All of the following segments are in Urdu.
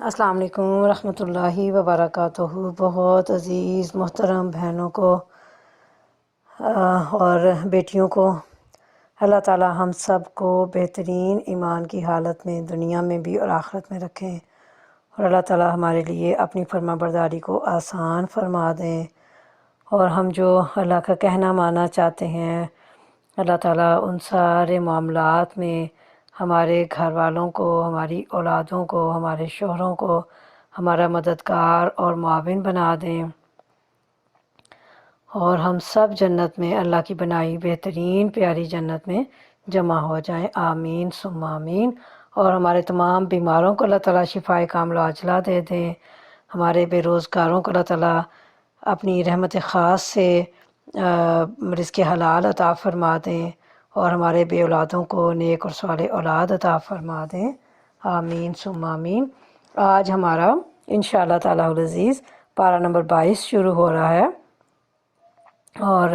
السلام علیکم ورحمۃ اللہ وبرکاتہ۔ بہت عزیز محترم بہنوں کو اور بیٹیوں کو اللہ تعالی ہم سب کو بہترین ایمان کی حالت میں دنیا میں بھی اور آخرت میں رکھیں، اور اللہ تعالی ہمارے لیے اپنی فرما برداری کو آسان فرما دیں، اور ہم جو اللہ کا کہنا ماننا چاہتے ہیں اللہ تعالی ان سارے معاملات میں ہمارے گھر والوں کو، ہماری اولادوں کو، ہمارے شوہروں کو ہمارا مددگار اور معاون بنا دیں، اور ہم سب جنت میں اللہ کی بنائی بہترین پیاری جنت میں جمع ہو جائیں، آمین ثم آمین۔ اور ہمارے تمام بیماروں کو اللہ تعالیٰ شفائے کاملہ عاجلہ دے دیں، ہمارے بے روزگاروں کو اللہ تعالیٰ اپنی رحمت خاص سے رزق حلال عطا فرما دیں، اور ہمارے بے اولادوں کو نیک اور صالح اولاد عطا فرما دیں، آمین ثم آمین۔ آج ہمارا انشاءاللہ تعالی العزیز پارہ نمبر 22 شروع ہو رہا ہے، اور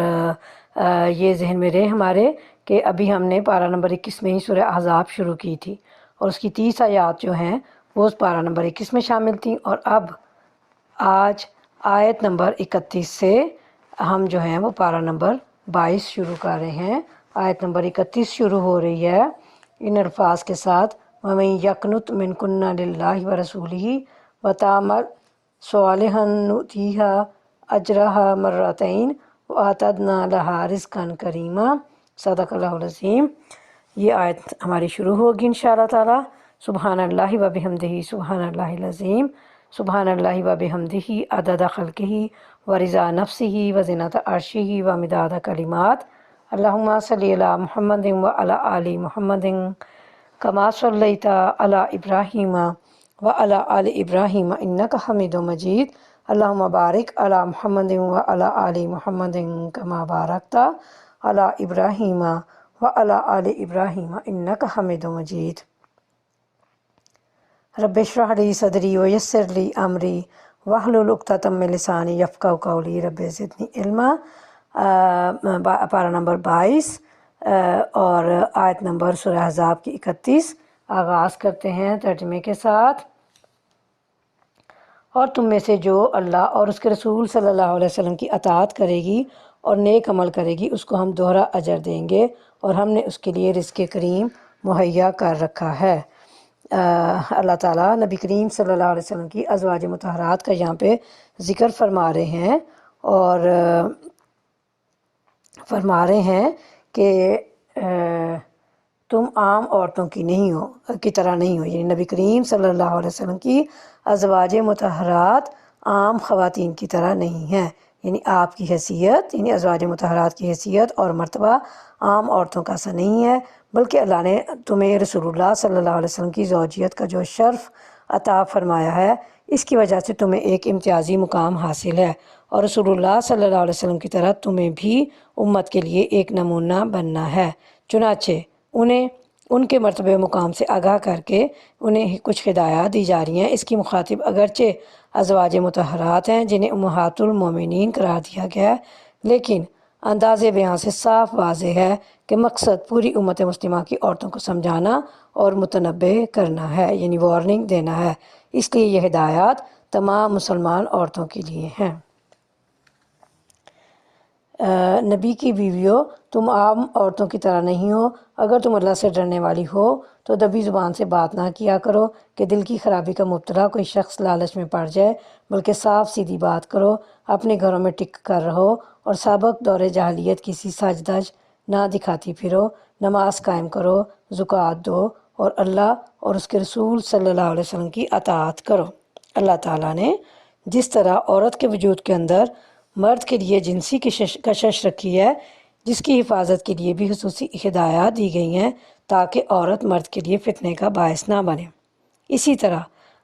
یہ ذہن میں رہے ہمارے کہ ابھی ہم نے پارہ نمبر 21 میں ہی سورہ احزاب شروع کی تھی، اور اس کی 30 آیات جو ہیں وہ اس پارہ نمبر 21 میں شامل تھیں، اور اب آج آیت نمبر 31 سے ہم جو ہیں وہ پارہ نمبر 22 شروع کر رہے ہیں۔ آیت نمبر 31 شروع ہو رہی ہے ان الفاظ کے ساتھ: وَمَن يَقْنُتْ مِنْكُنَّ لِلَّهِ وَرَسُولِهِ وَتَعْمَلْ صَالِحًا نُؤْتِهَا أَجْرَهَا مَرَّتَيْنِ وَأَعْتَدْنَا لَهَا رِزْقًا كَرِيمًا۔ صدق اللہ العظیم۔ یہ آیت ہماری شروع ہوگی انشاءاللہ تعالی۔ سبحان اللہ و بحمدہ، سبحان اللہ العظیم، سبحان اللہ و بحمدہ عدد خلقہ و رضا نفسہ و زنۃ عرشہ و مداد کلمات۔ اللہم صلی علی محمد و علی آل محمد کما صلیت علی ابراہیم و علی آل ابراہیم انک حمید مجید۔ اللہم بارک علی محمد و علی آل محمد کما بارکت علی ابراہیم و علی آل ابراہیم انک حمید مجید۔ رب اشرح لی صدری ویسر لی امری واحلل عقدۃ من لسانی یفقہوا قولی۔ رب زدنی علما۔ پارہ نمبر 22 اور آیت نمبر سورہ احزاب کی 31 آغاز کرتے ہیں ترجمے کے ساتھ۔ اور تم میں سے جو اللہ اور اس کے رسول صلی اللہ علیہ وسلم کی اطاعت کرے گی اور نیک عمل کرے گی اس کو ہم دوہرا اجر دیں گے، اور ہم نے اس کے لیے رزق کریم مہیا کر رکھا ہے۔ اللہ تعالیٰ نبی کریم صلی اللہ علیہ وسلم کی ازواج مطہرات کا یہاں پہ ذکر فرما رہے ہیں، اور فرما رہے ہیں کہ تم عام عورتوں کی طرح نہیں ہو، یعنی نبی کریم صلی اللہ علیہ وسلم کی ازواج مطہرات عام خواتین کی طرح نہیں ہیں، یعنی آپ کی حیثیت، یعنی ازواج مطہرات کی حیثیت اور مرتبہ عام عورتوں کا سا نہیں ہے، بلکہ اللہ نے تمہیں رسول اللہ صلی اللہ علیہ وسلم کی زوجیت کا جو شرف عطا فرمایا ہے اس کی وجہ سے تمہیں ایک امتیازی مقام حاصل ہے، اور رسول اللہ صلی اللہ علیہ وسلم کی طرح تمہیں بھی امت کے لیے ایک نمونہ بننا ہے۔ چنانچہ انہیں ان کے مرتبہ مقام سے آگاہ کر کے انہیں کچھ ہدایات دی جا رہی ہیں۔ اس کی مخاطب اگرچہ ازواج مطہرات ہیں جنہیں امہات المومنین قرار دیا گیا ہے، لیکن انداز بیان سے صاف واضح ہے کہ مقصد پوری امت مسلمہ کی عورتوں کو سمجھانا اور متنبہ کرنا ہے، یعنی وارننگ دینا ہے۔ اس لیے یہ ہدایات تمام مسلمان عورتوں کے لیے ہیں۔ نبی کی بیویوں، تم عام عورتوں کی طرح نہیں ہو۔ اگر تم اللہ سے ڈرنے والی ہو تو دبی زبان سے بات نہ کیا کرو کہ دل کی خرابی کا مبتلا کوئی شخص لالچ میں پڑ جائے، بلکہ صاف سیدھی بات کرو، اپنے گھروں میں ٹک کر رہو، اور سابق دور جاہلیت کسی سج دج نہ دکھاتی پھرو، نماز قائم کرو، زکوٰۃ دو، اور اللہ اور اس کے رسول صلی اللہ علیہ وسلم کی اطاعت کرو۔ اللہ تعالیٰ نے جس طرح عورت کے وجود کے اندر مرد کے لیے جنسی کشش رکھی ہے، جس کی حفاظت کے لیے بھی خصوصی ہدایات دی گئی ہیں تاکہ عورت مرد کے لیے فتنے کا باعث نہ بنے، اسی طرح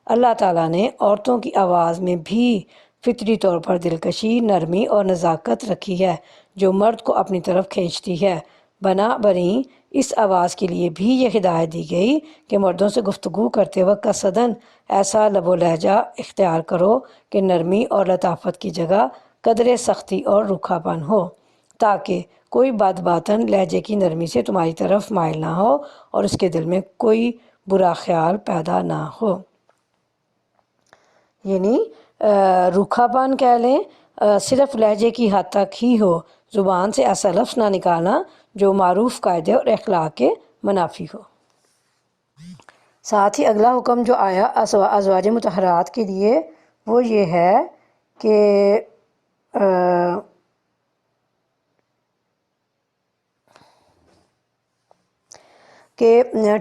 اللہ تعالیٰ نے عورتوں کی آواز میں بھی فطری طور پر دلکشی، نرمی اور نزاکت رکھی ہے جو مرد کو اپنی طرف کھینچتی ہے۔ بنابراین اس آواز کے لیے بھی یہ ہدایت دی گئی کہ مردوں سے گفتگو کرتے وقت قصداً ایسا لب و لہجہ اختیار کرو کہ نرمی اور لطافت کی جگہ قدرے سختی اور روکھا پن ہو، تاکہ کوئی بات باطن لہجے کی نرمی سے تمہاری طرف مائل نہ ہو اور اس کے دل میں کوئی برا خیال پیدا نہ ہو۔ یعنی روکھا پن کہہ لیں، صرف لہجے کی حد تک ہی ہو، زبان سے ایسا لفظ نہ نکالنا جو معروف قاعدے اور اخلاق کے منافی ہو۔ ساتھ ہی اگلا حکم جو آیا ازواج مطہرات کے لیے وہ یہ ہے کہ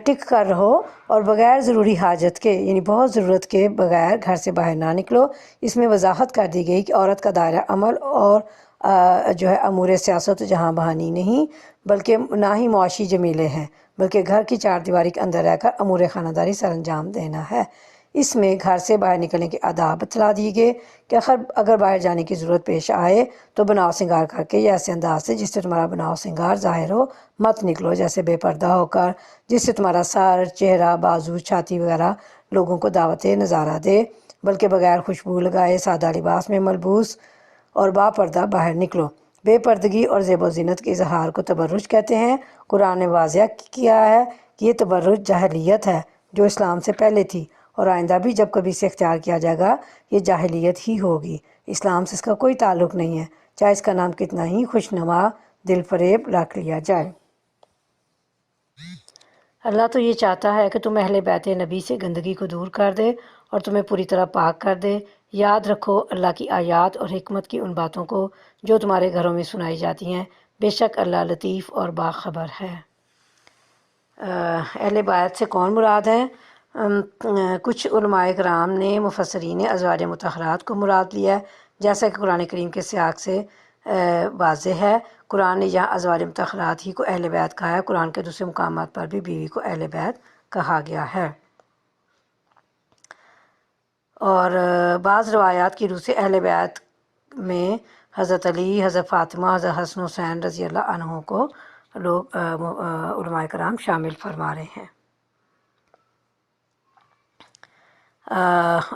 ٹک کر رہو اور بغیر ضروری حاجت کے یعنی بہت ضرورت کے بغیر گھر سے باہر نہ نکلو۔ اس میں وضاحت کر دی گئی کہ عورت کا دائرہ عمل اور جو ہے امور سیاست جہاں بہانی نہیں بلکہ نہ ہی معاشی جمیلے ہیں، بلکہ گھر کی چار دیواری کے اندر رہ کر امور خانہ داری سر انجام دینا ہے۔ اس میں گھر سے باہر نکلنے کے آداب بتلا دیے گئے کہ اگر باہر جانے کی ضرورت پیش آئے تو بناؤ سنگار کر کے یا ایسے انداز سے جس سے تمہارا بناؤ سنگار ظاہر ہو مت نکلو، جیسے بے پردہ ہو کر جس سے تمہارا سر، چہرہ، بازو، چھاتی وغیرہ لوگوں کو دعوت نظارہ دے، بلکہ بغیر خوشبو لگائے سادہ لباس میں ملبوس اور با پردہ باہر نکلو۔ بے پردگی اور زیب و زینت کے اظہار کو تبرج کہتے ہیں۔ قرآن نے واضح کیا ہے کہ یہ تبرج جاہلیت ہے جو اسلام سے پہلے تھی، اور آئندہ بھی جب کبھی اسے اختیار کیا جائے گا یہ جاہلیت ہی ہوگی، اسلام سے اس کا کوئی تعلق نہیں ہے، چاہے اس کا نام کتنا ہی خوشنما دل فریب رکھ لیا جائے۔ اللہ تو یہ چاہتا ہے کہ تم اہل بیت نبی سے گندگی کو دور کر دے اور تمہیں پوری طرح پاک کر دے۔ یاد رکھو اللہ کی آیات اور حکمت کی ان باتوں کو جو تمہارے گھروں میں سنائی جاتی ہیں، بے شک اللہ لطیف اور باخبر ہے۔ اہل بیت سے کون مراد ہے؟ کچھ علماء کرام نے مفسرین نے ازواج مطہرات کو مراد لیا ہے، جیسا کہ قرآن کریم کے سیاق سے واضح ہے۔ قرآن نے یہاں ازواج مطہرات ہی کو اہل بیت کہا ہے، قرآن کے دوسرے مقامات پر بھی بیوی کو اہل بیت کہا گیا ہے۔ اور بعض روایات کی روح سے اہل بیت میں حضرت علی، حضرت فاطمہ، حضرت حسن حسین رضی اللہ عنہ کو لوگ علماء کرام شامل فرما رہے ہیں۔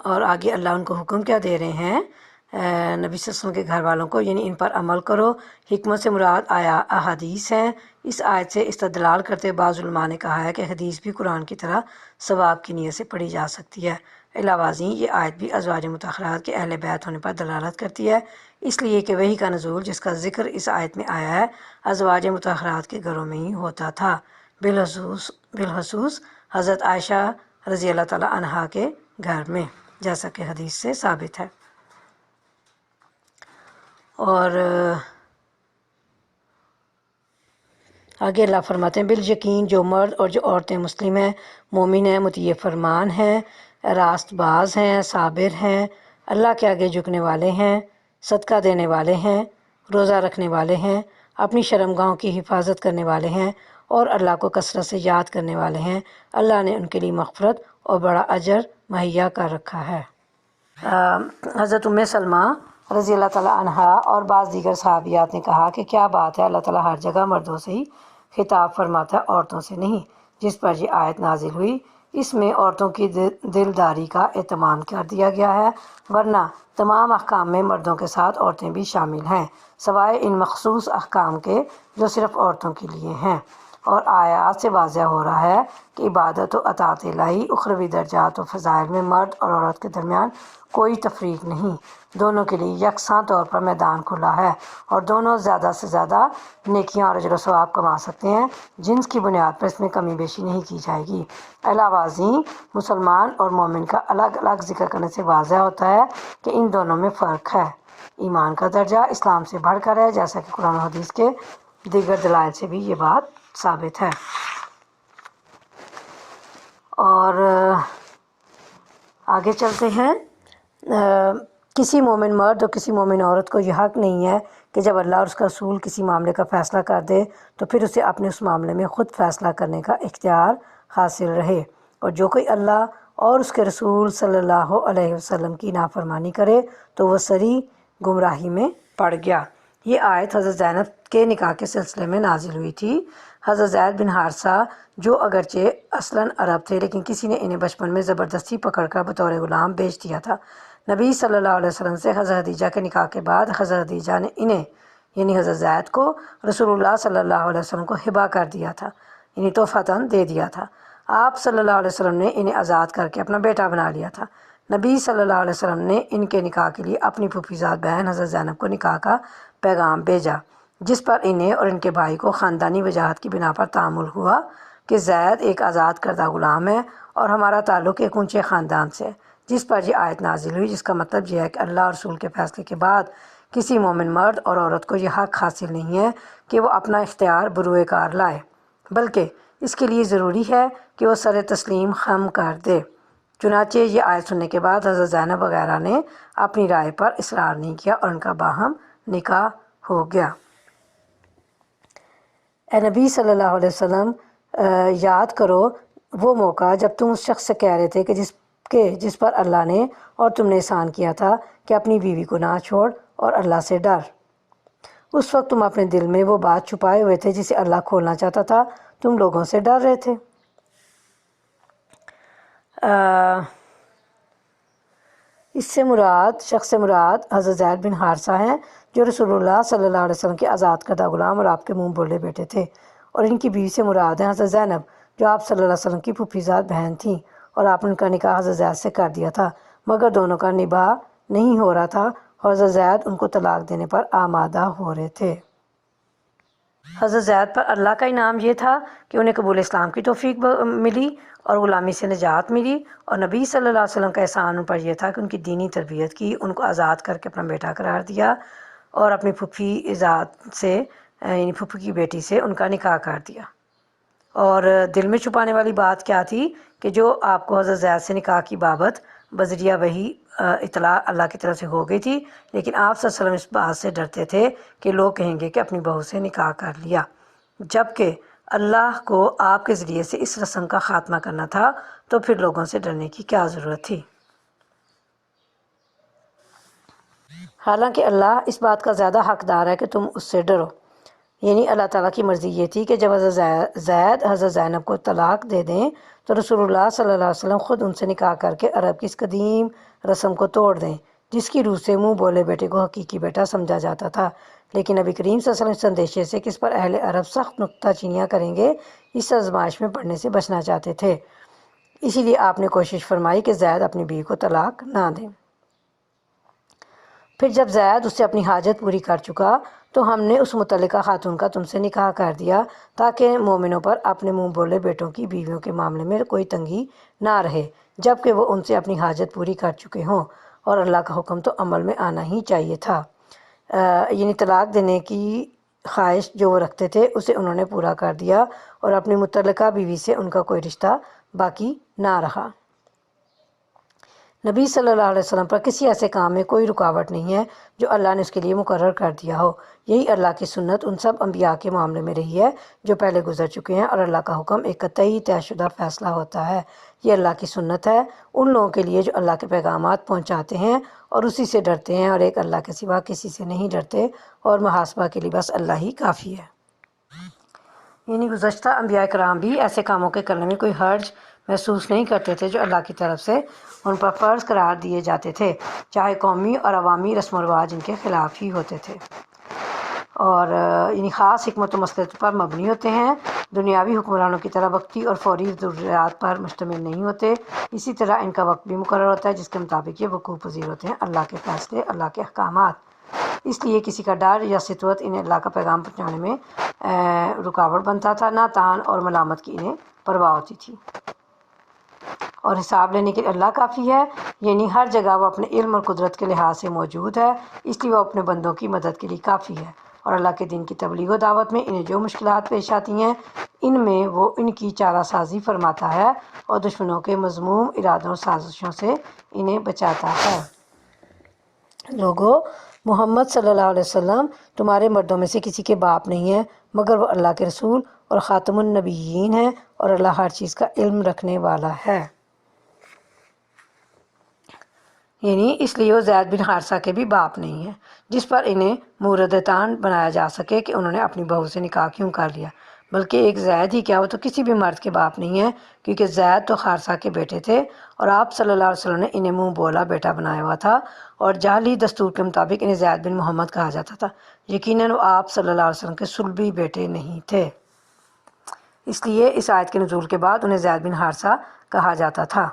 اور آگے اللہ ان کو حکم کیا دے رہے ہیں؟ نبی صلی اللہ علیہ وسلم کے گھر والوں کو، یعنی ان پر عمل کرو۔ حکمت سے مراد احادیث ہیں۔ اس آیت سے استدلال کرتے بعض علماء نے کہا ہے کہ حدیث بھی قرآن کی طرح ثواب کی نیت سے پڑھی جا سکتی ہے۔ علاوہ ازیں یہ آیت بھی ازواج مطہرات کے اہل بیت ہونے پر دلالت کرتی ہے، اس لیے کہ وحی کا نزول جس کا ذکر اس آیت میں آیا ہے ازواج مطہرات کے گھروں میں ہی ہوتا تھا، بالخصوص حضرت عائشہ رضی اللہ تعالیٰ عنہا کے گھر میں، جیسا کہ حدیث سے ثابت ہے۔ اور آگے اللہ فرماتے ہیں بالیقین جو مرد اور جو عورتیں مسلم ہیں، مومن ہیں، مطیع فرمان ہیں، راست باز ہیں، صابر ہیں، اللہ کے آگے جھکنے والے ہیں، صدقہ دینے والے ہیں، روزہ رکھنے والے ہیں، اپنی شرمگاہوں کی حفاظت کرنے والے ہیں اور اللہ کو کثرت سے یاد کرنے والے ہیں، اللہ نے ان کے لیے مغفرت اور بڑا اجر مہیا کر رکھا ہے۔ حضرت ام سلمہ رضی اللہ تعالیٰ عنہا اور بعض دیگر صحابیات نے کہا کہ کیا بات ہے، اللہ تعالیٰ ہر جگہ مردوں سے ہی خطاب فرماتا ہے، عورتوں سے نہیں، جس پر یہ آیت نازل ہوئی اس میں عورتوں کی دلداری کا اہتمام کر دیا گیا ہے، ورنہ تمام احکام میں مردوں کے ساتھ عورتیں بھی شامل ہیں، سوائے ان مخصوص احکام کے جو صرف عورتوں کے لیے ہیں۔ اور آیات سے واضح ہو رہا ہے کہ عبادت و اطاعت الہی اخروی درجات و فضائل میں مرد اور عورت کے درمیان کوئی تفریق نہیں، دونوں کے لیے یکساں طور پر میدان کھلا ہے اور دونوں زیادہ سے زیادہ نیکیاں اور اجر و ثواب کما سکتے ہیں، جنس کی بنیاد پر اس میں کمی بیشی نہیں کی جائے گی۔ علاوہ ازیں مسلمان اور مومن کا الگ الگ ذکر کرنے سے واضح ہوتا ہے کہ ان دونوں میں فرق ہے۔ ایمان کا درجہ اسلام سے بڑھ کر ہے، جیسا کہ قرآن و حدیث کے دیگر دلائل سے بھی یہ بات ثابت ہے۔ اور آگے چلتے ہیں، کسی مومن مرد اور کسی مومن عورت کو یہ حق نہیں ہے کہ جب اللہ اور اس کا رسول کسی معاملے کا فیصلہ کر دے تو پھر اسے اپنے اس معاملے میں خود فیصلہ کرنے کا اختیار حاصل رہے، اور جو کوئی اللہ اور اس کے رسول صلی اللہ علیہ وسلم کی نافرمانی کرے تو وہ سری گمراہی میں پڑ گیا۔ یہ آیت حضرت زینب کے نکاح کے سلسلے میں نازل ہوئی تھی۔ حضرت زید بن حارثہ جو اگرچہ اصلاً عرب تھے لیکن کسی نے انہیں بچپن میں زبردستی پکڑ کر بطور غلام بیچ دیا تھا۔ نبی صلی اللہ علیہ وسلم سے حضرت خدیجہ کے نکاح کے بعد حضرت خدیجہ نے انہیں یعنی حضرت زید کو رسول اللہ صلی اللہ علیہ وسلم کو ہبہ کر دیا تھا، یعنی تحفتاً دے دیا تھا۔ آپ صلی اللہ علیہ وسلم نے انہیں آزاد کر کے اپنا بیٹا بنا لیا تھا۔ نبی صلی اللہ علیہ وسلم نے ان کے نکاح کے لیے اپنی پھوپھیزاد بہن حضرت زینب کو نکاح کا پیغام بھیجا، جس پر انہیں اور ان کے بھائی کو خاندانی وجاہت کی بنا پر تعامل ہوا کہ زید ایک آزاد کردہ غلام ہے اور ہمارا تعلق ایک اونچے خاندان سے ہے، جس پر یہ آیت نازل ہوئی، جس کا مطلب یہ ہے کہ اللہ اور رسول کے فیصلے کے بعد کسی مومن مرد اور عورت کو یہ حق حاصل نہیں ہے کہ وہ اپنا اختیار بروئے کار لائے، بلکہ اس کے لیے ضروری ہے کہ وہ سر تسلیم خم کر دے۔ چنانچہ یہ آیت سننے کے بعد حضرت زینب وغیرہ نے اپنی رائے پر اصرار نہیں کیا اور ان کا باہم نکاح ہو گیا۔ اے نبی صلی اللہ علیہ وسلم، یاد کرو وہ موقع جب تم اس شخص سے کہہ رہے تھے کہ جس پر اللہ نے اور تم نے احسان کیا تھا کہ اپنی بیوی کو نہ چھوڑ اور اللہ سے ڈر۔ اس وقت تم اپنے دل میں وہ بات چھپائے ہوئے تھے جسے اللہ کھولنا چاہتا تھا، تم لوگوں سے ڈر رہے تھے۔ شخص سے مراد حضرت زید بن حارثہ ہیں، جو رسول اللہ صلی اللہ علیہ وسلم کے آزاد کردہ غلام اور آپ کے منہ بولے بیٹے تھے، اور ان کی بیوی سے مراد ہیں حضرت زینب، جو آپ صلی اللہ علیہ وسلم کی پھوپھیزاد بہن تھیں، اور آپ نے ان کا نکاح حضرت زید سے کر دیا تھا، مگر دونوں کا نباہ نہیں ہو رہا تھا اور حضرت زید ان کو طلاق دینے پر آمادہ ہو رہے تھے۔ حضرت زید پر اللہ کا انعام یہ تھا کہ انہیں قبول اسلام کی توفیق ملی اور غلامی سے نجات ملی، اور نبی صلی اللہ علیہ وسلم کا احسان ان پر یہ تھا کہ ان کی دینی تربیت کی، ان کو آزاد کر کے اپنا بیٹا قرار دیا اور اپنی پھوپھی ذات سے یعنی پھوپھی کی بیٹی سے ان کا نکاح کر دیا۔ اور دل میں چھپانے والی بات کیا تھی کہ جو آپ کو حضرت زید سے نکاح کی بابت بذریعہ وحی اطلاع اللہ کی طرف سے ہو گئی تھی، لیکن آپ صلی اللہ علیہ وسلم اس بات سے ڈرتے تھے کہ لوگ کہیں گے کہ اپنی بہو سے نکاح کر لیا، جبکہ اللہ کو آپ کے ذریعے سے اس رسم کا خاتمہ کرنا تھا، تو پھر لوگوں سے ڈرنے کی کیا ضرورت تھی؟ حالانکہ اللہ اس بات کا زیادہ حقدار ہے کہ تم اس سے ڈرو، یعنی اللہ تعالیٰ کی مرضی یہ تھی کہ جب حضرت زید حضرت زینب کو طلاق دے دیں تو رسول اللہ صلی اللہ علیہ وسلم خود ان سے نکاح کر کے عرب کی اس قدیم رسم کو توڑ دیں، جس کی روح سے منہ بولے بیٹے کو حقیقی بیٹا سمجھا جاتا تھا، لیکن نبی کریم صلی اللہ علیہ وسلم اس اندیشے سے کہ اس پر اہل عرب سخت نکتہ چینیاں کریں گے، اس آزمائش میں پڑنے سے بچنا چاہتے تھے، اسی لیے آپ نے کوشش فرمائی کہ زید اپنی بیوی کو طلاق نہ دیں۔ پھر جب زید اس سے اپنی حاجت پوری کر چکا تو ہم نے اس متعلقہ خاتون کا تم سے نکاح کر دیا تاکہ مومنوں پر اپنے منہ بولے بیٹوں کی بیویوں کے معاملے میں کوئی تنگی نہ رہے، جبکہ وہ ان سے اپنی حاجت پوری کر چکے ہوں، اور اللہ کا حکم تو عمل میں آنا ہی چاہیے تھا، یعنی طلاق دینے کی خواہش جو وہ رکھتے تھے اسے انہوں نے پورا کر دیا اور اپنی متعلقہ بیوی سے ان کا کوئی رشتہ باقی نہ رہا۔ نبی صلی اللہ علیہ وسلم پر کسی ایسے کام میں کوئی رکاوٹ نہیں ہے جو اللہ نے اس کے لیے مقرر کر دیا ہو، یہی اللہ کی سنت ان سب انبیاء کے معاملے میں رہی ہے جو پہلے گزر چکے ہیں، اور اللہ کا حکم ایک قطعی طے شدہ فیصلہ ہوتا ہے، یہ اللہ کی سنت ہے ان لوگوں کے لیے جو اللہ کے پیغامات پہنچاتے ہیں اور اسی سے ڈرتے ہیں اور ایک اللہ کے سوا کسی سے نہیں ڈرتے، اور محاسبہ کے لیے بس اللہ ہی کافی ہے۔ یعنی گزشتہ انبیاء کرام بھی ایسے کاموں کے کرنے میں کوئی حرج محسوس نہیں کرتے تھے جو اللہ کی طرف سے ان پر فرض قرار دیے جاتے تھے، چاہے قومی اور عوامی رسم و رواج ان کے خلاف ہی ہوتے تھے، اور یعنی خاص حکمت و مصلحت پر مبنی ہوتے ہیں، دنیاوی حکمرانوں کی طرح وقتی اور فوری ضروریات پر مشتمل نہیں ہوتے۔ اسی طرح ان کا وقت بھی مقرر ہوتا ہے جس کے مطابق یہ وقوع پذیر ہوتے ہیں، اللہ کے فیصلے، اللہ کے احکامات، اس لیے کسی کا ڈر یا ستوت انہیں اللہ کا پیغام پہنچانے میں رکاوٹ بنتا تھا، نہ تان اور ملامت کی انہیں پرواہ ہوتی تھی، اور حساب لینے کے لیے اللہ کافی ہے، یعنی ہر جگہ وہ اپنے علم اور قدرت کے لحاظ سے موجود ہے، اس لیے وہ اپنے بندوں کی مدد کے لیے کافی ہے، اور اللہ کے دین کی تبلیغ و دعوت میں انہیں جو مشکلات پیش آتی ہیں ان میں وہ ان کی چارہ سازی فرماتا ہے اور دشمنوں کے مذموم ارادوں اور سازشوں سے انہیں بچاتا ہے۔ لوگو، محمد صلی اللہ علیہ وسلم تمہارے مردوں میں سے کسی کے باپ نہیں ہیں، مگر وہ اللہ کے رسول اور خاتم النبیین ہیں، اور اللہ ہر چیز کا علم رکھنے والا ہے۔ یعنی اس لیے وہ زید بن حارثہ کے بھی باپ نہیں ہیں، جس پر انہیں موردتان بنایا جا سکے کہ انہوں نے اپنی بہو سے نکاح کیوں کر لیا، بلکہ ایک زید ہی کیا، وہ تو کسی بھی مرد کے باپ نہیں ہیں، کیونکہ زید تو حارثہ کے بیٹے تھے اور آپ صلی اللہ علیہ وسلم نے انہیں منہ بولا بیٹا بنایا ہوا تھا، اور جاہلی دستور کے مطابق انہیں زید بن محمد کہا جاتا تھا، یقیناً وہ آپ صلی اللہ علیہ وسلم کے صلبی بیٹے نہیں تھے، اس لیے اس آیت کے نزول کے بعد انہیں زید بن حارثہ کہا جاتا تھا۔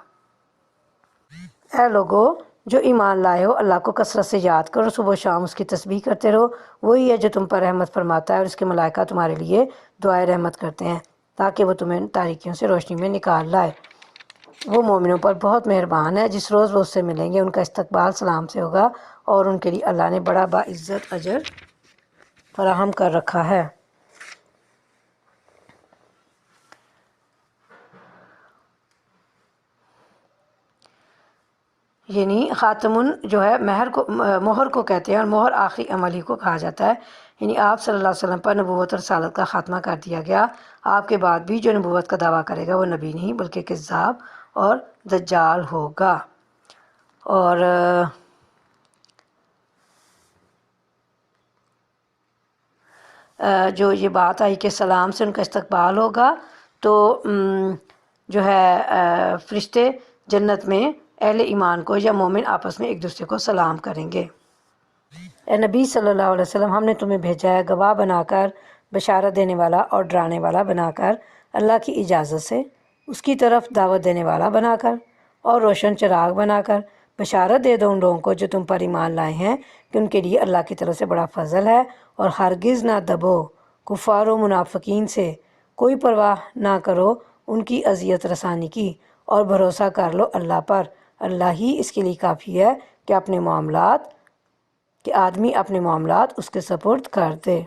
اے لوگو جو ایمان لائے ہو، اللہ کو کثرت سے یاد کرو، صبح و شام اس کی تسبیح کرتے رہو، وہی ہے جو تم پر رحمت فرماتا ہے اور اس کے ملائکہ تمہارے لیے دعائے رحمت کرتے ہیں تاکہ وہ تمہیں تاریکیوں سے روشنی میں نکال لائے۔ وہ مومنوں پر بہت مہربان ہے، جس روز وہ اس سے ملیں گے ان کا استقبال سلام سے ہوگا اور ان کے لیے اللہ نے بڑا باعزت اجر فراہم کر رکھا ہے۔ یعنی خاتم جو ہے مہر کو کہتے ہیں، اور مہر آخری عمل ہی کو کہا جاتا ہے۔ یعنی آپ صلی اللہ علیہ وسلم پر نبوت اور رسالت کا خاتمہ کر دیا گیا۔ آپ کے بعد بھی جو نبوت کا دعویٰ کرے گا وہ نبی نہیں بلکہ کذاب اور دجال ہوگا۔ اور جو یہ بات آئی کہ سلام سے ان کا استقبال ہوگا، تو جو ہے فرشتے جنت میں اہل ایمان کو یا مومن آپس میں ایک دوسرے کو سلام کریں گے۔ اے نبی صلی اللہ علیہ وسلم، ہم نے تمہیں بھیجا ہے گواہ بنا کر، بشارت دینے والا اور ڈرانے والا بنا کر، اللہ کی اجازت سے، اس کی طرف دعوت دینے والا بنا کر اور روشن چراغ بنا کر۔ بشارت دے دو ان لوگوں کو جو تم پر ایمان لائے ہیں کہ ان کے لیے اللہ کی طرف سے بڑا فضل ہے، اور ہرگز نہ دبو کفار و منافقین سے، کوئی پرواہ نہ کرو ان کی اذیت رسانی کی، اور بھروسہ کر لو اللہ پر۔ اللہ ہی اس کے لیے کافی ہے کہ آدمی اپنے معاملات اس کے سپرد کر دے۔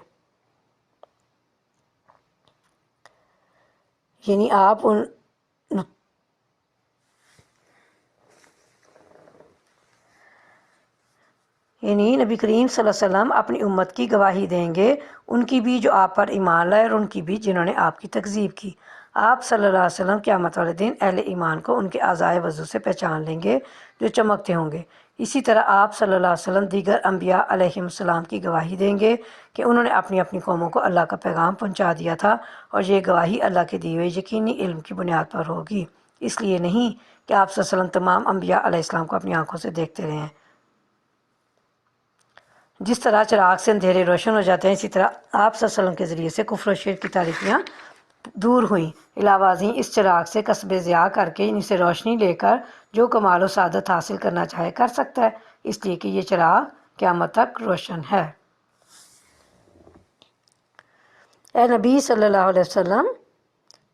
یعنی نبی کریم صلی اللہ علیہ وسلم اپنی امت کی گواہی دیں گے، ان کی بھی جو آپ پر ایمان لائے اور ان کی بھی جنہوں نے آپ کی تکذیب کی۔ آپ صلی اللہ علیہ وسلم قیامت والے دن اہل ایمان کو ان کے اعضائے وضو سے پہچان لیں گے جو چمکتے ہوں گے۔ اسی طرح آپ صلی اللہ علیہ وسلم دیگر انبیاء علیہم السلام کی گواہی دیں گے کہ انہوں نے اپنی اپنی قوموں کو اللہ کا پیغام پہنچا دیا تھا، اور یہ گواہی اللہ کے دیے ہوئے یقینی علم کی بنیاد پر ہوگی، اس لیے نہیں کہ آپ صلی اللہ علیہ وسلم تمام انبیاء علیہ السلام کو اپنی آنکھوں سے دیکھتے رہے ہیں۔ جس طرح چراغ سے اندھیرے روشن ہو جاتے ہیں، اسی طرح آپ صلی اللہ علیہ وسلم کے ذریعے سے کفر و شرک کی تاریکیاں دور ہوئیں۔ علاوہ ازیں اس چراغ سے کسب ضیاء کر کے ان سے روشنی لے کر جو کمال و سعادت حاصل کرنا چاہے کر سکتا ہے، اس لیے کہ یہ چراغ قیامت تک روشن ہے۔ اے نبی صلی اللہ علیہ وسلم،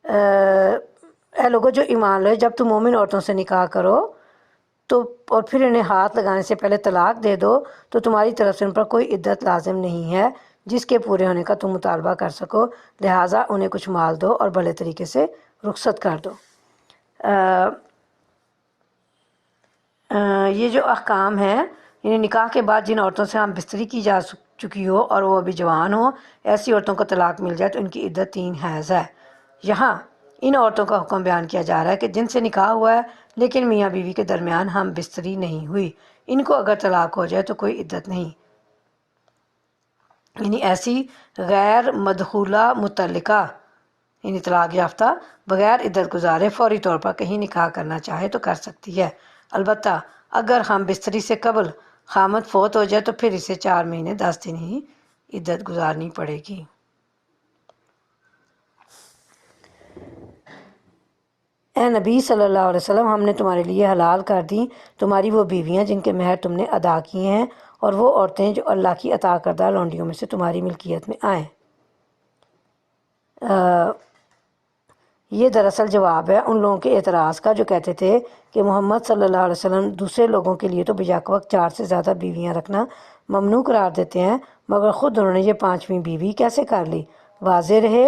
اے لوگوں جو ایمان لائے، جب تم مومن عورتوں سے نکاح کرو اور پھر انہیں ہاتھ لگانے سے پہلے طلاق دے دو تو تمہاری طرف سے ان پر کوئی عدت لازم نہیں ہے جس کے پورے ہونے کا تم مطالبہ کر سکو، لہٰذا انہیں کچھ مال دو اور بھلے طریقے سے رخصت کر دو۔ یہ جو احکام ہیں، یعنی نکاح کے بعد جن عورتوں سے ہم بستری کی جا چکی ہو اور وہ ابھی جوان ہوں، ایسی عورتوں کو طلاق مل جائے تو ان کی عدت 3 حیض ہے۔ یہاں ان عورتوں کا حکم بیان کیا جا رہا ہے کہ جن سے نکاح ہوا ہے لیکن میاں بیوی کے درمیان ہم بستری نہیں ہوئی، ان کو اگر طلاق ہو جائے تو کوئی عدت نہیں۔ یعنی ایسی غیر مدخولہ متعلقہ، یعنی طلاق یافتہ بغیر عدت گزارے فوری طور پر کہیں نکاح کرنا چاہے تو کر سکتی ہے، البتہ اگر ہم بستری سے قبل خامد فوت ہو جائے تو پھر اسے 4 مہینے 10 دن ہی عدت گزارنی پڑے گی۔ اے نبی صلی اللہ علیہ وسلم، ہم نے تمہارے لیے حلال کر دی تمہاری وہ بیویاں جن کے مہر تم نے ادا کیے ہیں، اور وہ عورتیں جو اللہ کی عطا کردہ لونڈیوں میں سے تمہاری ملکیت میں آئیں۔ یہ دراصل جواب ہے ان لوگوں کے اعتراض کا جو کہتے تھے کہ محمد صلی اللہ علیہ وسلم دوسرے لوگوں کے لیے تو بیک وقت 4 سے زیادہ بیویاں رکھنا ممنوع قرار دیتے ہیں، مگر خود انہوں نے یہ 5ویں بیوی کیسے کر لی؟ واضح رہے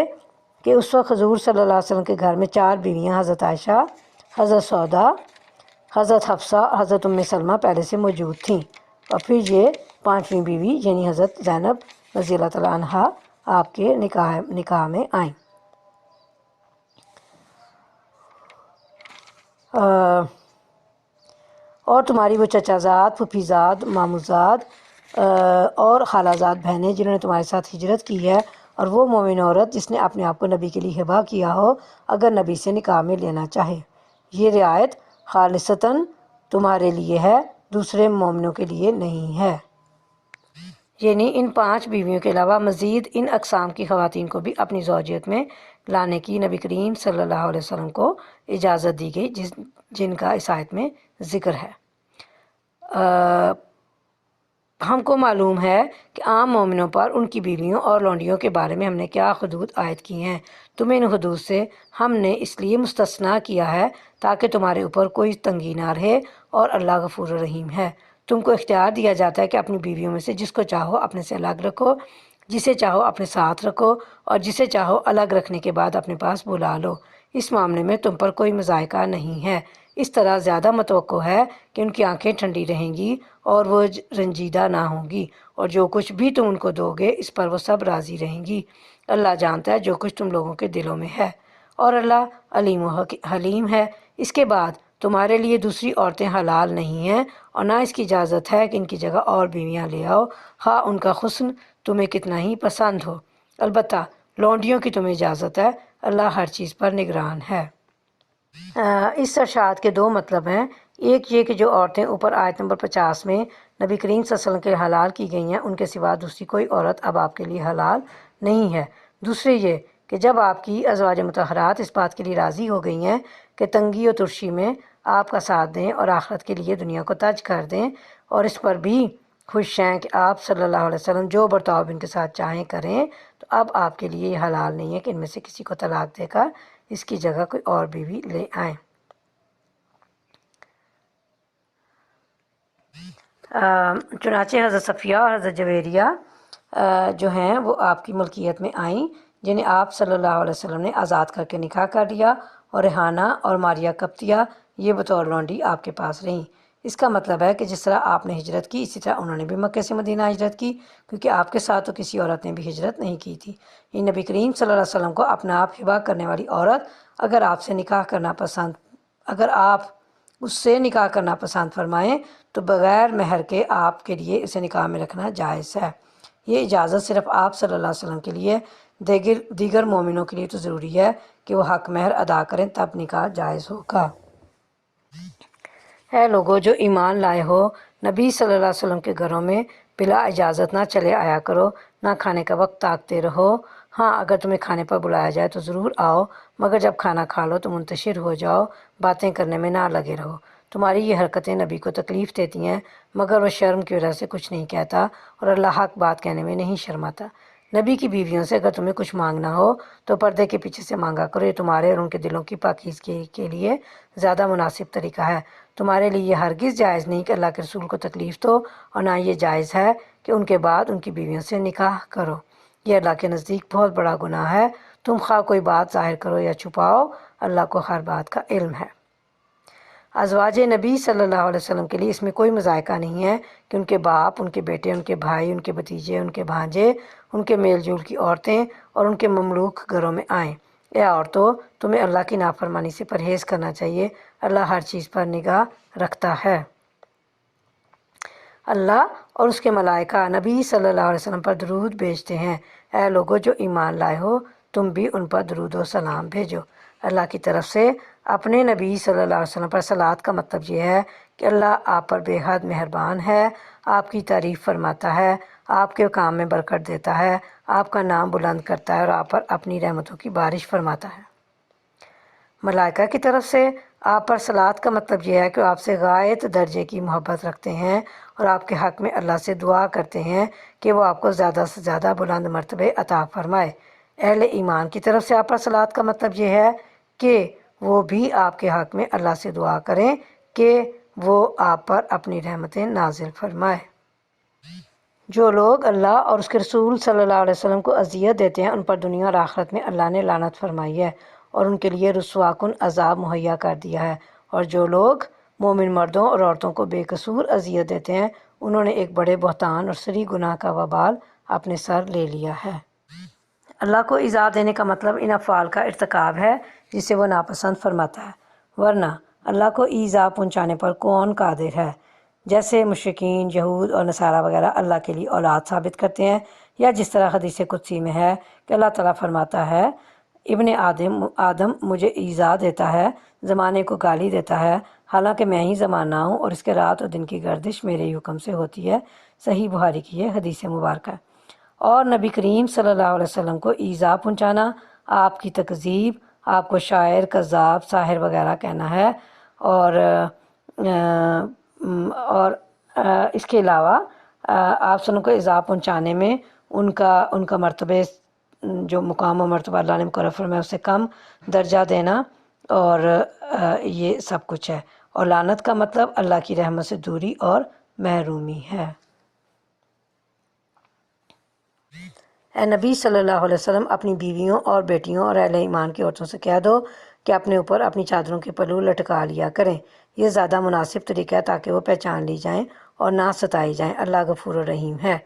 کہ اس وقت حضور صلی اللہ علیہ وسلم کے گھر میں 4 بیویاں حضرت عائشہ، حضرت سودا، حضرت حفصہ، حضرت ام سلمہ پہلے سے موجود تھیں، اور پھر یہ 5ویں بیوی یعنی حضرت زینب رضی اللہ تعالیٰ عنہا آپ کے نکاح میں آئیں۔ اور تمہاری وہ چچا زاد، پھوپھی زاد، مامو زاد اور خالہ زاد بہنیں جنہوں نے تمہارے ساتھ ہجرت کی ہے، اور وہ مومن عورت جس نے اپنے آپ کو نبی کے لیے ہبہ کیا ہو اگر نبی سے نکاح میں لینا چاہے، یہ رعایت خالصتاً تمہارے لیے ہے، دوسرے مومنوں کے لیے نہیں ہے۔ یعنی ان 5 بیویوں کے علاوہ مزید ان اقسام کی خواتین کو بھی اپنی زوجیت میں لانے کی نبی کریم صلی اللہ علیہ وسلم کو اجازت دی گئی جن کا اس آیت میں ذکر ہے۔ ہم کو معلوم ہے کہ عام مومنوں پر ان کی بیویوں اور لونڈیوں کے بارے میں ہم نے کیا حدود عائد کی ہیں۔ تمہیں ان حدود سے ہم نے اس لیے مستثنیٰ کیا ہے تاکہ تمہارے اوپر کوئی تنگی نہ رہے، اور اللہ غفور الرحیم ہے۔ تم کو اختیار دیا جاتا ہے کہ اپنی بیویوں میں سے جس کو چاہو اپنے سے الگ رکھو، جسے چاہو اپنے ساتھ رکھو، اور جسے چاہو الگ رکھنے کے بعد اپنے پاس بلا لو۔ اس معاملے میں تم پر کوئی مذائقہ نہیں ہے۔ اس طرح زیادہ متوقع ہے کہ ان کی آنکھیں ٹھنڈی رہیں گی اور وہ رنجیدہ نہ ہوں گی، اور جو کچھ بھی تم ان کو دو گے اس پر وہ سب راضی رہیں گی۔ اللہ جانتا ہے جو کچھ تم لوگوں کے دلوں میں ہے، اور اللہ علیم و حلیم ہے۔ اس کے بعد تمہارے لیے دوسری عورتیں حلال نہیں ہیں، اور نہ اس کی اجازت ہے کہ ان کی جگہ اور بیویاں لے آؤ، خواہ ان کا حسن تمہیں کتنا ہی پسند ہو۔ البتہ لونڈیوں کی تمہیں اجازت ہے، اللہ ہر چیز پر نگران ہے۔ اس ارشاد کے دو مطلب ہیں۔ ایک یہ کہ جو عورتیں اوپر آیت نمبر 50 میں نبی کریم صلی اللہ علیہ وسلم کے حلال کی گئی ہیں ان کے سوا دوسری کوئی عورت اب آپ کے لیے حلال نہیں ہے۔ دوسرے یہ کہ جب آپ کی ازواج مطہرات اس بات کے لیے راضی ہو گئی ہیں کہ تنگی و ترشی میں آپ کا ساتھ دیں اور آخرت کے لیے دنیا کو ترک کر دیں، اور اس پر بھی خوش ہیں کہ آپ صلی اللہ علیہ وسلم جو برتاؤ ان کے ساتھ چاہیں کریں، تو اب آپ کے لیے یہ حلال نہیں ہے کہ ان میں سے کسی کو طلاق دے کر اس کی جگہ کوئی اور بیوی لے آئیں۔ چنانچہ حضرت صفیہ اور حضرت جویریہ جو ہیں وہ آپ کی ملکیت میں آئیں، جنہیں آپ صلی اللہ علیہ وسلم نے آزاد کر کے نکاح کر لیا، اور ریحانہ اور ماریہ قبطیہ یہ بطور لونڈی آپ کے پاس رہیں۔ اس کا مطلب ہے کہ جس طرح آپ نے ہجرت کی اسی طرح انہوں نے بھی مکہ سے مدینہ ہجرت کی، کیونکہ آپ کے ساتھ تو کسی عورت نے بھی ہجرت نہیں کی تھی۔ یہ نبی کریم صلی اللہ علیہ وسلم کو اپنا آپ ہبہ کرنے والی عورت اگر آپ اس سے نکاح کرنا پسند فرمائیں تو بغیر مہر کے آپ کے لیے اسے نکاح میں رکھنا جائز ہے۔ یہ اجازت صرف آپ صلی اللہ علیہ وسلم کے لیے، دیگر مومنوں کے لیے تو ضروری ہے کہ وہ حق مہر ادا کریں تب نکاح جائز ہوگا۔ اے لوگو جو ایمان لائے ہو، نبی صلی اللہ علیہ وسلم کے گھروں میں بلا اجازت نہ چلے آیا کرو، نہ کھانے کا وقت تاکتے رہو۔ ہاں اگر تمہیں کھانے پر بلایا جائے تو ضرور آؤ، مگر جب کھانا کھا لو تو منتشر ہو جاؤ، باتیں کرنے میں نہ لگے رہو۔ تمہاری یہ حرکتیں نبی کو تکلیف دیتی ہیں، مگر وہ شرم کی وجہ سے کچھ نہیں کہتا، اور اللہ حق بات کہنے میں نہیں شرماتا۔ نبی کی بیویوں سے اگر تمہیں کچھ مانگنا ہو تو پردے کے پیچھے سے مانگا کرو، یہ تمہارے اور ان کے دلوں کی پاکیزگی کے لیے زیادہ مناسب طریقہ ہے۔ تمہارے لیے یہ ہرگز جائز نہیں کہ اللہ کے رسول کو تکلیف دو، اور نہ یہ جائز ہے کہ ان کے بعد ان کی بیویوں سے نکاح کرو۔ یہ اللہ کے نزدیک بہت بڑا گناہ ہے۔ تم خواہ کوئی بات ظاہر کرو یا چھپاؤ، اللہ کو ہر بات کا علم ہے۔ ازواج نبی صلی اللہ علیہ وسلم کے لیے اس میں کوئی مذائقہ نہیں ہے کہ ان کے باپ، ان کے بیٹے، ان کے بھائی، ان کے بھتیجے، ان کے بھانجے، ان کے میل جول کی عورتیں اور ان کے مملوک گھروں میں آئیں۔ اے عورتوں، تمہیں اللہ کی نافرمانی سے پرہیز کرنا چاہیے، اللہ ہر چیز پر نگاہ رکھتا ہے۔ اللہ اور اس کے ملائکہ نبی صلی اللہ علیہ وسلم پر درود بھیجتے ہیں۔ اے لوگو جو ایمان لائے ہو، تم بھی ان پر درود و سلام بھیجو۔ اللہ کی طرف سے اپنے نبی صلی اللہ علیہ وسلم پر صلوات کا مطلب یہ ہے کہ اللہ آپ پر بے حد مہربان ہے، آپ کی تعریف فرماتا ہے، آپ کے کام میں برکت دیتا ہے، آپ کا نام بلند کرتا ہے اور آپ پر اپنی رحمتوں کی بارش فرماتا ہے۔ ملائکہ کی طرف سے آپ پر صلوات کا مطلب یہ ہے کہ آپ سے غایت درجے کی محبت رکھتے ہیں اور آپ کے حق میں اللہ سے دعا کرتے ہیں کہ وہ آپ کو زیادہ سے زیادہ بلند مرتبے عطا فرمائے۔ اہل ایمان کی طرف سے آپ پر صلوات کا مطلب یہ ہے کہ وہ بھی آپ کے حق میں اللہ سے دعا کریں کہ وہ آپ پر اپنی رحمتیں نازل فرمائے۔ جو لوگ اللہ اور اس کے رسول صلی اللہ علیہ وسلم کو اذیت دیتے ہیں ان پر دنیا اور آخرت میں اللہ نے لعنت فرمائی ہے اور ان کے لیے رسوا کن عذاب مہیا کر دیا ہے، اور جو لوگ مومن مردوں اور عورتوں کو بے قصور اذیت دیتے ہیں انہوں نے ایک بڑے بہتان اور سری گناہ کا وبال اپنے سر لے لیا ہے۔ اللہ کو ایذا دینے کا مطلب ان افعال کا ارتکاب ہے جسے وہ ناپسند فرماتا ہے، ورنہ اللہ کو ایذا پہنچانے پر کون قادر ہے؟ جیسے مشرکین یہود اور نصارہ وغیرہ اللہ کے لیے اولاد ثابت کرتے ہیں، یا جس طرح حدیث قدسی میں ہے کہ اللہ تعالیٰ فرماتا ہے ابن آدم مجھے ایذا دیتا ہے، زمانے کو گالی دیتا ہے، حالانکہ میں ہی زمانہ ہوں اور اس کے رات اور دن کی گردش میرے ہی حکم سے ہوتی ہے۔ صحیح بخاری کی یہ حدیث مبارکہ ہے۔ اور نبی کریم صلی اللہ علیہ وسلم کو ایذا پہنچانا، آپ کی تکذیب، آپ کو شاعر، کذاب، ساحر وغیرہ کہنا ہے، اور اس کے علاوہ آپ سنوں کو ایذا پہنچانے میں ان کا مرتبے جو مقام و مرتبہ اللہ نے مقرر فرمایا اس سے کم درجہ دینا، اور یہ سب کچھ ہے۔ اور لعنت کا مطلب اللہ کی رحمت سے دوری اور محرومی ہے۔ اے نبی صلی اللہ علیہ وسلم، اپنی بیویوں اور بیٹیوں اور اہل ایمان کی عورتوں سے کہہ دو کہ اپنے اوپر اپنی چادروں کے پلو لٹکا لیا کریں، یہ زیادہ مناسب طریقہ ہے تاکہ وہ پہچان لی جائیں اور نہ ستائی جائیں۔ اللہ غفور الرحیم ہے۔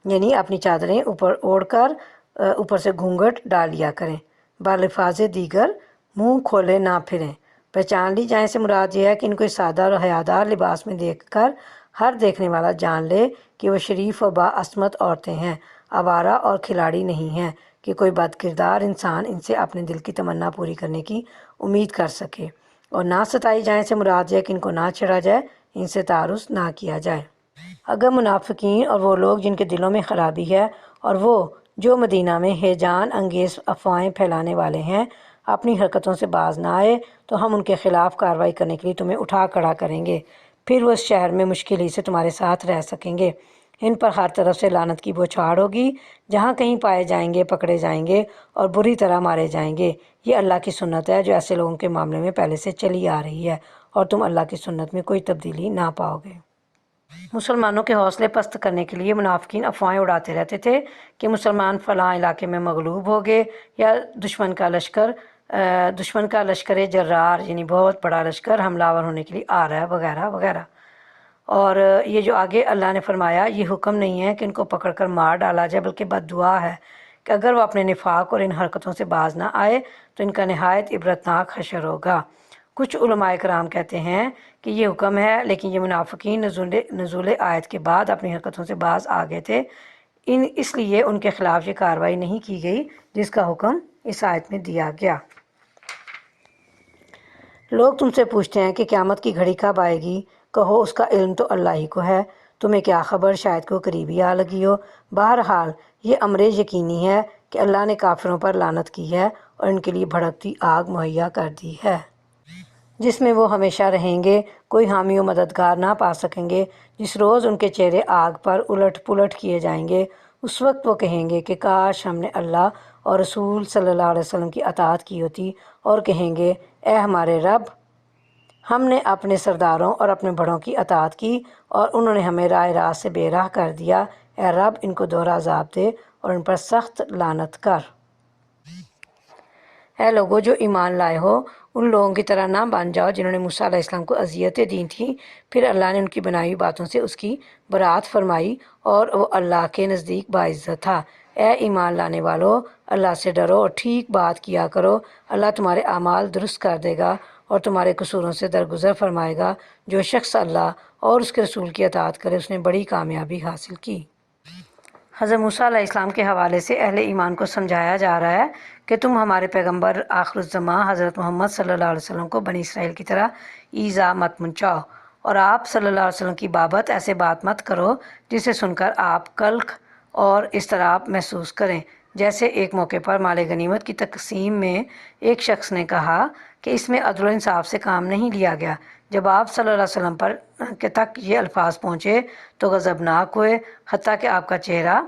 یعنی اپنی چادریں اوپر اوڑھ کر اوپر سے گھونگھٹ ڈال لیا کریں، بالفاظ دیگر منہ کھولے نہ پھریں۔ پہچان لی جائیں سے مراد یہ ہے کہ ان کو اس سادہ اور حیادار لباس میں دیکھ کر ہر دیکھنے والا جان لے کہ وہ شریف و باعصمت عورتیں ہیں، آوارہ اور کھلاڑی نہیں ہیں کہ کوئی بد کردار انسان ان سے اپنے دل کی تمنا پوری کرنے کی امید کر سکے۔ اور نہ ستائی جائیں سے مراد یہ ہے کہ ان کو نہ چھڑا جائے، ان سے تعرض نہ کیا جائے۔ اگر منافقین اور وہ لوگ جن کے دلوں میں خرابی ہے اور وہ جو مدینہ میں ہیجان انگیز افواہیں پھیلانے والے ہیں اپنی حرکتوں سے باز نہ آئے تو ہم ان کے خلاف کارروائی کرنے کے لیے تمہیں اٹھا کھڑا کریں گے، پھر وہ اس شہر میں مشکل ہی سے تمہارے ساتھ رہ سکیں گے۔ ان پر ہر طرف سے لعنت کی بوچھاڑ ہوگی، جہاں کہیں پائے جائیں گے پکڑے جائیں گے اور بری طرح مارے جائیں گے۔ یہ اللہ کی سنت ہے جو ایسے لوگوں کے معاملے میں پہلے سے چلی آ رہی ہے، اور تم اللہ کی سنت میں کوئی تبدیلی نہ پاؤ گے۔ مسلمانوں کے حوصلے پست کرنے کے لیے منافقین افواہیں اڑاتے رہتے تھے کہ مسلمان فلاں علاقے میں مغلوب ہو گئے، یا دشمن کا لشکر جرار یعنی بہت بڑا لشکر حملہ آور ہونے کے لیے آ رہا ہے، وغیرہ وغیرہ۔ اور یہ جو آگے اللہ نے فرمایا، یہ حکم نہیں ہے کہ ان کو پکڑ کر مار ڈالا جائے، بلکہ بد دعا ہے کہ اگر وہ اپنے نفاق اور ان حرکتوں سے باز نہ آئے تو ان کا نہایت عبرتناک حشر ہوگا۔ کچھ علماء کرام کہتے ہیں کہ یہ حکم ہے، لیکن یہ منافقین نزول آیت کے بعد اپنی حرکتوں سے باز آ گئے تھے، اس لیے ان کے خلاف یہ کارروائی نہیں کی گئی جس کا حکم اس آیت میں دیا گیا۔ لوگ تم سے پوچھتے ہیں کہ قیامت کی گھڑی کب آئے گی؟ کہو اس کا علم تو اللہ ہی کو ہے، تمہیں کیا خبر، شاید کو قریبی آ لگی ہو۔ بہرحال یہ امر یقینی ہے کہ اللہ نے کافروں پر لعنت کی ہے اور ان کے لیے بھڑکتی آگ مہیا کر دی ہے جس میں وہ ہمیشہ رہیں گے، کوئی حامی و مددگار نہ پا سکیں گے۔ جس روز ان کے چہرے آگ پر الٹ پلٹ کیے جائیں گے، اس وقت وہ کہیں گے کہ کاش ہم نے اللہ اور رسول صلی اللہ علیہ وسلم کی اطاعت کی ہوتی، اور کہیں گے اے ہمارے رب، ہم نے اپنے سرداروں اور اپنے بڑوں کی اطاعت کی اور انہوں نے ہمیں راہ راست سے بے راہ کر دیا۔ اے رب، ان کو دوہرا عذاب دے اور ان پر سخت لعنت کر۔ اے لوگو جو ایمان لائے ہو، ان لوگوں کی طرح نہ بن جاؤ جنہوں نے موسیٰ علیہ السلام کو اذیتیں دی تھیں، پھر اللہ نے ان کی بنائی ہوئی باتوں سے اس کی برات فرمائی اور وہ اللہ کے نزدیک باعزت تھا۔ اے ایمان لانے والو، اللہ سے ڈرو اور ٹھیک بات کیا کرو، اللہ تمہارے اعمال درست کر دے گا اور تمہارے قصوروں سے درگزر فرمائے گا۔ جو شخص اللہ اور اس کے رسول کی اطاعت کرے اس نے بڑی کامیابی حاصل کی۔ حضرت موسیٰ علیہ السلام کے حوالے سے اہل ایمان کو سمجھایا جا رہا ہے کہ تم ہمارے پیغمبر آخر الزماں حضرت محمد صلی اللہ علیہ وسلم کو بنی اسرائیل کی طرح ایذا مت پہنچاؤ، اور آپ صلی اللہ علیہ وسلم کی بابت ایسے بات مت کرو جسے سن کر آپ قلق اور اضطراب محسوس کریں۔ جیسے ایک موقع پر مال غنیمت کی تقسیم میں ایک شخص نے کہا کہ اس میں عدل و انصاف سے کام نہیں لیا گیا۔ جب آپ صلی اللہ علیہ وسلم پر کے تک یہ الفاظ پہنچے تو غضبناک ہوئے، حتیٰ کہ آپ کا چہرہ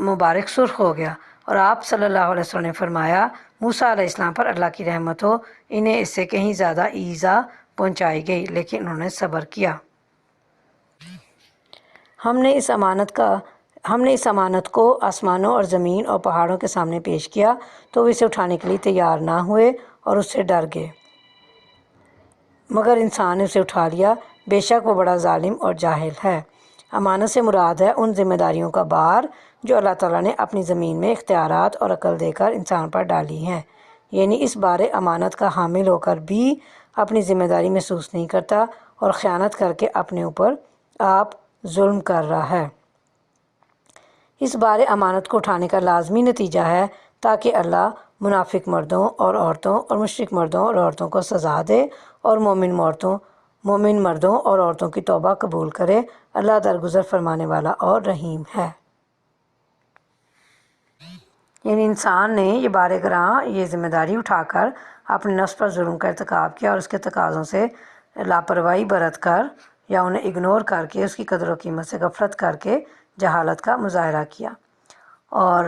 مبارک سرخ ہو گیا، اور آپ صلی اللہ علیہ وسلم نے فرمایا موسیٰ علیہ السلام پر اللہ کی رحمت ہو، انہیں اس سے کہیں زیادہ ایذا پہنچائی گئی لیکن انہوں نے صبر کیا۔ ہم نے اس امانت کو آسمانوں اور زمین اور پہاڑوں کے سامنے پیش کیا تو وہ اسے اٹھانے کے لیے تیار نہ ہوئے اور اس سے ڈر گئے، مگر انسان نے اسے اٹھا لیا، بے شک وہ بڑا ظالم اور جاہل ہے۔ امانت سے مراد ہے ان ذمہ داریوں کا بار جو اللہ تعالیٰ نے اپنی زمین میں اختیارات اور عقل دے کر انسان پر ڈالی ہیں، یعنی اس بار امانت کا حامل ہو کر بھی اپنی ذمہ داری محسوس نہیں کرتا اور خیانت کر کے اپنے اوپر آپ ظلم کر رہا ہے۔ اس بار امانت کو اٹھانے کا لازمی نتیجہ ہے تاکہ اللہ منافق مردوں اور عورتوں اور مشرک مردوں اور عورتوں کو سزا دے اور مومن مردوں اور عورتوں کی توبہ قبول کرے۔ اللہ درگزر فرمانے والا اور رحیم ہے۔ یعنی انسان نے یہ بار گراں یہ ذمہ داری اٹھا کر اپنے نفس پر ظلم کا ارتکاب کیا اور اس کے تقاضوں سے لاپرواہی برت کر یا انہیں اگنور کر کے اس کی قدر و قیمت سے غفلت کر کے جہالت کا مظاہرہ کیا۔ اور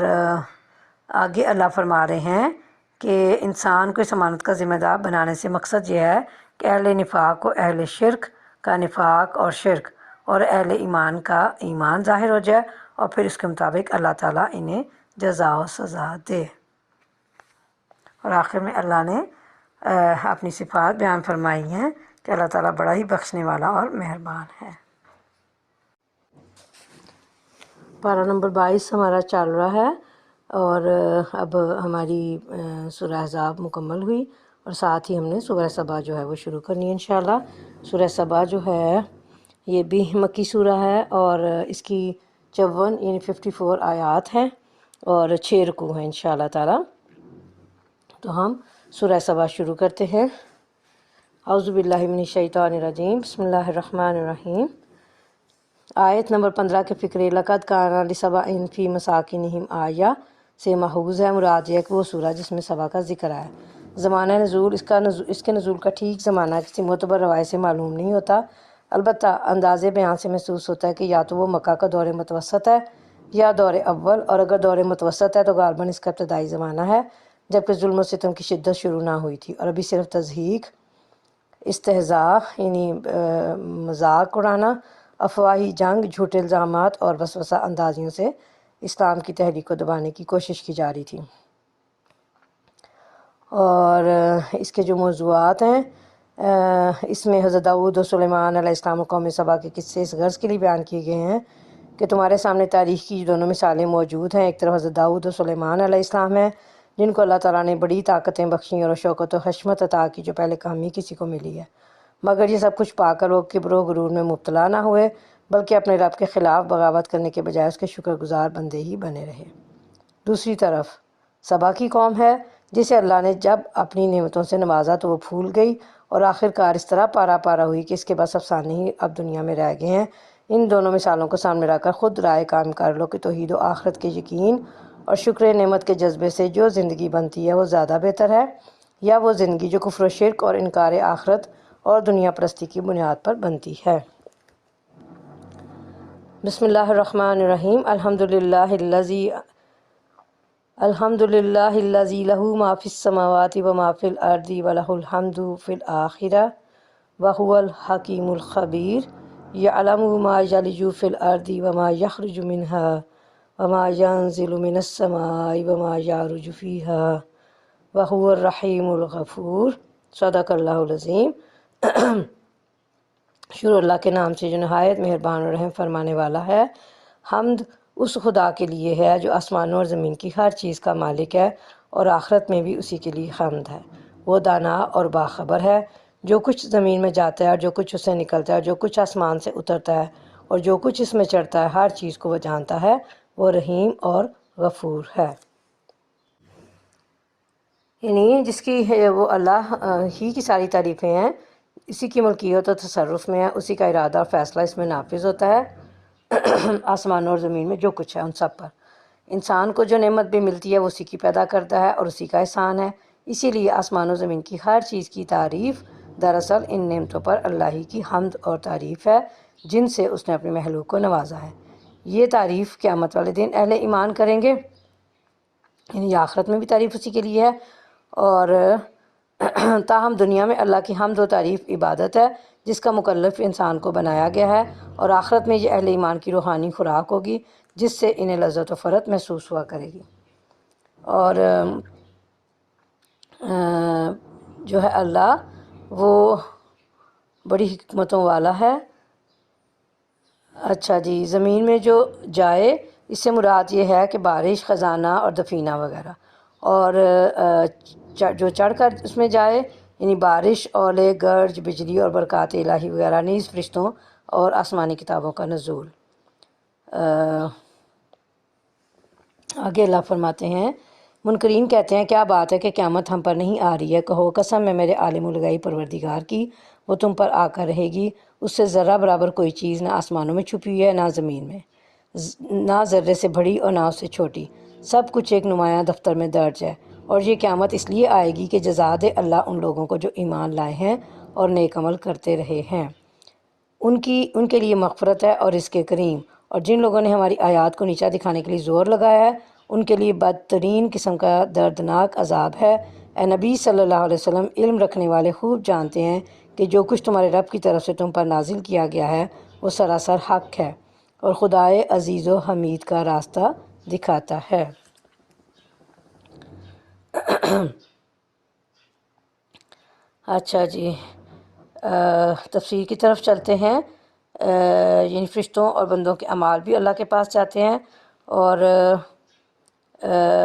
آگے اللہ فرما رہے ہیں کہ انسان کو اس امانت کا ذمہ دار بنانے سے مقصد یہ ہے کہ اہل نفاق کو اہل شرک کا نفاق اور شرک اور اہل ایمان کا ایمان ظاہر ہو جائے، اور پھر اس کے مطابق اللہ تعالیٰ انہیں جزا و سزا دے۔ اور آخر میں اللہ نے اپنی صفات بیان فرمائی ہیں کہ اللہ تعالیٰ بڑا ہی بخشنے والا اور مہربان ہے۔ پارہ نمبر 22 ہمارا چل رہا ہے، اور اب ہماری سورہ احزاب مکمل ہوئی، اور ساتھ ہی ہم نے سورہ سبا جو ہے وہ شروع کرنی ہے انشاءاللہ۔ سورہ سبا جو ہے یہ بھی مکی سورہ ہے، اور اس کی 54 یعنی 54 آیات ہیں اور 6 رکوع ہیں انشاءاللہ تعالی۔ تو ہم سورہ سبا شروع کرتے ہیں۔ اعوذ باللہ من الشیطان الرجیم، بسم اللہ الرحمن الرحیم۔ آیت نمبر 15 کے فکرے لقد کان لسبأ فی مساکنہم آیہ سے محفوظ ہے۔ مراد یہ کہ وہ سورہ جس میں سبا کا ذکر ہے۔ زمانہ نزول اس کے نزول کا ٹھیک زمانہ کسی معتبر روایت سے معلوم نہیں ہوتا، البتہ انداز بیان سے محسوس ہوتا ہے کہ یا تو وہ مکہ کا دور متوسط ہے یا دور اول، اور اگر دور متوسط ہے تو غالباً اس کا ابتدائی زمانہ ہے جبکہ ظلم و ستم کی شدت شروع نہ ہوئی تھی، اور ابھی صرف تضحیک، استہزاء یعنی مذاق اڑانا، افواہی جنگ، جھوٹے الزامات اور وسوسہ اندازیوں سے اسلام کی تحریک کو دبانے کی کوشش کی جا رہی تھی۔ اور اس کے جو موضوعات ہیں اس میں حضرت داؤد و سلیمان علیہ السلام و قوم سبا کے قصے اس غرض کے لیے بیان کیے گئے ہیں کہ تمہارے سامنے تاریخ کی دونوں مثالیں موجود ہیں۔ ایک طرف حضرت داؤد و سلیمان علیہ السلام ہیں جن کو اللہ تعالیٰ نے بڑی طاقتیں بخشیں اور شوکت و حشمت عطا کی جو پہلے کمی کسی کو ملی ہے، مگر یہ سب کچھ پا کر وہ کبر و غرور میں مبتلا نہ ہوئے بلکہ اپنے رب کے خلاف بغاوت کرنے کے بجائے اس کے شکر گزار بندے ہی بنے رہے۔ دوسری طرف سبا کی قوم ہے جسے اللہ نے جب اپنی نعمتوں سے نوازا تو وہ پھول گئی اور آخر کار اس طرح پارا پارا ہوئی کہ اس کے بس افسانے ہی اب دنیا میں رہ گئے ہیں۔ ان دونوں مثالوں کو سامنے رکھ کر خود رائے قائم کر لو کہ توحید و آخرت کے یقین اور شکر نعمت کے جذبے سے جو زندگی بنتی ہے وہ زیادہ بہتر ہے، یا وہ زندگی جو کفر و شرک اور انکار آخرت اور دنیا پرستی کی بنیاد پر بنتی ہے۔ بسم اللہ الرحمن الرحیم۔ الحمد للہ الذی لہ ما فی السماوات و ما فی الارض ولہ الحمد فی الآخرہ وہو الحکیم الخبیر۔ یعلم ما یلج فی الارض وما یخرج منہا وما ینزل من السماء وما یعرج فیہا وہو الرحیم الغفور۔ صدق اللہ العظیم۔ شروع اللہ کے نام سے جو نہایت مہربان اور رحم فرمانے والا ہے۔ حمد اس خدا کے لیے ہے جو آسمانوں اور زمین کی ہر چیز کا مالک ہے، اور آخرت میں بھی اسی کے لیے حمد ہے۔ وہ دانا اور باخبر ہے۔ جو کچھ زمین میں جاتا ہے اور جو کچھ اس سے نکلتا ہے اور جو کچھ آسمان سے اترتا ہے اور جو کچھ اس میں چڑھتا ہے، ہر چیز کو وہ جانتا ہے۔ وہ رحیم اور غفور ہے، یعنی جس کی وہ اللہ ہی کی ساری تعریفیں ہیں، اسی کی ملکیت اور تصرف میں ہے، اسی کا ارادہ اور فیصلہ اس میں نافذ ہوتا ہے۔ آسمانوں اور زمین میں جو کچھ ہے ان سب پر انسان کو جو نعمت بھی ملتی ہے وہ اسی کی پیدا کرتا ہے اور اسی کا احسان ہے۔ اسی لیے آسمان و زمین کی ہر چیز کی تعریف دراصل ان نعمتوں پر اللہ ہی کی حمد اور تعریف ہے جن سے اس نے اپنے مخلوق کو نوازا ہے۔ یہ تعریف قیامت والے دن اہل ایمان کریں گے، یعنی آخرت میں بھی تعریف اسی کے لیے ہے، اور تاہم دنیا میں اللہ کی حمد و تعریف عبادت ہے جس کا مکلف انسان کو بنایا گیا ہے، اور آخرت میں یہ اہل ایمان کی روحانی خوراک ہوگی جس سے انہیں لذت و فرحت محسوس ہوا کرے گی۔ اور جو ہے اللہ وہ بڑی حکمتوں والا ہے۔ اچھا جی، زمین میں جو جائے اس سے مراد یہ ہے کہ بارش، خزانہ اور دفینہ وغیرہ، اور جو چڑھ کر اس میں جائے یعنی بارش، اولے، گرج، بجلی اور برکات الہی وغیرہ، نیز فرشتوں اور آسمانی کتابوں کا نزول۔ آگے اللہ فرماتے ہیں، منکرین کہتے ہیں کیا بات ہے کہ قیامت ہم پر نہیں آ رہی ہے؟ کہو قسم ہے میرے عالم الغیب پروردگار کی، وہ تم پر آ کر رہے گی۔ اس سے ذرہ برابر کوئی چیز نہ آسمانوں میں چھپی ہوئی ہے نہ زمین میں، نہ ذرے سے بڑی اور نہ اس سے چھوٹی، سب کچھ ایک نمایاں دفتر میں درج ہے۔ اور یہ قیامت اس لیے آئے گی کہ جزا دے اللہ ان لوگوں کو جو ایمان لائے ہیں اور نیک عمل کرتے رہے ہیں۔ ان کے لیے مغفرت ہے اور رزق کریم، اور جن لوگوں نے ہماری آیات کو نیچا دکھانے کے لیے زور لگایا ہے ان کے لیے بدترین قسم کا دردناک عذاب ہے۔ اے نبی صلی اللہ علیہ وسلم، علم رکھنے والے خوب جانتے ہیں کہ جو کچھ تمہارے رب کی طرف سے تم پر نازل کیا گیا ہے وہ سراسر حق ہے اور خدائے عزیز و حمید کا راستہ دکھاتا ہے۔ اچھا جی، تفسیر کی طرف چلتے ہیں۔ یعنی فرشتوں اور بندوں کے اعمال بھی اللہ کے پاس جاتے ہیں، اور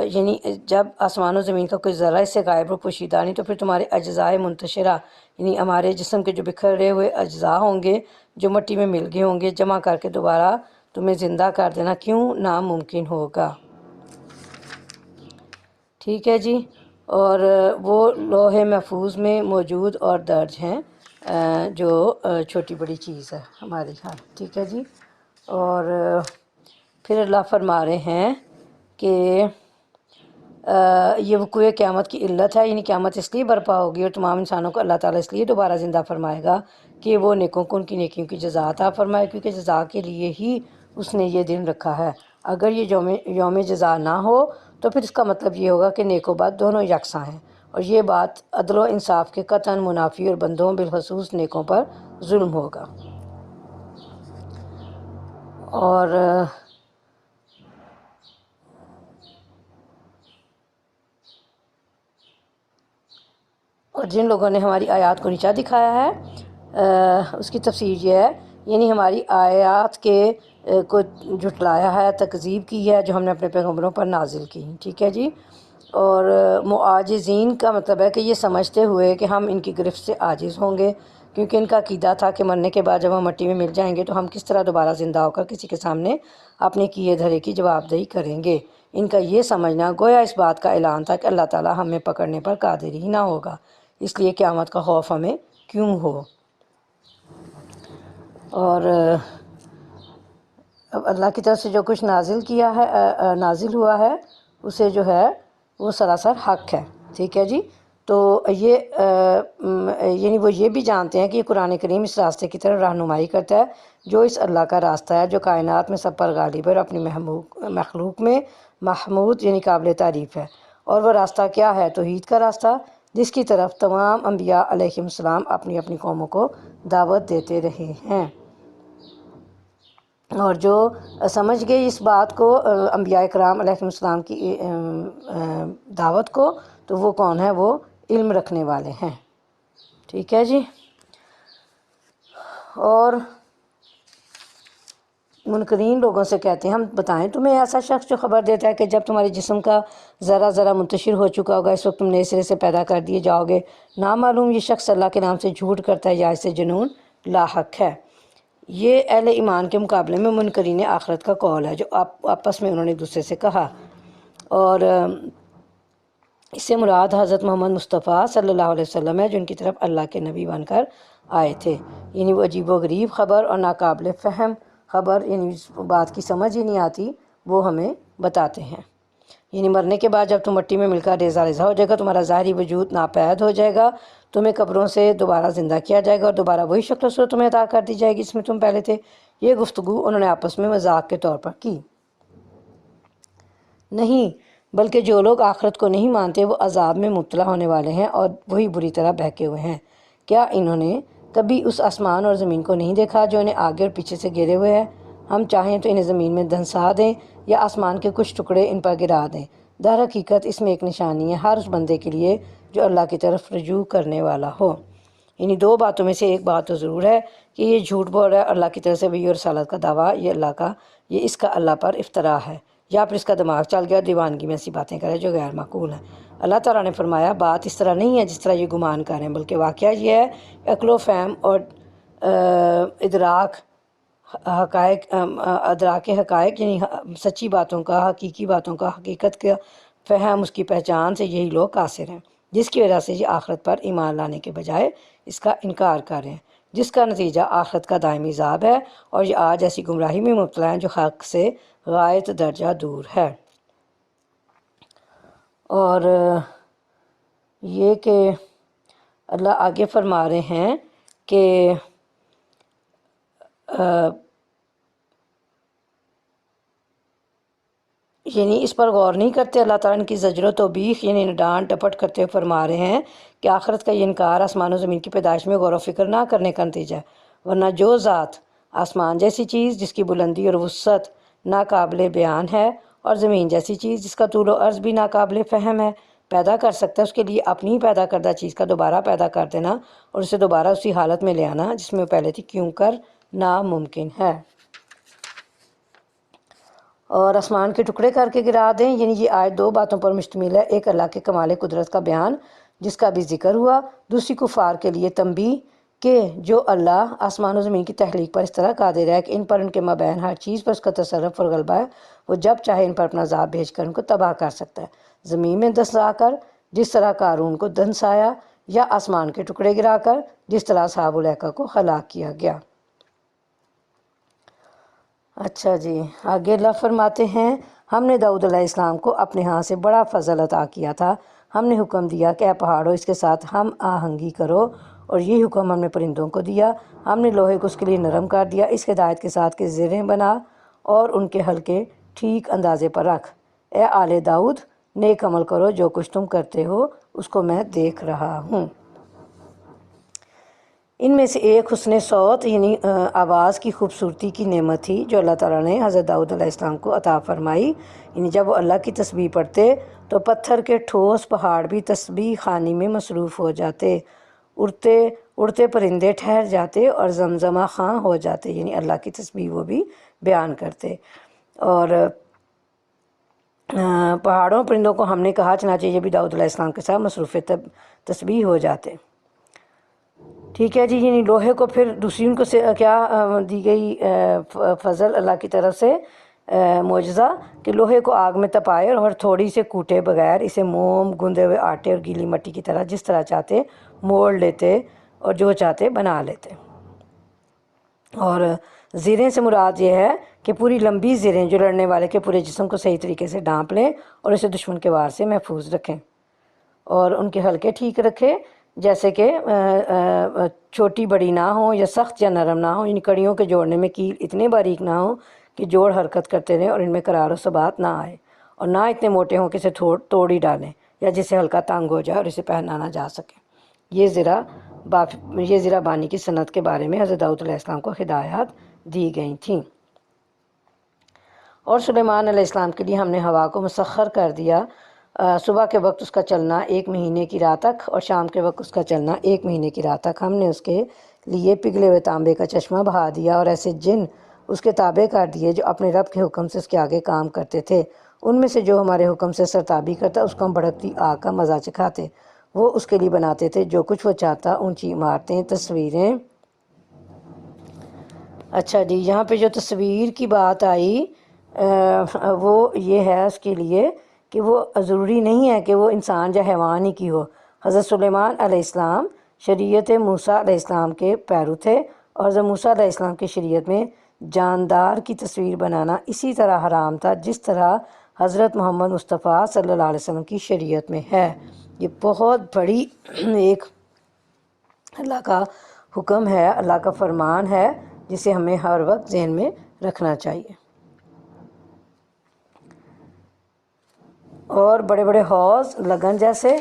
یعنی جب آسمان و زمین کا کوئی ذرہ اس سے غائب و پوشیدہ نہیں تو پھر تمہارے اجزائے منتشرہ، یعنی ہمارے جسم کے جو بکھرے ہوئے اجزاء ہوں گے جو مٹی میں مل گئے ہوں گے، جمع کر کے دوبارہ تمہیں زندہ کر دینا کیوں ناممکن ہوگا۔ ٹھیک ہے جی، اور وہ لوح محفوظ میں موجود اور درج ہیں، جو چھوٹی بڑی چیز ہے ہماری۔ ہاں ٹھیک ہے جی، اور پھر اللہ فرما رہے ہیں کہ یہ وقوع قیامت کی علت ہے، یعنی قیامت اس لیے برپا ہوگی اور تمام انسانوں کو اللہ تعالیٰ اس لیے دوبارہ زندہ فرمائے گا کہ وہ نیکوں کو ان کی نیکیوں کی جزا عطا فرمائے، کیونکہ جزا کے لیے ہی اس نے یہ دن رکھا ہے۔ اگر یہ یوم جزا نہ ہو تو پھر اس کا مطلب یہ ہوگا کہ نیک و بد دونوں یکساں ہیں، اور یہ بات عدل و انصاف کے قطعاً منافی اور بندوں بالخصوص نیکوں پر ظلم ہوگا۔ اور جن لوگوں نے ہماری آیات کو نیچا دکھایا ہے، اس کی تفسیر یہ ہے، یعنی ہماری آیات کے کو جھٹلایا ہے، تکذیب کی ہے جو ہم نے اپنے پیغمبروں پر نازل کی۔ ٹھیک ہے جی، اور معاجزین کا مطلب ہے کہ یہ سمجھتے ہوئے کہ ہم ان کی گرفت سے عاجز ہوں گے، کیونکہ ان کا عقیدہ تھا کہ مرنے کے بعد جب ہم مٹی میں مل جائیں گے تو ہم کس طرح دوبارہ زندہ ہو کر کسی کے سامنے اپنے کیے دھرے کی جواب دہی کریں گے۔ ان کا یہ سمجھنا گویا اس بات کا اعلان تھا کہ اللہ تعالیٰ ہمیں پکڑنے پر قادر ہی نہ ہوگا، اس لیے قیامت کا خوف ہمیں کیوں ہو۔ اور اب اللہ کی طرف سے جو کچھ نازل ہوا ہے اسے جو ہے وہ سراسر حق ہے۔ ٹھیک ہے جی، تو یہ یعنی وہ یہ بھی جانتے ہیں کہ یہ قرآن کریم اس راستے کی طرف رہنمائی کرتا ہے جو اس اللہ کا راستہ ہے جو کائنات میں سب پر غالب ہے اور اپنی مخلوق میں محمود یعنی قابل تعریف ہے۔ اور وہ راستہ کیا ہے؟ توحید کا راستہ، جس کی طرف تمام انبیاء علیہم السلام اپنی اپنی قوموں کو دعوت دیتے رہے ہیں، اور جو سمجھ گئے اس بات کو انبیاء کرام علیہم السلام کی دعوت کو، تو وہ کون ہے؟ وہ علم رکھنے والے ہیں۔ ٹھیک ہے جی، اور منکرین لوگوں سے کہتے ہیں ہم بتائیں تمہیں ایسا شخص جو خبر دیتا ہے کہ جب تمہارے جسم کا ذرہ ذرہ منتشر ہو چکا ہوگا اس وقت تم نئے سرے سے پیدا کر دیے جاؤ گے۔ نامعلوم یہ شخص اللہ کے نام سے جھوٹ کرتا ہے یا اسے جنون لاحق ہے۔ یہ اہل ایمان کے مقابلے میں منکرین آخرت کا قول ہے جو آپس میں انہوں نے ایک دوسرے سے کہا، اور اس سے مراد حضرت محمد مصطفیٰ صلی اللہ علیہ وسلم ہے جو ان کی طرف اللہ کے نبی بن کر آئے تھے۔ یعنی وہ عجیب و غریب خبر اور ناقابل فہم خبر، یعنی اس بات کی سمجھ ہی نہیں آتی، وہ ہمیں بتاتے ہیں۔ یعنی مرنے کے بعد جب تم مٹی میں مل کر ریزہ ریزہ ہو جائے گا، تمہارا ظاہری وجود ناپید ہو جائے گا، تمہیں قبروں سے دوبارہ زندہ کیا جائے گا اور دوبارہ وہی شکل و صورت تمہیں عطا کر دی جائے گی جس میں تم پہلے تھے۔ یہ گفتگو انہوں نے آپس میں مذاق کے طور پر کی، نہیں بلکہ جو لوگ آخرت کو نہیں مانتے وہ عذاب میں مبتلا ہونے والے ہیں اور وہی بری طرح بہکے ہوئے ہیں۔ کیا انہوں نے کبھی اس آسمان اور زمین کو نہیں دیکھا جو انہیں آگے اور پیچھے سے گھیرے ہوئے ہے؟ ہم چاہیں تو انہیں زمین میں دھنسا دیں یا آسمان کے کچھ ٹکڑے ان پر گرا دیں۔ در حقیقت اس میں ایک نشانی ہے ہر اس بندے کے لیے جو اللہ کی طرف رجوع کرنے والا ہو۔ یعنی دو باتوں میں سے ایک بات تو ضرور ہے کہ یہ جھوٹ بول رہا ہے، اللہ کی طرف سے وحی اور رسالت کا دعویٰ یہ اس کا اللہ پر افطرا ہے، یا پھر اس کا دماغ چل گیا، دیوانگی میں ایسی باتیں کرے جو غیر معقول ہیں۔ اللہ تعالیٰ نے فرمایا بات اس طرح نہیں ہے جس طرح یہ گمان کر رہے ہیں، بلکہ واقعہ یہ ہے عقل و فہم اور ادراک حقائق یعنی سچی باتوں کا، حقیقی باتوں کا، حقیقت کا فہم، اس کی پہچان سے یہی لوگ قاصر ہیں، جس کی وجہ سے یہ آخرت پر ایمان لانے کے بجائے اس کا انکار کر رہے ہیں، جس کا نتیجہ آخرت کا دائمی عذاب ہے، اور یہ آج ایسی گمراہی میں مبتلا ہیں جو حق سے غایت درجہ دور ہے۔ اور یہ کہ اللہ آگے فرما رہے ہیں کہ یعنی اس پر غور نہیں کرتے۔ اللہ تعالیٰ ان کی زجر و توبیخ یعنی ڈانٹ ڈپٹ کرتے ہوئے فرما رہے ہیں کہ آخرت کا یہ انکار آسمان و زمین کی پیدائش میں غور و فکر نہ کرنے کا نتیجہ ہے، ورنہ جو ذات آسمان جیسی چیز جس کی بلندی اور وسعت ناقابل بیان ہے، اور زمین جیسی چیز جس کا طول و عرض بھی ناقابل فہم ہے، پیدا کر سکتا ہے، اس کے لیے اپنی پیدا کردہ چیز کا دوبارہ پیدا کر دینا اور اسے دوبارہ اسی حالت میں لے آنا جس میں وہ پہلے تھی، کیوں کر ناممکن ہے۔ اور آسمان کے ٹکڑے کر کے گرا دیں، یعنی یہ آیت دو باتوں پر مشتمل ہے، ایک اللہ کے کمال قدرت کا بیان جس کا بھی ذکر ہوا، دوسری کفار کے لیے تنبیہ کہ جو اللہ آسمان و زمین کی تخلیق پر اس طرح قادر ہے کہ ان پر ان کے مابین ہر چیز پر اس کا تصرف اور غلبہ ہے، وہ جب چاہے ان پر اپنا عذاب بھیج کر ان کو تباہ کر سکتا ہے، زمین میں دھنسا کر جس طرح قارون کو دھنسایا، یا آسمان کے ٹکڑے گرا کر جس طرح اصحاب الایکہ کو ہلاک کیا گیا۔ اچھا جی، آگے اللہ فرماتے ہیں، ہم نے داؤد علیہ السلام کو اپنے ہاں سے بڑا فضل عطا کیا تھا، ہم نے حکم دیا کہ اے پہاڑوں اس کے ساتھ ہم آہنگی کرو، اور یہ حکم ہم نے پرندوں کو دیا، ہم نے لوہے کو اس کے لیے نرم کر دیا اس ہدایت کے ساتھ کہ زریں بنا اور ان کے حلقے ٹھیک اندازے پر رکھ۔ اے آل داؤد، نیک عمل کرو، جو کچھ تم کرتے ہو اس کو میں دیکھ رہا ہوں۔ ان میں سے ایک حسن صوت یعنی آواز کی خوبصورتی کی نعمت تھی جو اللہ تعالیٰ نے حضرت داؤد علیہ السلام کو عطا فرمائی، یعنی جب وہ اللہ کی تسبیح پڑھتے تو پتھر کے ٹھوس پہاڑ بھی تسبیح خوانی میں مصروف ہو جاتے، اڑتے پرندے ٹھہر جاتے اور زمزمہ خواں ہو جاتے، یعنی اللہ کی تسبیح وہ بھی بیان کرتے، اور پہاڑوں پرندوں کو ہم نے کہا، چنانچہ یہ بھی داؤد علیہ السلام کے ساتھ مصروف تسبیح ہو جاتے۔ ٹھیک ہے جی، یعنی لوہے کو پھر دوسری ان کو کیا دی گئی فضل اللہ کی طرف سے معجزہ کہ لوہے کو آگ میں تپائے اور تھوڑی سے کوٹے بغیر اسے موم، گندے ہوئے آٹے اور گیلی مٹی کی طرح جس طرح چاہتے موڑ لیتے اور جو چاہتے بنا لیتے۔ اور زریں سے مراد یہ ہے کہ پوری لمبی زریں جو لڑنے والے کے پورے جسم کو صحیح طریقے سے ڈھانپ لیں اور اسے دشمن کے وار سے محفوظ رکھیں، اور ان کے حلقے ٹھیک رکھے، جیسے کہ چھوٹی بڑی نہ ہوں یا سخت یا نرم نہ ہوں، یعنی کڑیوں کے جوڑنے میں کیل اتنے باریک نہ ہوں کہ جوڑ حرکت کرتے رہیں اور ان میں قرار و ثبات نہ آئے، اور نہ اتنے موٹے ہوں کہ اسے توڑ ہی ڈالیں یا جسے ہلکا تنگ ہو جائے اور اسے پہنا نہ جا سکے۔ یہ زرہ بانی کی صنعت کے بارے میں حضرت داؤد علیہ السلام کو ہدایات دی گئی تھیں۔ اور سلیمان علیہ السلام کے لیے ہم نے ہوا کو مسخر کر دیا، صبح کے وقت اس کا چلنا 1 مہینے کی رات تک اور شام کے وقت اس کا چلنا 1 مہینے کی رات تک۔ ہم نے اس کے لیے پگھلے ہوئے تانبے کا چشمہ بہا دیا اور ایسے جن اس کے تابع کر دیے جو اپنے رب کے حکم سے اس کے آگے کام کرتے تھے، ان میں سے جو ہمارے حکم سے سرتابی کرتا اس کو ہم بھڑکتی آگ کا مزہ چکھاتے، وہ اس کے لیے بناتے تھے جو کچھ وہ چاہتا، اونچی عمارتیں، تصویریں۔ اچھا جی، یہاں پہ جو تصویر کی بات آئی وہ یہ ہے اس کے لیے کہ وہ ضروری نہیں ہے کہ وہ انسان یا حیوان ہی کی ہو۔ حضرت سلیمان علیہ السلام شریعت موسیٰ علیہ السلام کے پیرو تھے، اور حضرت موسیٰ علیہ السلام کی شریعت میں جاندار کی تصویر بنانا اسی طرح حرام تھا جس طرح حضرت محمد مصطفیٰ صلی اللہ علیہ وسلم کی شریعت میں ہے۔ یہ بہت بڑی ایک اللہ کا حکم ہے، اللہ کا فرمان ہے جسے ہمیں ہر وقت ذہن میں رکھنا چاہیے۔ اور بڑے بڑے حوض، لگن جیسے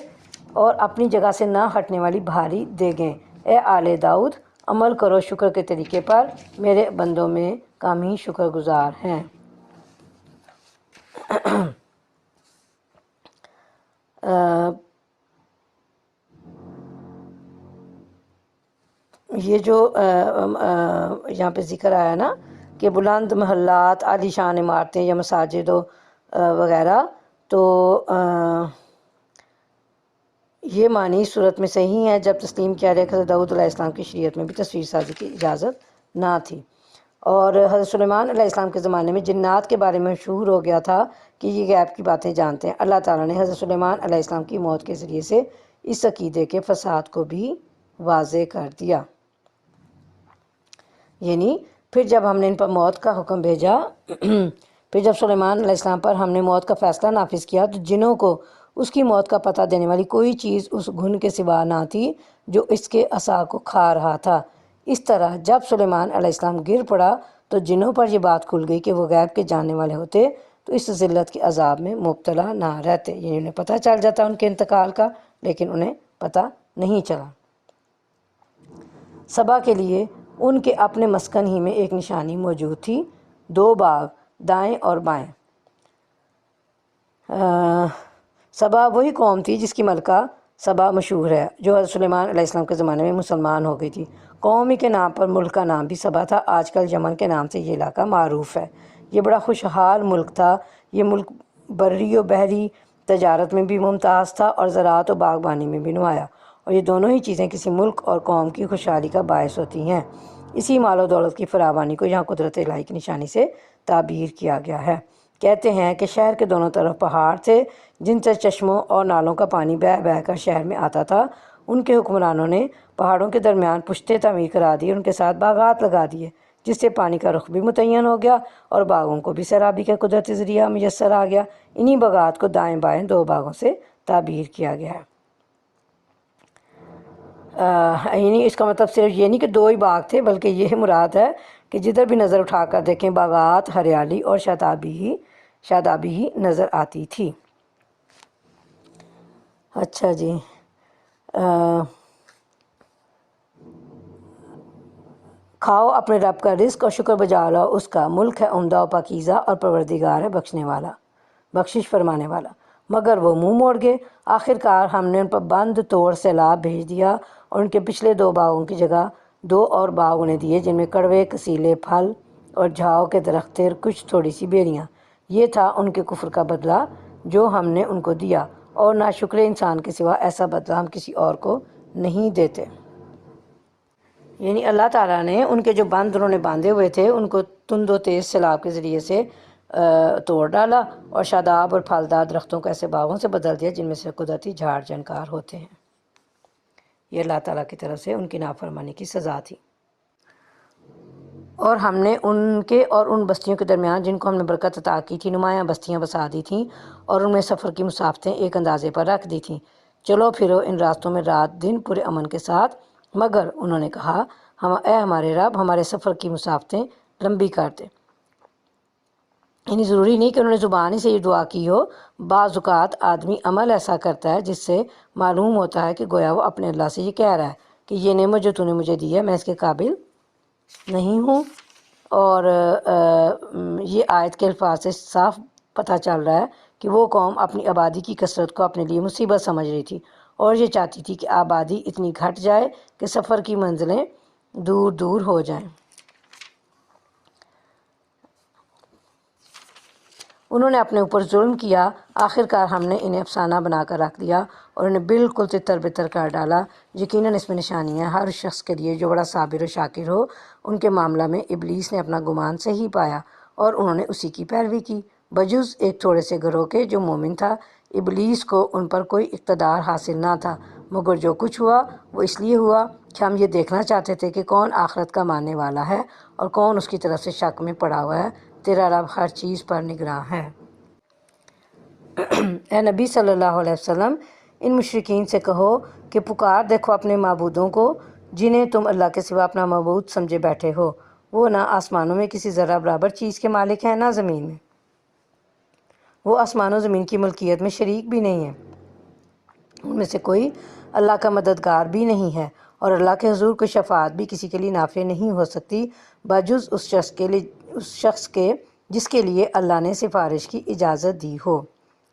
اور اپنی جگہ سے نہ ہٹنے والی بھاری دیگیں۔ اے آل داؤد، عمل کرو شکر کے طریقے پر، میرے بندوں میں کم ہی شکر گزار ہیں۔ یہ جو یہاں پہ ذکر آیا نا کہ بلند محلات، عالی شان عمارتیں یا مساجد وغیرہ، تو یہ معنی صورت میں صحیح ہے جب تسلیم کیا جائے کہ حضرت داؤد علیہ السلام کی شریعت میں بھی تصویر سازی کی اجازت نہ تھی۔ اور حضرت سلیمان علیہ السلام کے زمانے میں جنات کے بارے میں مشہور ہو گیا تھا کہ یہ غیب کی باتیں جانتے ہیں۔ اللہ تعالیٰ نے حضرت سلیمان علیہ السلام کی موت کے ذریعے سے اس عقیدے کے فساد کو بھی واضح کر دیا، یعنی پھر جب ہم نے ان پر موت کا حکم بھیجا، پھر جب سلیمان علیہ السلام پر ہم نے موت کا فیصلہ نافذ کیا تو جنوں کو اس کی موت کا پتہ دینے والی کوئی چیز اس گھن کے سوا نہ تھی جو اس کے عصا کو کھا رہا تھا، اس طرح جب سلیمان علیہ السلام گر پڑا تو جنوں پر یہ بات کھل گئی کہ وہ غیب کے جاننے والے ہوتے تو اس ذلت کے عذاب میں مبتلا نہ رہتے، یعنی انہیں پتہ چل جاتا ان کے انتقال کا، لیکن انہیں پتہ نہیں چلا۔ سبا کے لیے ان کے اپنے مسکن ہی میں ایک نشانی موجود تھی، 2 باغ دائیں اور بائیں۔ سبا وہی قوم تھی جس کی ملکہ سبا مشہور ہے، جو حضرت سلیمان علیہ السلام کے زمانے میں مسلمان ہو گئی تھی۔ قوم ہی کے نام پر ملک کا نام بھی سبا تھا۔ آج کل یمن کے نام سے یہ علاقہ معروف ہے۔ یہ بڑا خوشحال ملک تھا۔ یہ ملک بری و بحری تجارت میں بھی ممتاز تھا اور زراعت و باغبانی میں بھی نمایاں، اور یہ دونوں ہی چیزیں کسی ملک اور قوم کی خوشحالی کا باعث ہوتی ہیں۔ اسی مال و دولت کی فراوانی کو یہاں قدرت الہی کی نشانی سے تعبیر کیا گیا ہے۔ کہتے ہیں کہ شہر کے دونوں طرف پہاڑ تھے جن سے چشموں اور نالوں کا پانی بہہ بہہ کر شہر میں آتا تھا۔ ان کے حکمرانوں نے پہاڑوں کے درمیان پشتے تعمیر کرا دیے، ان کے ساتھ باغات لگا دیے، جس سے پانی کا رخ بھی متعین ہو گیا اور باغوں کو بھی سیرابی کا قدرتی ذریعہ میسر آ گیا۔ انہی باغات کو دائیں بائیں 2 باغوں سے تعبیر کیا گیا ہے۔ یعنی اس کا مطلب صرف یہ نہیں کہ 2 ہی باغ تھے، بلکہ یہ مراد ہے کہ جدھر بھی نظر اٹھا کر دیکھیں باغات، ہریالی اور شادابی ہی نظر آتی تھی۔ اچھا جی، کھاؤ اپنے رب کا رزق اور شکر بجا لاؤ اس کا، ملک ہے عمدہ و پاکیزہ اور پروردگار ہے بخشنے والا، بخشش فرمانے والا۔ مگر وہ منہ موڑ گئے۔ آخر کار ہم نے ان پر بند توڑ سیلاب بھیج دیا اور ان کے پچھلے 2 باغوں کی جگہ 2 اور باغ انہیں دیے، جن میں کڑوے کسیلے پھل اور جھاؤ کے درخت تھے، کچھ تھوڑی سی بیریاں۔ یہ تھا ان کے کفر کا بدلہ جو ہم نے ان کو دیا، اور ناشکر انسان کے سوا ایسا بدلہ ہم کسی اور کو نہیں دیتے۔ یعنی اللہ تعالیٰ نے ان کے جو بند انہوں نے باندھے ہوئے تھے ان کو تند و تیز سیلاب کے ذریعے سے توڑ ڈالا، اور شاداب اور پھلدار درختوں کو ایسے باغوں سے بدل دیا جن میں سے قدرتی جھاڑ جھنکار ہوتے ہیں۔ یہ اللہ تعالیٰ کی طرف سے ان کی نافرمانی کی سزا تھی۔ اور ہم نے ان کے اور ان بستیوں کے درمیان جن کو ہم نے برکت عطا کی تھی نمایاں بستیاں بسا دی تھیں، اور ان میں سفر کی مسافتیں ایک اندازے پر رکھ دی تھیں۔ چلو پھرو ان راستوں میں رات دن پورے امن کے ساتھ۔ مگر انہوں نے کہا، اے ہمارے رب، ہمارے سفر کی مسافتیں لمبی کر دے۔ یعنی ضروری نہیں کہ انہوں نے زبان ہی سے یہ دعا کی ہو، بعض اوقات آدمی عمل ایسا کرتا ہے جس سے معلوم ہوتا ہے کہ گویا وہ اپنے اللہ سے یہ کہہ رہا ہے کہ یہ نعمت جو تو نے مجھے دی ہے میں اس کے قابل نہیں ہوں۔ اور یہ آیت کے الفاظ سے صاف پتہ چل رہا ہے کہ وہ قوم اپنی آبادی کی کثرت کو اپنے لیے مصیبت سمجھ رہی تھی، اور یہ چاہتی تھی کہ آبادی اتنی گھٹ جائے کہ سفر کی منزلیں دور دور ہو جائیں۔ انہوں نے اپنے اوپر ظلم کیا، آخر کار ہم نے انہیں افسانہ بنا کر رکھ دیا اور انہیں بالکل تتر بتر کر ڈالا۔ یقیناً اس میں نشانی ہے ہر شخص کے لیے جو بڑا صابر و شاکر ہو۔ ان کے معاملہ میں ابلیس نے اپنا گمان صحیح پایا اور انہوں نے اسی کی پیروی کی، بجز ایک تھوڑے سے گروہ کے جو مومن تھا۔ ابلیس کو ان پر کوئی اقتدار حاصل نہ تھا، مگر جو کچھ ہوا وہ اس لیے ہوا کہ ہم یہ دیکھنا چاہتے تھے کہ کون آخرت کا ماننے والا ہے اور کون اس کی طرف سے شک میں پڑا ہوا ہے۔ تیرا رب ہر چیز پر نگراں ہے۔ اے نبی صلی اللہ علیہ وسلم، ان مشرکین سے کہو کہ پکار دیکھو اپنے معبودوں کو جنہیں تم اللہ کے سوا اپنا معبود سمجھے بیٹھے ہو۔ وہ نہ آسمانوں میں کسی ذرہ برابر چیز کے مالک ہیں نہ زمین میں، وہ آسمان و زمین کی ملکیت میں شریک بھی نہیں ہیں، ان میں سے کوئی اللہ کا مددگار بھی نہیں ہے، اور اللہ کے حضور کوئی شفاعت بھی کسی کے لیے نافع نہیں ہو سکتی بجز اس شخص کے جس کے لیے اللہ نے سفارش کی اجازت دی ہو۔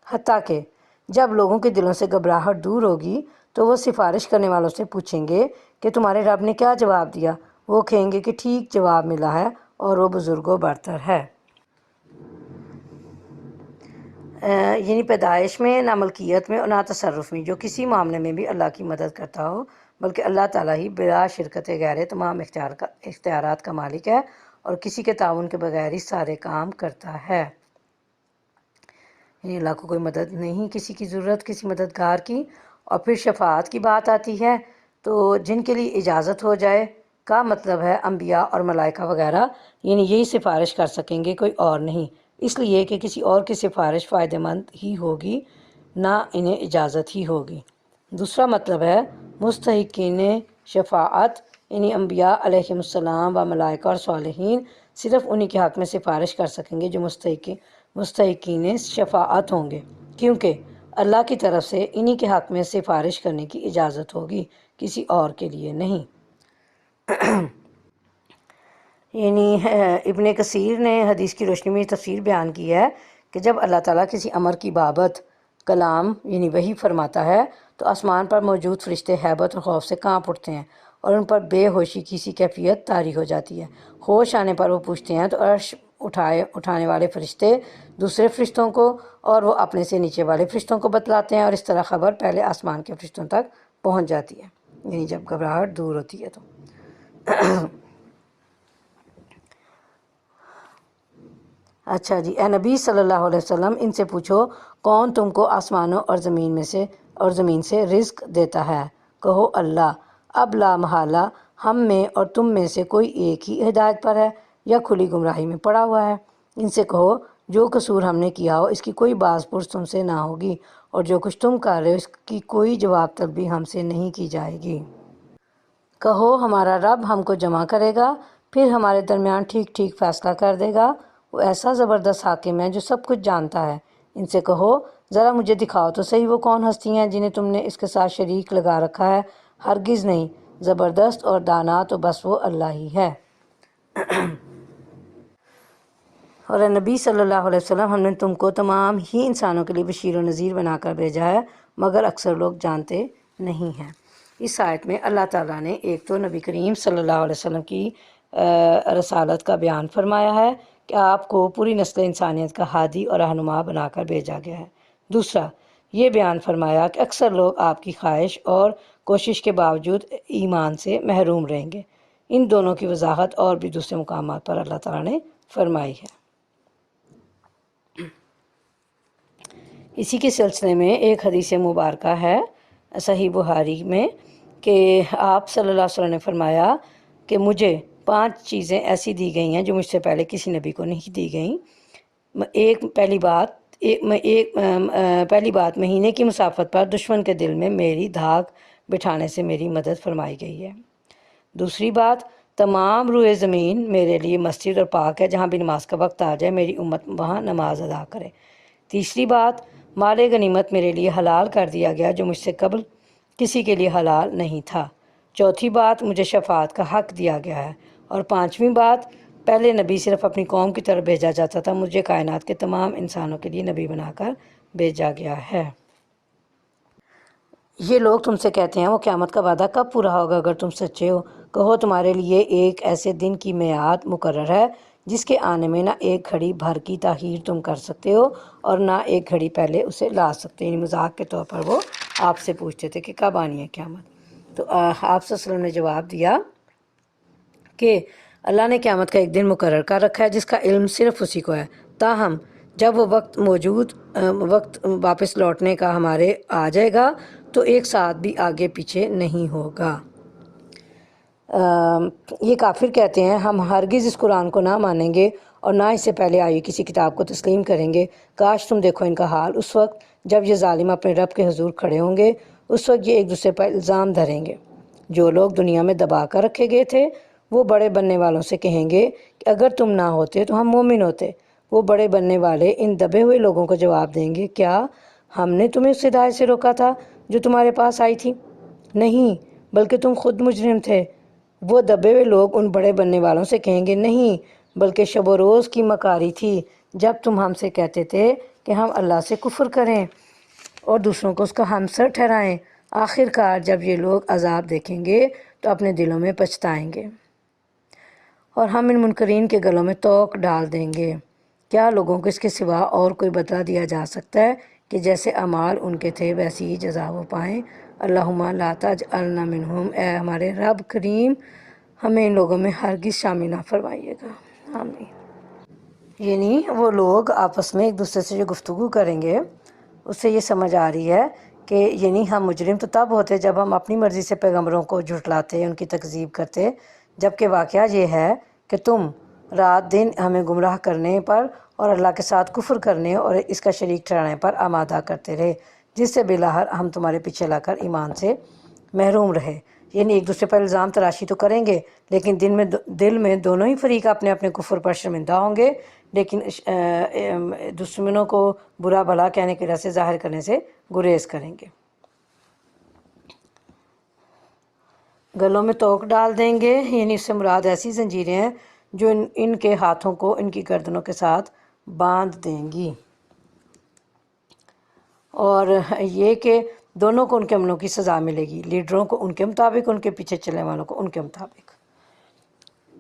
حتیٰ کہ جب لوگوں کے دلوں سے گھبراہٹ دور ہوگی تو وہ سفارش کرنے والوں سے پوچھیں گے کہ تمہارے رب نے کیا جواب دیا؟ وہ کہیں گے کہ ٹھیک جواب ملا ہے اور وہ بزرگوں برتر ہے۔ یعنی پیدائش میں نہ ملکیت میں اور نہ تصرف میں جو کسی معاملے میں بھی اللہ کی مدد کرتا ہو، بلکہ اللہ تعالیٰ ہی بلا شرکت غیر تمام اختیارات کا مالک ہے اور کسی کے تعاون کے بغیر ہی سارے کام کرتا ہے۔ یعنی اللہ کو کوئی مدد نہیں، کسی کی ضرورت کسی مددگار کی۔ اور پھر شفاعت کی بات آتی ہے تو جن کے لیے اجازت ہو جائے کا مطلب ہے انبیاء اور ملائکہ وغیرہ، یعنی یہی سفارش کر سکیں گے، کوئی اور نہیں، اس لیے کہ کسی اور کی سفارش فائدہ مند ہی ہوگی نہ انہیں اجازت ہی ہوگی۔ دوسرا مطلب ہے مستحقین شفاعت انہی انبیاء علیہم السلام و ملائکہ اور صالحین صرف انہی کے حق میں سفارش کر سکیں گے جو مستحقین شفاعت ہوں گے، کیونکہ اللہ کی طرف سے انہی کے حق میں سفارش کرنے کی اجازت ہوگی، کسی اور کے لیے نہیں۔ یعنی ابن کثیر نے حدیث کی روشنی میں تفسیر بیان کی ہے کہ جب اللہ تعالیٰ کسی امر کی بابت کلام یعنی وحی فرماتا ہے تو آسمان پر موجود فرشتے ہیبت اور خوف سے کانپ اٹھتے ہیں اور ان پر بے ہوشی کی سی کیفیت طاری ہو جاتی ہے۔ ہوش آنے پر وہ پوچھتے ہیں تو عرش اٹھانے والے فرشتے دوسرے فرشتوں کو اور وہ اپنے سے نیچے والے فرشتوں کو بتلاتے ہیں، اور اس طرح خبر پہلے آسمان کے فرشتوں تک پہنچ جاتی ہے، یعنی جب گھبراہٹ دور ہوتی ہے تو۔ اچھا جی، اے نبی صلی اللہ علیہ وسلم ان سے پوچھو کون تم کو آسمانوں اور زمین سے رزق دیتا ہے؟ کہو اللہ۔ اب لا محالہ ہم میں اور تم میں سے کوئی ایک ہی ہدایت پر ہے یا کھلی گمراہی میں پڑا ہوا ہے۔ ان سے کہو جو قصور ہم نے کیا ہو اس کی کوئی باز پرس تم سے نہ ہوگی، اور جو کچھ تم کر رہے ہو اس کی کوئی جواب طلبی ہم سے نہیں کی جائے گی۔ کہو ہمارا رب ہم کو جمع کرے گا، پھر ہمارے درمیان ٹھیک ٹھیک فیصلہ کر دے گا۔ وہ ایسا زبردست حاکم ہے جو سب کچھ جانتا ہے۔ ان سے کہو ذرا مجھے دکھاؤ تو صحیح وہ کون ہستی ہیں جنہیں تم نے اس کے ساتھ شریک لگا رکھا ہے؟ ہرگز نہیں، زبردست اور دانا تو بس وہ اللہ ہی ہے۔ اور اے نبی صلی اللہ علیہ وسلم ہم نے تم کو تمام ہی انسانوں کے لیے بشیر و نذیر بنا کر بھیجا ہے، مگر اکثر لوگ جانتے نہیں ہیں۔ اس آیت میں اللہ تعالیٰ نے ایک تو نبی کریم صلی اللہ علیہ وسلم کی رسالت کا بیان فرمایا ہے کہ آپ کو پوری نسل انسانیت کا ہادی اور رہنما بنا کر بھیجا گیا ہے۔ دوسرا یہ بیان فرمایا کہ اکثر لوگ آپ کی خواہش اور کوشش کے باوجود ایمان سے محروم رہیں گے۔ ان دونوں کی وضاحت اور بھی دوسرے مقامات پر اللہ تعالیٰ نے فرمائی ہے۔ اسی کے سلسلے میں ایک حدیث مبارکہ ہے صحیح بخاری میں کہ آپ صلی اللہ علیہ وسلم نے فرمایا کہ مجھے 5 چیزیں ایسی دی گئی ہیں جو مجھ سے پہلے کسی نبی کو نہیں دی گئیں۔ پہلی بات مہینے کی مسافت پر دشمن کے دل میں میری دھاک بٹھانے سے میری مدد فرمائی گئی ہے۔ دوسری بات تمام روئے زمین میرے لیے مسجد اور پاک ہے، جہاں بھی نماز کا وقت آ جائے میری امت وہاں نماز ادا کرے۔ تیسری بات مال غنیمت میرے لیے حلال کر دیا گیا جو مجھ سے قبل کسی کے لیے حلال نہیں تھا۔ چوتھی بات مجھے شفاعت کا حق دیا گیا ہے، اور پانچویں بات پہلے نبی صرف اپنی قوم کی طرف بھیجا جاتا تھا، مجھے کائنات کے تمام انسانوں کے لیے نبی بنا کر بھیجا گیا ہے۔ یہ لوگ تم سے کہتے ہیں وہ قیامت کا وعدہ کب پورا ہوگا اگر تم سچے ہو؟ کہو تمہارے لیے ایک ایسے دن کی میعاد مقرر ہے جس کے آنے میں نہ ایک گھڑی بھر کی تاخیر تم کر سکتے ہو اور نہ ایک گھڑی پہلے اسے لا سکتے، یعنی مذاق کے طور پر وہ آپ سے پوچھتے تھے کہ کب آنی ہے قیامت۔ تو آپ صلی اللہ علیہ وسلم نے جواب دیا کہ اللہ نے قیامت کا ایک دن مقرر کر رکھا ہے جس کا علم صرف اسی کو ہے، تاہم جب وہ وقت واپس لوٹنے کا ہمارے آ جائے گا تو ایک ساتھ بھی آگے پیچھے نہیں ہوگا۔ یہ کافر کہتے ہیں ہم ہرگز اس قرآن کو نہ مانیں گے اور نہ اس سے پہلے آئی کسی کتاب کو تسلیم کریں گے۔ کاش تم دیکھو ان کا حال اس وقت جب یہ ظالم اپنے رب کے حضور کھڑے ہوں گے، اس وقت یہ ایک دوسرے پر الزام دھریں گے۔ جو لوگ دنیا میں دبا کر رکھے گئے تھے وہ بڑے بننے والوں سے کہیں گے کہ اگر تم نہ ہوتے تو ہم مومن ہوتے۔ وہ بڑے بننے والے ان دبے ہوئے لوگوں کو جواب دیں گے کیا ہم نے تمہیں اس ہدایت سے روکا تھا جو تمہارے پاس آئی تھی؟ نہیں، بلکہ تم خود مجرم تھے۔ وہ دبے ہوئے لوگ ان بڑے بننے والوں سے کہیں گے نہیں، بلکہ شب و روز کی مکاری تھی جب تم ہم سے کہتے تھے کہ ہم اللہ سے کفر کریں اور دوسروں کو اس کا ہمسر ٹھہرائیں۔ آخر کار جب یہ لوگ عذاب دیکھیں گے تو اپنے دلوں میں پچھتائیں گے اور ہم ان منکرین کے گلوں میں توق ڈال دیں گے۔ کیا لوگوں کو اس کے سوا اور کوئی بدلہ دیا جا سکتا ہے کہ جیسے اعمال ان کے تھے ویسی ہی جزا وہ پائیں؟ اللہم لا تجعلنا منہم، اے ہمارے رب کریم ہمیں ان لوگوں میں ہرگز شامل نہ فرمائیے گا، آمین۔ یعنی وہ لوگ آپس میں ایک دوسرے سے جو گفتگو کریں گے اس سے یہ سمجھ آ رہی ہے کہ یعنی ہم مجرم تو تب ہوتے جب ہم اپنی مرضی سے پیغمبروں کو جھٹلاتے، ان کی تکذیب کرتے، جبکہ واقعہ یہ ہے کہ تم رات دن ہمیں گمراہ کرنے پر اور اللہ کے ساتھ کفر کرنے اور اس کا شریک ٹھہرانے پر آمادہ کرتے رہے، جس سے بلاخر ہم تمہارے پیچھے لا کر ایمان سے محروم رہے۔ یعنی ایک دوسرے پر الزام تراشی تو کریں گے، لیکن دل میں دونوں ہی فریق اپنے اپنے کفر پر شرمندہ ہوں گے، لیکن دشمنوں کو برا بھلا کہنے کی وجہ سے ظاہر کرنے سے گریز کریں گے۔ گلوں میں توق ڈال دیں گے، یعنی اس سے مراد ایسی زنجیریں ہیں جو ان کے ہاتھوں کو ان کی گردنوں کے ساتھ باندھ دیں گی، اور یہ کہ دونوں کو ان کے عملوں کی سزا ملے گی، لیڈروں کو ان کے مطابق، ان کے پیچھے چلنے والوں کو ان کے مطابق۔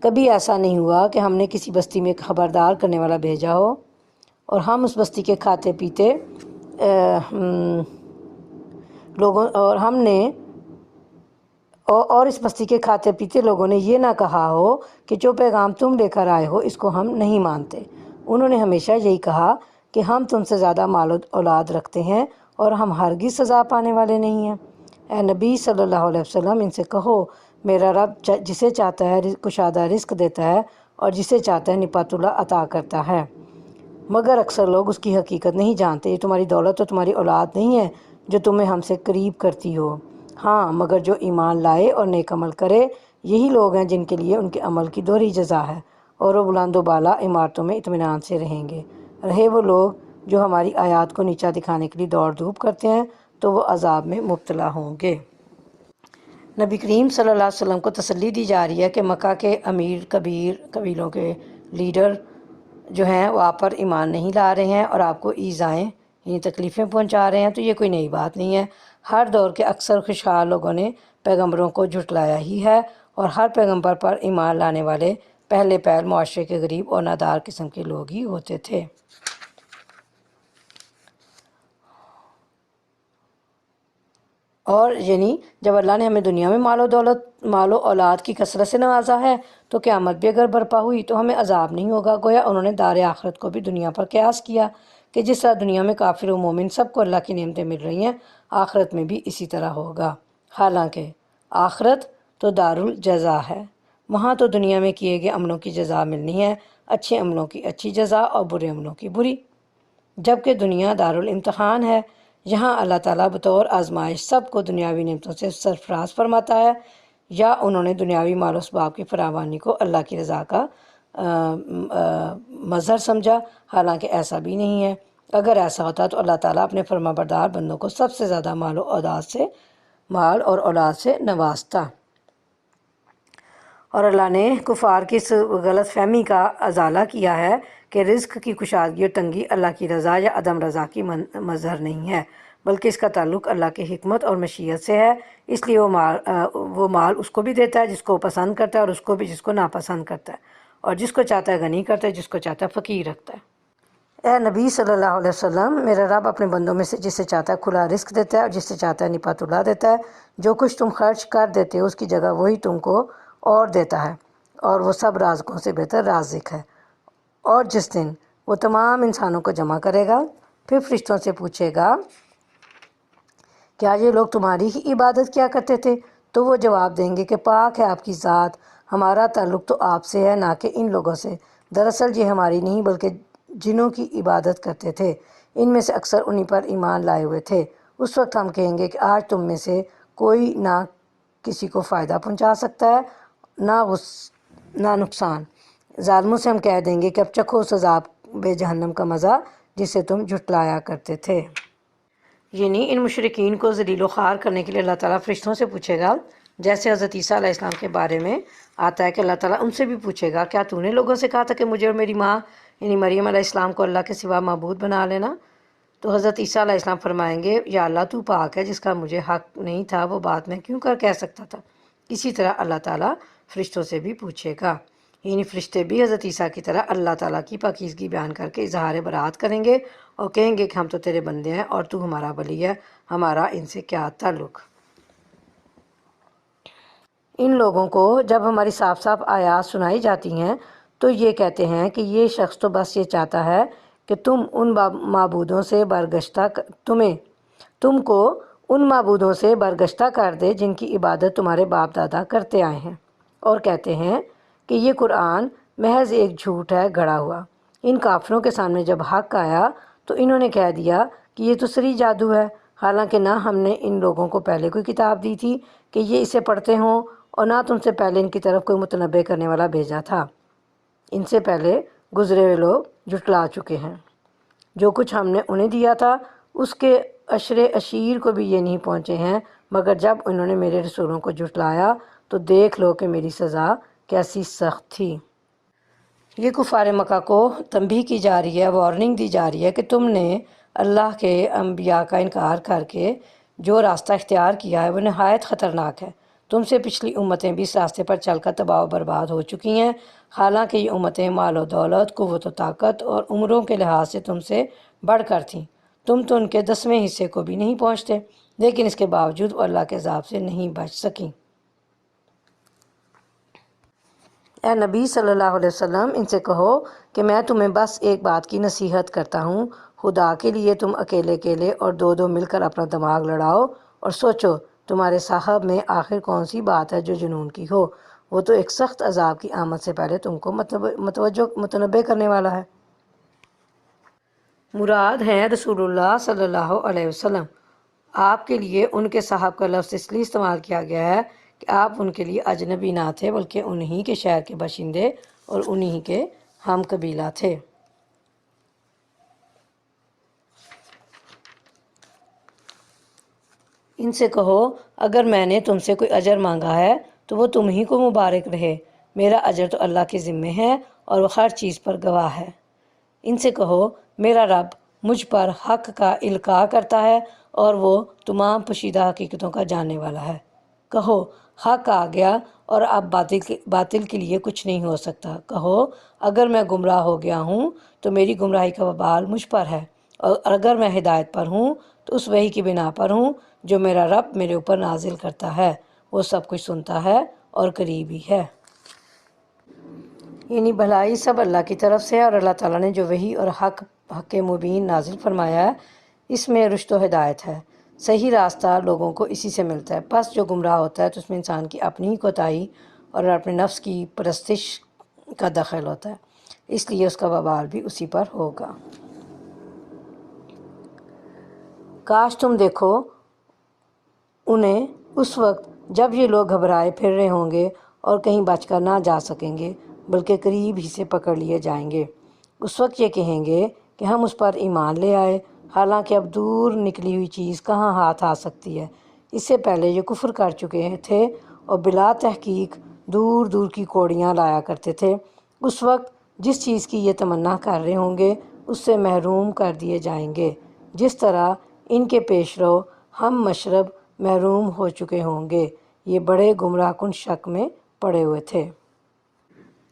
کبھی ایسا نہیں ہوا کہ ہم نے کسی بستی میں خبردار کرنے والا بھیجا ہو اور ہم اس بستی کے کھاتے پیتے لوگوں اور ہم نے اور اس بستی کے کھاتے پیتے لوگوں نے یہ نہ کہا ہو کہ جو پیغام تم لے کر آئے ہو اس کو ہم نہیں مانتے۔ انہوں نے ہمیشہ یہی کہا کہ ہم تم سے زیادہ مال و اولاد رکھتے ہیں اور ہم ہرگز سزا پانے والے نہیں ہیں۔ اے نبی صلی اللہ علیہ وسلم، ان سے کہو میرا رب جسے چاہتا ہے کشادہ رزق دیتا ہے اور جسے چاہتا ہے نپات اللہ عطا کرتا ہے، مگر اکثر لوگ اس کی حقیقت نہیں جانتے۔ یہ تمہاری دولت اور تمہاری اولاد نہیں ہے جو تمہیں ہم سے قریب کرتی ہو، ہاں مگر جو ایمان لائے اور نیک عمل کرے، یہی لوگ ہیں جن کے لیے ان کے عمل کی دوہری جزا ہے، اور وہ بلند و بالا عمارتوں میں اطمینان سے رہیں گے۔ رہے وہ لوگ جو ہماری آیات کو نیچا دکھانے کے لیے دوڑ دھوپ کرتے ہیں تو وہ عذاب میں مبتلا ہوں گے۔ نبی کریم صلی اللہ علیہ وسلم کو تسلی دی جا رہی ہے کہ مکہ کے امیر کبیر قبیلوں کے لیڈر جو ہیں وہ آپ پر ایمان نہیں لا رہے ہیں اور آپ کو ایذائیں یعنی تکلیفیں پہنچا رہے ہیں، تو یہ کوئی نئی بات نہیں ہے۔ ہر دور کے اکثر خوشحال لوگوں نے پیغمبروں کو جھٹلایا ہی ہے، اور ہر پیغمبر پر ایمان لانے والے پہلے پہل معاشرے کے غریب اور نادار قسم کے لوگ ہی ہوتے تھے۔ اور یعنی جب اللہ نے ہمیں دنیا میں مال و اولاد کی کثرت سے نوازا ہے تو قیامت بھی اگر برپا ہوئی تو ہمیں عذاب نہیں ہوگا۔ گویا انہوں نے دار آخرت کو بھی دنیا پر قیاس کیا کہ جس طرح دنیا میں کافر و مومن سب کو اللہ کی نعمتیں مل رہی ہیں، آخرت میں بھی اسی طرح ہوگا۔ حالانکہ آخرت تو دار الجزا ہے، وہاں تو دنیا میں کیے گئے عملوں کی جزا ملنی ہے، اچھے عملوں کی اچھی جزا اور برے عملوں کی بری، جبکہ دنیا دار الامتحان ہے، یہاں اللہ تعالیٰ بطور آزمائش سب کو دنیاوی نعمتوں سے سرفراز فرماتا ہے، یا انہوں نے دنیاوی مال و اسباب کی فراوانی کو اللہ کی رضا کا مظہر سمجھا، حالانکہ ایسا بھی نہیں ہے۔ اگر ایسا ہوتا تو اللہ تعالیٰ اپنے فرما بردار بندوں کو سب سے زیادہ مال اور اولاد سے نوازتا۔ اور اللہ نے کفار کی اس غلط فہمی کا ازالہ کیا ہے کہ رزق کی کشادگی اور تنگی اللہ کی رضا یا عدم رضا کی مظہر نہیں ہے، بلکہ اس کا تعلق اللہ کی حکمت اور مشیت سے ہے۔ اس لیے وہ مال اس کو بھی دیتا ہے جس کو پسند کرتا ہے، اور اس کو بھی جس کو ناپسند کرتا ہے، اور جس کو چاہتا ہے غنی کرتا ہے، جس کو چاہتا ہے فقیر رکھتا ہے۔ اے نبی صلی اللہ علیہ وسلم، میرا رب اپنے بندوں میں سے جسے چاہتا ہے کھلا رزق دیتا ہے اور جسے چاہتا ہے نپات اللہ دیتا ہے۔ جو کچھ تم خرچ کر دیتے ہو اس کی جگہ وہی تم کو اور دیتا ہے، اور وہ سب رازقوں سے بہتر رازق ہے۔ اور جس دن وہ تمام انسانوں کو جمع کرے گا پھر فرشتوں سے پوچھے گا کیا یہ لوگ تمہاری ہی عبادت کیا کرتے تھے؟ تو وہ جواب دیں گے کہ پاک ہے آپ کی ذات، ہمارا تعلق تو آپ سے ہے نہ کہ ان لوگوں سے، دراصل یہ ہماری نہیں بلکہ جنوں کی عبادت کرتے تھے، ان میں سے اکثر انہی پر ایمان لائے ہوئے تھے۔ اس وقت ہم کہیں گے کہ آج تم میں سے کوئی نہ کسی کو فائدہ پہنچا سکتا ہے نہ نقصان۔ ظالموں سے ہم کہہ دیں گے کہ اب چکھو اس عذاب جہنم کا مزہ جسے تم جھٹلایا کرتے تھے۔ یعنی ان مشرکین کو ذلیل و خوار کرنے کے لیے اللہ تعالیٰ فرشتوں سے پوچھے گا، جیسے حضرت عیسیٰ علیہ السلام کے بارے میں آتا ہے کہ اللہ تعالیٰ ان سے بھی پوچھے گا کیا تو نے لوگوں سے کہا تھا کہ مجھے اور میری ماں یعنی مریم علیہ السلام کو اللہ کے سوا معبود بنا لینا؟ تو حضرت عیسیٰ علیہ السلام فرمائیں گے یا اللہ تو پاک ہے، جس کا مجھے حق نہیں تھا وہ بات میں کیوں کہہ سکتا تھا۔ اسی طرح اللہ تعالیٰ فرشتوں سے بھی پوچھے گا، یعنی فرشتے بھی حضرت عیسیٰ کی طرح اللہ تعالیٰ کی پاکیزگی بیان کر کے اظہار برات کریں گے اور کہیں گے کہ ہم تو تیرے بندے ہیں اور تو ہمارا ولی ہے، ہمارا ان سے کیا تعلق۔ ان لوگوں کو جب ہماری صاف صاف آیات سنائی جاتی ہیں تو یہ کہتے ہیں کہ یہ شخص تو بس یہ چاہتا ہے کہ تم کو ان معبودوں سے برگشتہ کر دے جن کی عبادت تمہارے باپ دادا کرتے آئے ہیں، اور کہتے ہیں کہ یہ قرآن محض ایک جھوٹ ہے گھڑا ہوا۔ ان کافروں کے سامنے جب حق آیا تو انہوں نے کہہ دیا کہ یہ تو صریح جادو ہے، حالانکہ نہ ہم نے ان لوگوں کو پہلے کوئی کتاب دی تھی کہ یہ اسے پڑھتے ہوں، اور نہ تم سے پہلے ان کی طرف کوئی متنبع کرنے والا بھیجا تھا۔ ان سے پہلے گزرے ہوئے لوگ جھٹلا چکے ہیں۔ جو کچھ ہم نے انہیں دیا تھا اس کے عشر عشیر کو بھی یہ نہیں پہنچے ہیں، مگر جب انہوں نے میرے رسولوں کو جھٹلایا تو دیکھ لو کہ میری سزا کیسی سخت تھی۔ یہ کفار مکہ کو تنبیہ کی جا رہی ہے، وارننگ دی جا رہی ہے کہ تم نے اللہ کے انبیاء کا انکار کر کے جو راستہ اختیار کیا ہے وہ نہایت خطرناک ہے۔ تم سے پچھلی امتیں بھی اس راستے پر چل کر تباہ و برباد ہو چکی ہیں، حالانکہ یہ امتیں مال و دولت، قوت و طاقت اور عمروں کے لحاظ سے تم سے بڑھ کر تھیں۔ تم تو ان کے 10ویں حصے کو بھی نہیں پہنچتے، لیکن اس کے باوجود وہ اللہ کے عذاب سے نہیں بچ سکیں۔ اے نبی صلی اللہ علیہ وسلم، ان سے کہو کہ میں تمہیں بس ایک بات کی نصیحت کرتا ہوں، خدا کے لیے تم اکیلے اکیلے اور دو دو مل کر اپنا دماغ لڑاؤ اور سوچو تمہارے صاحب میں آخر کون سی بات ہے جو جنون کی ہو۔ وہ تو ایک سخت عذاب کی آمد سے پہلے تم کو متنبع کرنے والا ہے۔ مراد ہیں رسول اللہ صلی اللہ علیہ وسلم۔ آپ کے لیے ان کے صاحب کا لفظ اس لیے استعمال کیا گیا ہے کہ آپ ان کے لیے اجنبی نہ تھے، بلکہ انہی کے شہر کے باشندے اور انہی کے ہم قبیلہ تھے۔ ان سے کہو اگر میں نے تم سے کوئی اجر مانگا ہے تو وہ تم ہی کو مبارک رہے، میرا اجر تو اللہ کے ذمے ہے اور وہ ہر چیز پر گواہ ہے۔ ان سے کہو میرا رب مجھ پر حق کا القاء کرتا ہے اور وہ تمام پوشیدہ حقیقتوں کا جاننے والا ہے۔ کہو حق آ گیا اور اب باطل کے لیے کچھ نہیں ہو سکتا۔ کہو اگر میں گمراہ ہو گیا ہوں تو میری گمراہی کا وبال مجھ پر ہے، اور اگر میں ہدایت پر ہوں تو اس وحی کی بنا پر ہوں جو میرا رب میرے اوپر نازل کرتا ہے۔ وہ سب کچھ سنتا ہے اور قریبی ہے۔ یعنی بھلائی سب اللہ کی طرف سے ہے، اور اللہ تعالیٰ نے جو وحی اور حق مبین نازل فرمایا ہے اس میں رشد و ہدایت ہے۔ صحیح راستہ لوگوں کو اسی سے ملتا ہے، پس جو گمراہ ہوتا ہے تو اس میں انسان کی اپنی ہی کوتاہی اور اپنے نفس کی پرستش کا دخل ہوتا ہے، اس لیے اس کا وبال بھی اسی پر ہوگا۔ کاش تم دیکھو انہیں اس وقت جب یہ لوگ گھبرائے پھر رہے ہوں گے اور کہیں بچ کر نہ جا سکیں گے، بلکہ قریب ہی سے پکڑ لیے جائیں گے۔ اس وقت یہ کہیں گے کہ ہم اس پر ایمان لے آئے، حالانکہ اب دور نکلی ہوئی چیز کہاں ہاتھ آ سکتی ہے۔ اس سے پہلے یہ کفر کر چکے تھے اور بلا تحقیق دور دور کی کوڑیاں لایا کرتے تھے۔ اس وقت جس چیز کی یہ تمنا کر رہے ہوں گے اس سے محروم کر دیے جائیں گے، جس طرح ان کے پیش رو ہم مشرب محروم ہو چکے ہوں گے۔ یہ بڑے گمراہ کن شک میں پڑے ہوئے تھے،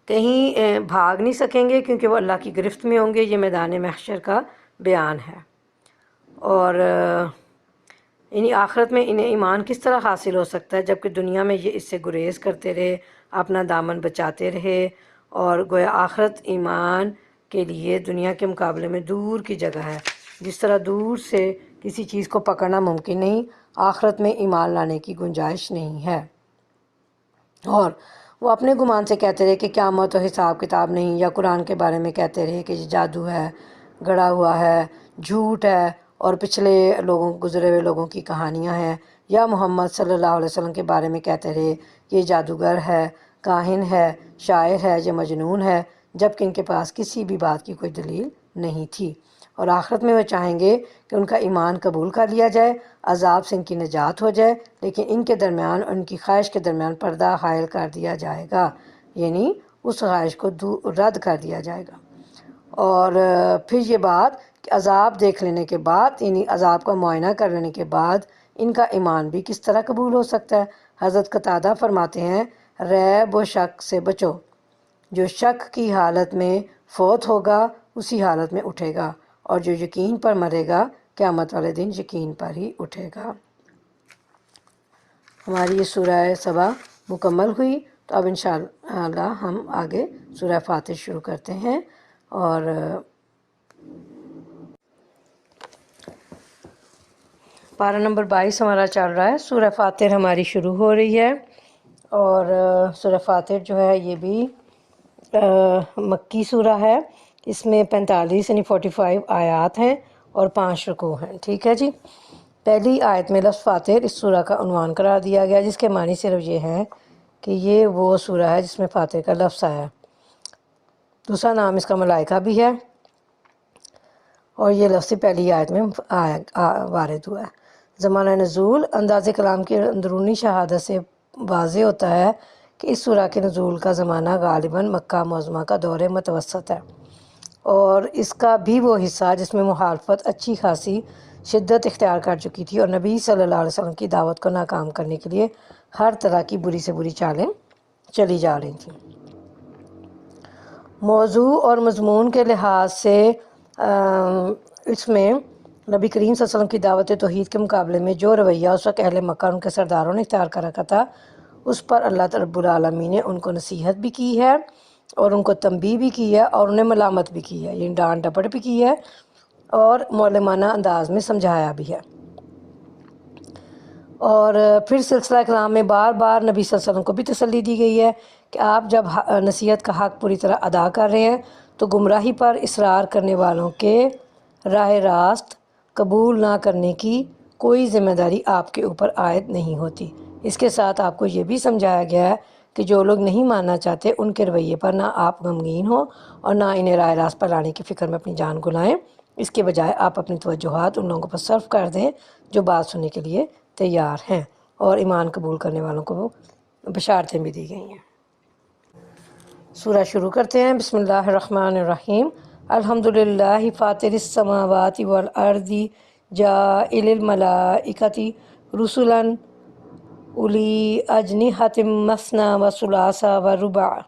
کہیں بھاگ نہیں سکیں گے کیونکہ وہ اللہ کی گرفت میں ہوں گے۔ یہ میدان محشر کا بیان ہے۔ اور یعنی آخرت میں انہیں ایمان کس طرح حاصل ہو سکتا ہے جبکہ دنیا میں یہ اس سے گریز کرتے رہے، اپنا دامن بچاتے رہے، اور گویا آخرت ایمان کے لیے دنیا کے مقابلے میں دور کی جگہ ہے۔ جس طرح دور سے کسی چیز کو پکڑنا ممکن نہیں، آخرت میں ایمان لانے کی گنجائش نہیں ہے۔ اور وہ اپنے گمان سے کہتے رہے کہ قیامت و حساب کتاب نہیں، یا قرآن کے بارے میں کہتے رہے کہ یہ جادو ہے، گڑا ہوا ہے، جھوٹ ہے، اور پچھلے لوگوں گزرے ہوئے لوگوں کی کہانیاں ہیں، یا محمد صلی اللہ علیہ وسلم کے بارے میں کہتے رہے کہ یہ جادوگر ہے، کاہن ہے، شاعر ہے، یہ مجنون ہے، جبکہ ان کے پاس کسی بھی بات کی کوئی دلیل نہیں تھی۔ اور آخرت میں وہ چاہیں گے کہ ان کا ایمان قبول کر لیا جائے، عذاب سے ان کی نجات ہو جائے، لیکن ان کے درمیان اور ان کی خواہش کے درمیان پردہ حائل کر دیا جائے گا، یعنی اس خواہش کو رد کر دیا جائے گا۔ اور پھر یہ بات کہ عذاب دیکھ لینے کے بعد، یعنی عذاب کا معائنہ کر لینے کے بعد ان کا ایمان بھی کس طرح قبول ہو سکتا ہے۔ حضرت قتادہ فرماتے ہیں ریب و شک سے بچو، جو شک کی حالت میں فوت ہوگا اسی حالت میں اٹھے گا، اور جو یقین پر مرے گا قیامت والے دن یقین پر ہی اٹھے گا۔ ہماری یہ سورہ سبا مکمل ہوئی، تو اب انشاءاللہ ہم آگے سورہ فاتر شروع کرتے ہیں۔ اور پارہ نمبر 22 ہمارا چل رہا ہے، سورہ فاتر ہماری شروع ہو رہی ہے۔ اور سورہ فاتر جو ہے یہ بھی مکی سورہ ہے، اس میں 45 یعنی 45 آیات ہیں اور 5 رکوع ہیں، ٹھیک ہے جی۔ پہلی آیت میں لفظ فاتر اس سورہ کا عنوان قرار دیا گیا، جس کے معنی صرف یہ ہیں کہ یہ وہ سورہ ہے جس میں فاتر کا لفظ آیا۔ دوسرا نام اس کا ملائکہ بھی ہے، اور یہ لفظ پہلی آیت میں وارد ہوا ہے۔ زمانہ نزول انداز کلام کی اندرونی شہادت سے واضح ہوتا ہے کہ اس سورہ کے نزول کا زمانہ غالباً مکہ معظمہ کا دور متوسط ہے، اور اس کا بھی وہ حصہ جس میں مخالفت اچھی خاصی شدت اختیار کر چکی تھی، اور نبی صلی اللہ علیہ وسلم کی دعوت کو ناکام کرنے کے لیے ہر طرح کی بری سے بری چالیں چلی جا رہی تھیں۔ موضوع اور مضمون کے لحاظ سے اس میں نبی کریم صلی اللہ علیہ وسلم کی دعوت توحید کے مقابلے میں جو رویہ اس وقت اہل مکہ اور ان کے سرداروں نے اختیار کر رکھا تھا، اس پر اللہ رب العالمین نے ان کو نصیحت بھی کی ہے، اور ان کو تنبیہ بھی کی ہے، اور انہیں ملامت بھی کی ہے، یعنی ڈانٹ ڈپٹ بھی کی ہے، اور معلمانہ انداز میں سمجھایا بھی ہے۔ اور پھر سلسلہ کلام میں بار بار نبی صلی اللہ علیہ وسلم کو بھی تسلی دی گئی ہے کہ آپ جب نصیحت کا حق پوری طرح ادا کر رہے ہیں تو گمراہی پر اصرار کرنے والوں کے راہ راست قبول نہ کرنے کی کوئی ذمہ داری آپ کے اوپر عائد نہیں ہوتی۔ اس کے ساتھ آپ کو یہ بھی سمجھایا گیا ہے کہ جو لوگ نہیں ماننا چاہتے ان کے رویے پر نہ آپ غمگین ہوں اور نہ انہیں راہ راست پر لانے کی فکر میں اپنی جان گلائیں۔ اس کے بجائے آپ اپنی توجہات ان لوگوں پر صرف کر دیں جو بات سننے کے لیے تیار ہیں، اور ایمان قبول کرنے والوں کو بشارتیں بھی دی گئی ہیں۔ سورہ شروع کرتے ہیں۔ بسم اللہ الرحمن الرحیم۔ الحمدللہ فاطر السماوات والارض جاعل الملائکۃ رسلا اولی اجنحۃ مثنی وثلاث ورباع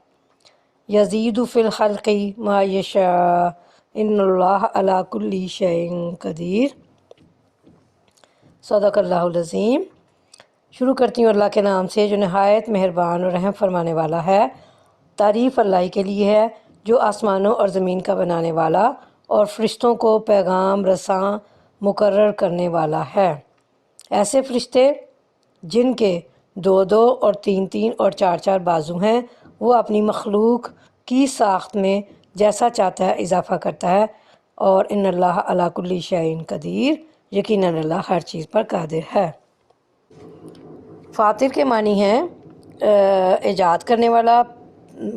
یزید فی الخلق ما یشاء ان اللہ علی کل شیء قدیر۔ صدق اللہ العظیم۔ شروع کرتی ہوں اللہ کے نام سے جو نہایت مہربان اور رحم فرمانے والا ہے۔ تعریف اللہ کے لیے ہے جو آسمانوں اور زمین کا بنانے والا اور فرشتوں کو پیغام رساں مقرر کرنے والا ہے۔ ایسے فرشتے جن کے 2 اور 3 اور 4 بازو ہیں، وہ اپنی مخلوق کی ساخت میں جیسا چاہتا ہے اضافہ کرتا ہے، اور ان اللہ علی کل شیء قدیر، یقیناً اللہ ہر چیز پر قادر ہے۔ فاطر کے معنی ہے ایجاد کرنے والا،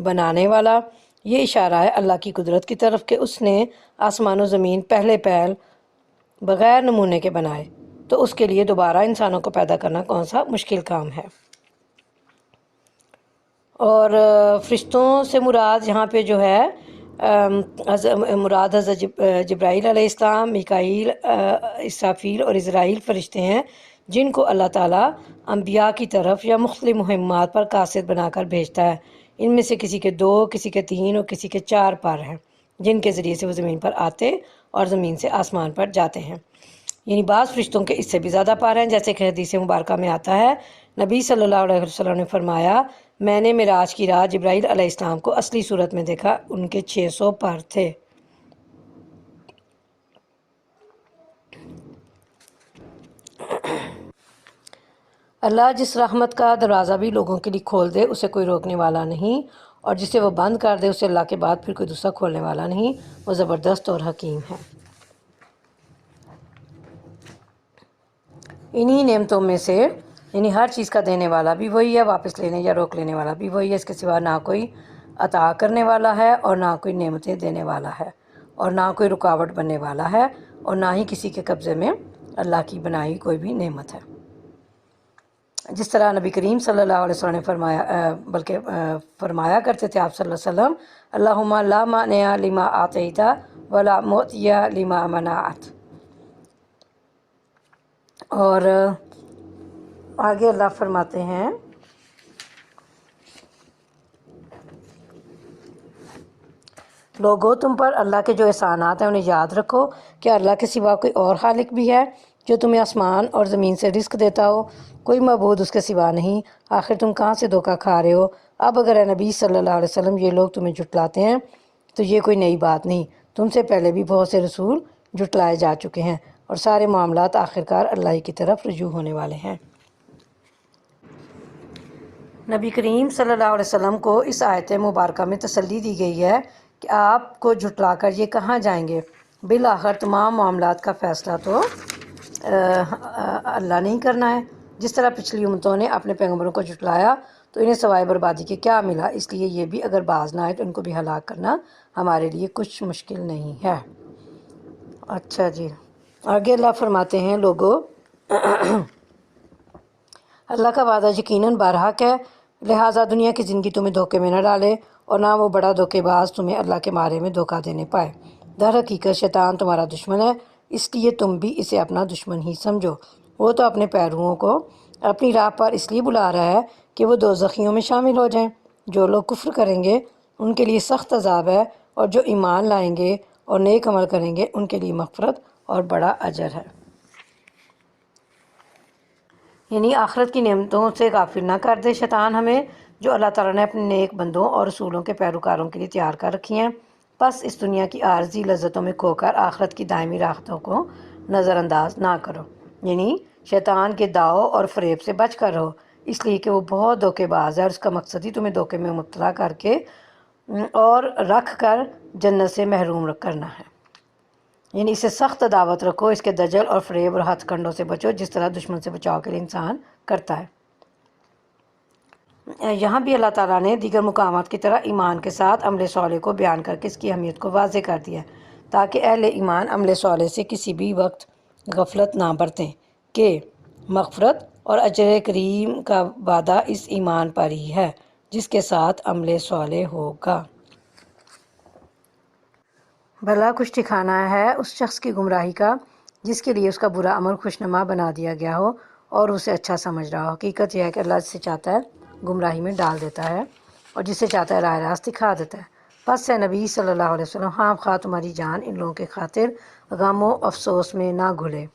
بنانے والا۔ یہ اشارہ ہے اللہ کی قدرت کی طرف کہ اس نے آسمان و زمین پہلے پہل بغیر نمونے کے بنائے، تو اس کے لیے دوبارہ انسانوں کو پیدا کرنا کون سا مشکل کام ہے۔ اور فرشتوں سے مراد یہاں پہ جو ہے مراد حضرت جبرائیل علیہ السلام، میکائیل، اسرافیل اور اسرائیل فرشتے ہیں جن کو اللہ تعالیٰ انبیاء کی طرف یا مختلف مہمات پر قاصد بنا کر بھیجتا ہے۔ ان میں سے کسی کے 2، کسی کے 3 اور کسی کے 4 پر ہیں، جن کے ذریعے سے وہ زمین پر آتے اور زمین سے آسمان پر جاتے ہیں۔ یعنی بعض فرشتوں کے اس سے بھی زیادہ پر ہیں، جیسے کہ حدیث مبارکہ میں آتا ہے، نبی صلی اللہ علیہ وسلم نے فرمایا، میں نے معراج کی رات جبرائیل علیہ السلام کو اصلی صورت میں دیکھا، ان کے 600 پر تھے۔ اللہ جس رحمت کا دروازہ بھی لوگوں کے لیے کھول دے اسے کوئی روکنے والا نہیں، اور جسے وہ بند کر دے اسے اللہ کے بعد پھر کوئی دوسرا کھولنے والا نہیں۔ وہ زبردست اور حکیم ہے۔ انہی نعمتوں میں سے یعنی ہر چیز کا دینے والا بھی وہی ہے، واپس لینے یا روک لینے والا بھی وہی ہے۔ اس کے سوا نہ کوئی عطا کرنے والا ہے اور نہ کوئی نعمتیں دینے والا ہے، اور نہ کوئی رکاوٹ بننے والا ہے، اور نہ ہی کسی کے قبضے میں اللہ کی بنائی کوئی بھی نعمت ہے۔ جس طرح نبی کریم صلی اللہ علیہ وسلم نے فرمایا کرتے تھے آپ صلی اللہ علیہ وسلم، اللہم لا مانع لما اعطیت ولا معطی لما منعت۔ اور آگے اللہ فرماتے ہیں، لوگو تم پر اللہ کے جو احسانات ہیں انہیں یاد رکھو، کیا اللہ کے سوا کوئی اور خالق بھی ہے جو تمہیں آسمان اور زمین سے رزق دیتا ہو؟ کوئی معبود اس کے سوا نہیں، آخر تم کہاں سے دھوکہ کھا رہے ہو؟ اب اگر اے نبی صلی اللہ علیہ وسلم یہ لوگ تمہیں جھٹلاتے ہیں تو یہ کوئی نئی بات نہیں، تم سے پہلے بھی بہت سے رسول جھٹلائے جا چکے ہیں، اور سارے معاملات آخرکار اللہ ہی کی طرف رجوع ہونے والے ہیں۔ نبی کریم صلی اللہ علیہ وسلم کو اس آیت مبارکہ میں تسلی دی گئی ہے کہ آپ کو جھٹلا کر یہ کہاں جائیں گے، بالآخر تمام معاملات کا فیصلہ تو اللہ نہیں کرنا ہے۔ جس طرح پچھلی امتوں نے اپنے پیغمبروں کو جھٹلایا تو انہیں سوائے بربادی کے کیا ملا، اس لیے یہ بھی اگر باز نہ آئے تو ان کو بھی ہلاک کرنا ہمارے لیے کچھ مشکل نہیں ہے۔ اچھا جی، آگے اللہ فرماتے ہیں لوگوں اللہ کا وعدہ یقیناً برحق ہے، لہٰذا دنیا کی زندگی تمہیں دھوکے میں نہ ڈالے اور نہ وہ بڑا دھوکے باز تمہیں اللہ کے بارے میں دھوکہ دینے پائے۔ در حقیقت شیطان تمہارا دشمن ہے، اس لیے تم بھی اسے اپنا دشمن ہی سمجھو۔ وہ تو اپنے پیرووں کو اپنی راہ پر اس لیے بلا رہا ہے کہ وہ دوزخیوں میں شامل ہو جائیں۔ جو لوگ کفر کریں گے ان کے لیے سخت عذاب ہے، اور جو ایمان لائیں گے اور نیک عمل کریں گے ان کے لیے مغفرت اور بڑا اجر ہے۔ یعنی آخرت کی نعمتوں سے غافل نہ کر دے شیطان ہمیں، جو اللہ تعالیٰ نے اپنے نیک بندوں اور رسولوں کے پیروکاروں کے لیے تیار کر رکھی ہیں۔ بس اس دنیا کی عارضی لذتوں میں کھو کر آخرت کی دائمی راحتوں کو نظر انداز نہ کرو، یعنی شیطان کے داؤ اور فریب سے بچ کر رہو، اس لیے کہ وہ بہت دھوکے باز ہے اور اس کا مقصد ہی تمہیں دھوکے میں مبتلا کر کے اور رکھ کر جنت سے محروم کرنا ہے۔ یعنی اسے سخت عداوت رکھو، اس کے دجل اور فریب اور ہتھ کنڈوں سے بچو، جس طرح دشمن سے بچاؤ کے لیے انسان کرتا ہے۔ یہاں بھی اللہ تعالیٰ نے دیگر مقامات کی طرح ایمان کے ساتھ عمل صالح کو بیان کر کے اس کی اہمیت کو واضح کر دیا ہے، تاکہ اہل ایمان عمل صالح سے کسی بھی وقت غفلت نہ برتیں کہ مغفرت اور اجر کریم کا وعدہ اس ایمان پر ہی ہے جس کے ساتھ عمل صالح ہوگا۔ بھلا کچھ ٹھکانہ ہے اس شخص کی گمراہی کا جس کے لیے اس کا برا عمل خوشنما بنا دیا گیا ہو اور اسے اچھا سمجھ رہا ہو۔ حقیقت یہ ہے کہ اللہ جسے چاہتا ہے گمراہی میں ڈال دیتا ہے اور جسے چاہتا ہے راہ راست دکھا دیتا ہے۔ پس اے نبی صلی اللہ علیہ وسلم، ہاں خواہ تمہاری جان ان لوگوں کے خاطر غم و افسوس میں نہ گھلے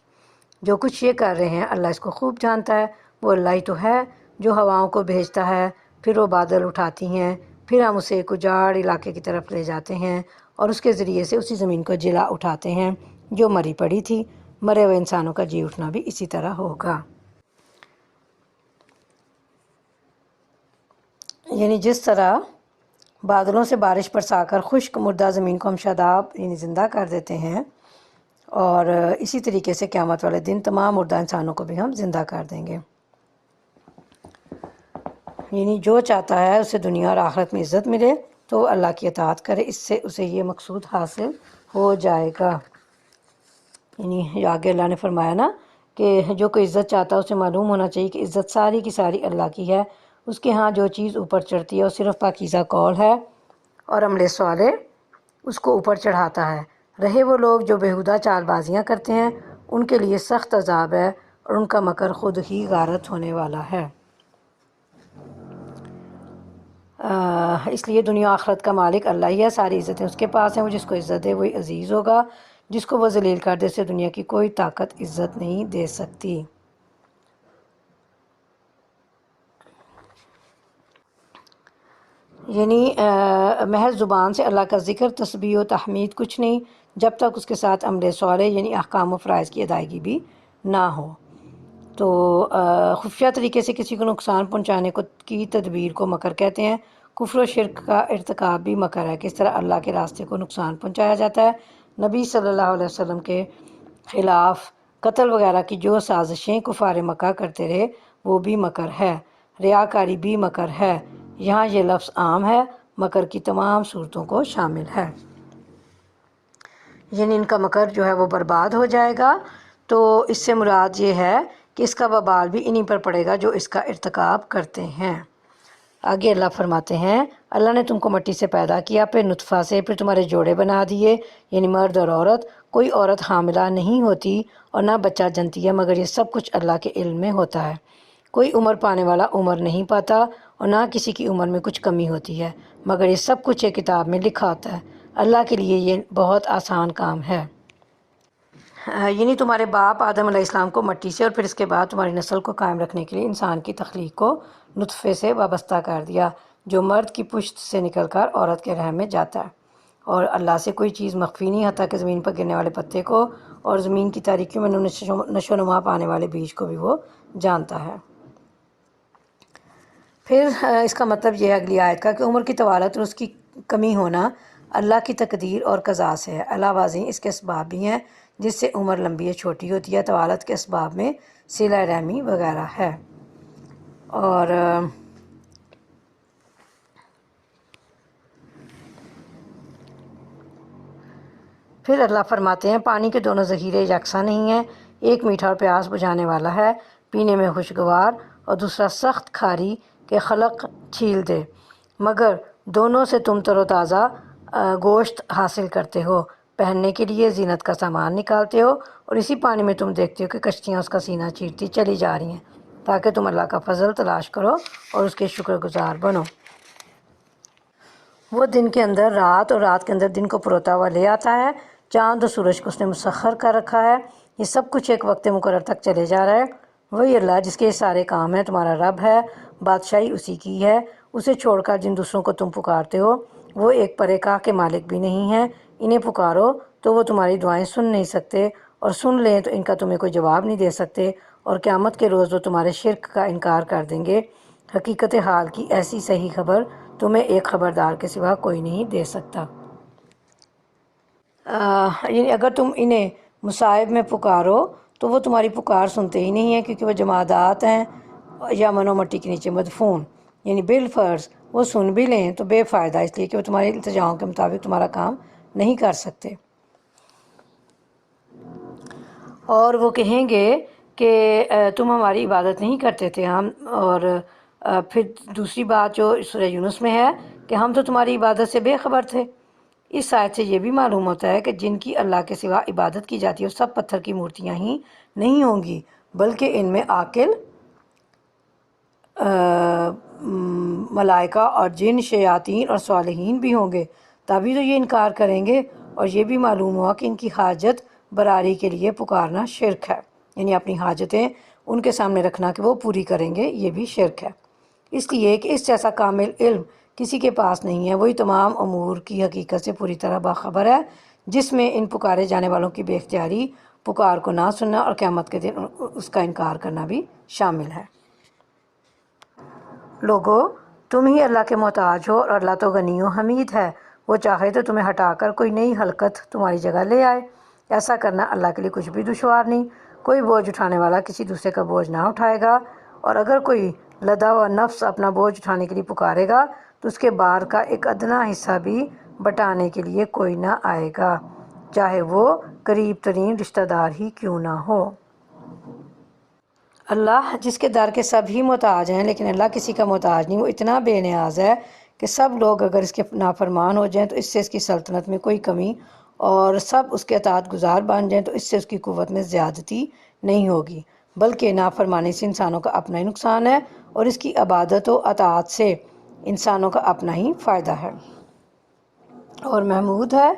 جو کچھ یہ کر رہے ہیں، اللہ اس کو خوب جانتا ہے۔ وہ اللہ ہی تو ہے جو ہواؤں کو بھیجتا ہے، پھر وہ بادل اٹھاتی ہیں، پھر ہم اسے ایک اجاڑ علاقے کی طرف لے جاتے ہیں اور اس کے ذریعے سے اسی زمین کو جلا اٹھاتے ہیں جو مری پڑی تھی۔ مرے ہوئے انسانوں کا جی اٹھنا بھی اسی طرح ہوگا۔ یعنی جس طرح بادلوں سے بارش برسا کر خشک مردہ زمین کو ہم شاداب یعنی زندہ کر دیتے ہیں، اور اسی طریقے سے قیامت والے دن تمام مردہ انسانوں کو بھی ہم زندہ کر دیں گے۔ یعنی جو چاہتا ہے اسے دنیا اور آخرت میں عزت ملے تو اللہ کی اطاعت کرے، اس سے اسے یہ مقصود حاصل ہو جائے گا۔ یعنی آگے اللہ نے فرمایا نا کہ جو کوئی عزت چاہتا ہے اسے معلوم ہونا چاہیے کہ عزت ساری کی ساری اللہ کی ہے۔ اس کے ہاں جو چیز اوپر چڑھتی ہے وہ صرف پاکیزہ قول ہے اور عمل صالح اس کو اوپر چڑھاتا ہے۔ رہے وہ لوگ جو بیہودہ چال بازیاں کرتے ہیں، ان کے لیے سخت عذاب ہے اور ان کا مکر خود ہی غارت ہونے والا ہے۔ اس لیے دنیا آخرت کا مالک اللہ ہی ہے، ساری عزتیں اس کے پاس ہیں۔ وہ جس کو عزت دے وہی عزیز ہوگا، جس کو وہ ذلیل کر دے اسے دنیا کی کوئی طاقت عزت نہیں دے سکتی۔ یعنی محض زبان سے اللہ کا ذکر، تسبیح و تحمید کچھ نہیں جب تک اس کے ساتھ عمل صالح یعنی احکام و فرائض کی ادائیگی بھی نہ ہو۔ تو خفیہ طریقے سے کسی کو نقصان پہنچانے کی تدبیر کو مکر کہتے ہیں۔ کفر و شرک کا ارتکاب بھی مکر ہے کہ اس طرح اللہ کے راستے کو نقصان پہنچایا جاتا ہے۔ نبی صلی اللہ علیہ وسلم کے خلاف قتل وغیرہ کی جو سازشیں کفار مکہ کرتے رہے وہ بھی مکر ہے۔ ریاکاری بھی مکر ہے۔ یہاں یہ لفظ عام ہے، مکر کی تمام صورتوں کو شامل ہے۔ یعنی ان کا مکر جو ہے وہ برباد ہو جائے گا، تو اس سے مراد یہ ہے کہ اس کا وبال بھی انہی پر پڑے گا جو اس کا ارتکاب کرتے ہیں۔ آگے اللہ فرماتے ہیں، اللہ نے تم کو مٹی سے پیدا کیا، پھر نطفہ سے، پھر تمہارے جوڑے بنا دیے، یعنی مرد اور عورت۔ کوئی عورت حاملہ نہیں ہوتی اور نہ بچہ جنتی ہے مگر یہ سب کچھ اللہ کے علم میں ہوتا ہے۔ کوئی عمر پانے والا عمر نہیں پاتا اور نہ کسی کی عمر میں کچھ کمی ہوتی ہے مگر یہ سب کچھ ایک کتاب میں لکھا ہوتا ہے۔ اللہ کے لیے یہ بہت آسان کام ہے۔ یعنی تمہارے باپ آدم علیہ السلام کو مٹی سے اور پھر اس کے بعد تمہاری نسل کو قائم رکھنے کے لیے انسان کی تخلیق کو نطفے سے وابستہ کر دیا جو مرد کی پشت سے نکل کر عورت کے رحم میں جاتا ہے، اور اللہ سے کوئی چیز مخفی نہیں، حتیٰ کہ زمین پر گرنے والے پتے کو اور زمین کی تاریکیوں میں نشو و نما پانے والے بیج کو بھی وہ جانتا ہے۔ پھر اس کا مطلب یہ ہے اگلی آیت کا کہ عمر کی طوالت اور اس کی کمی ہونا اللہ کی تقدیر اور قضاء سے ہے۔ علاوہ ازیں اس کے اسباب بھی ہیں جس سے عمر لمبی یا چھوٹی ہوتی ہے۔ طوالت کے اسباب میں صلہ رحمی وغیرہ ہے۔ اور پھر اللہ فرماتے ہیں پانی کے دونوں ذخیرے یکساں نہیں ہیں، ایک میٹھا اور پیاس بجھانے والا ہے، پینے میں خوشگوار، اور دوسرا سخت کھاری کہ خلق چھیل دے، مگر دونوں سے تم تر و تازہ گوشت حاصل کرتے ہو، پہننے کے لیے زینت کا سامان نکالتے ہو، اور اسی پانی میں تم دیکھتے ہو کہ کشتیاں اس کا سینہ چیرتی چلی جا رہی ہیں تاکہ تم اللہ کا فضل تلاش کرو اور اس کے شکر گزار بنو۔ وہ دن کے اندر رات اور رات کے اندر دن کو پروتا ہوا لے آتا ہے، چاند اور سورج کو اس نے مسخر کر رکھا ہے، یہ سب کچھ ایک وقت مقرر تک چلے جا رہا ہے۔ وہی اللہ جس کے یہ سارے کام ہیں تمہارا رب ہے، بادشاہی اسی کی ہے، اسے چھوڑ کر جن دوسروں کو تم پکارتے ہو وہ ایک پرے کاہ کے مالک بھی نہیں ہیں، انہیں پکارو تو وہ تمہاری دعائیں سن نہیں سکتے، اور سن لیں تو ان کا تمہیں کوئی جواب نہیں دے سکتے، اور قیامت کے روز وہ تمہارے شرک کا انکار کر دیں گے۔ حقیقت حال کی ایسی صحیح خبر تمہیں ایک خبردار کے سوا کوئی نہیں دے سکتا۔ یعنی اگر تم انہیں مصائب میں پکارو تو وہ تمہاری پکار سنتے ہی نہیں ہیں، کیونکہ وہ جمادات ہیں یا منو مٹی کے نیچے مدفون، یعنی بالفرض وہ سن بھی لیں تو بے فائدہ، اس لیے کہ وہ تمہاری التجاؤں کے مطابق تمہارا کام نہیں کر سکتے۔ اور وہ کہیں گے کہ تم ہماری عبادت نہیں کرتے تھے ہم، اور پھر دوسری بات جو سورہ یونس میں ہے کہ ہم تو تمہاری عبادت سے بے خبر تھے۔ اس آیت سے یہ بھی معلوم ہوتا ہے کہ جن کی اللہ کے سوا عبادت کی جاتی ہے وہ سب پتھر کی مورتیاں ہی نہیں ہوں گی، بلکہ ان میں عاقل ملائکہ اور جن، شیاطین اور صالحین بھی ہوں گے، تبھی تو یہ انکار کریں گے۔ اور یہ بھی معلوم ہوا کہ ان کی حاجت براری کے لیے پکارنا شرک ہے، یعنی اپنی حاجتیں ان کے سامنے رکھنا کہ وہ پوری کریں گے، یہ بھی شرک ہے، اس لیے کہ اس جیسا کامل علم کسی کے پاس نہیں ہے۔ وہی تمام امور کی حقیقت سے پوری طرح باخبر ہے، جس میں ان پکارے جانے والوں کی بے اختیاری پکار کو نہ سننا اور قیامت کے دن اس کا انکار کرنا بھی شامل ہے۔ لوگو تم ہی اللہ کے محتاج ہو، اور اللہ تو غنی و حمید ہے، وہ چاہے تو تمہیں ہٹا کر کوئی نئی حلقت تمہاری جگہ لے آئے، ایسا کرنا اللہ کے لیے کچھ بھی دشوار نہیں۔ کوئی بوجھ اٹھانے والا کسی دوسرے کا بوجھ نہ اٹھائے گا، اور اگر کوئی لدا و نفس اپنا بوجھ اٹھانے کے لیے پکارے گا تو اس کے بار کا ایک ادنا حصہ بھی بٹانے کے لیے کوئی نہ آئے گا، چاہے وہ قریب ترین رشتہ دار ہی کیوں نہ ہو۔ اللہ جس کے در کے سب ہی محتاج ہیں، لیکن اللہ کسی کا محتاج نہیں، وہ اتنا بے نیاز ہے کہ سب لوگ اگر اس کے نافرمان ہو جائیں تو اس سے اس کی سلطنت میں کوئی کمی، اور سب اس کے اطاعت گزار بن جائیں تو اس سے اس کی قوت میں زیادتی نہیں ہوگی، بلکہ نافرمانی سے انسانوں کا اپنا ہی نقصان ہے، اور اس کی عبادت و اطاعت سے انسانوں کا اپنا ہی فائدہ ہے، اور محمود ہے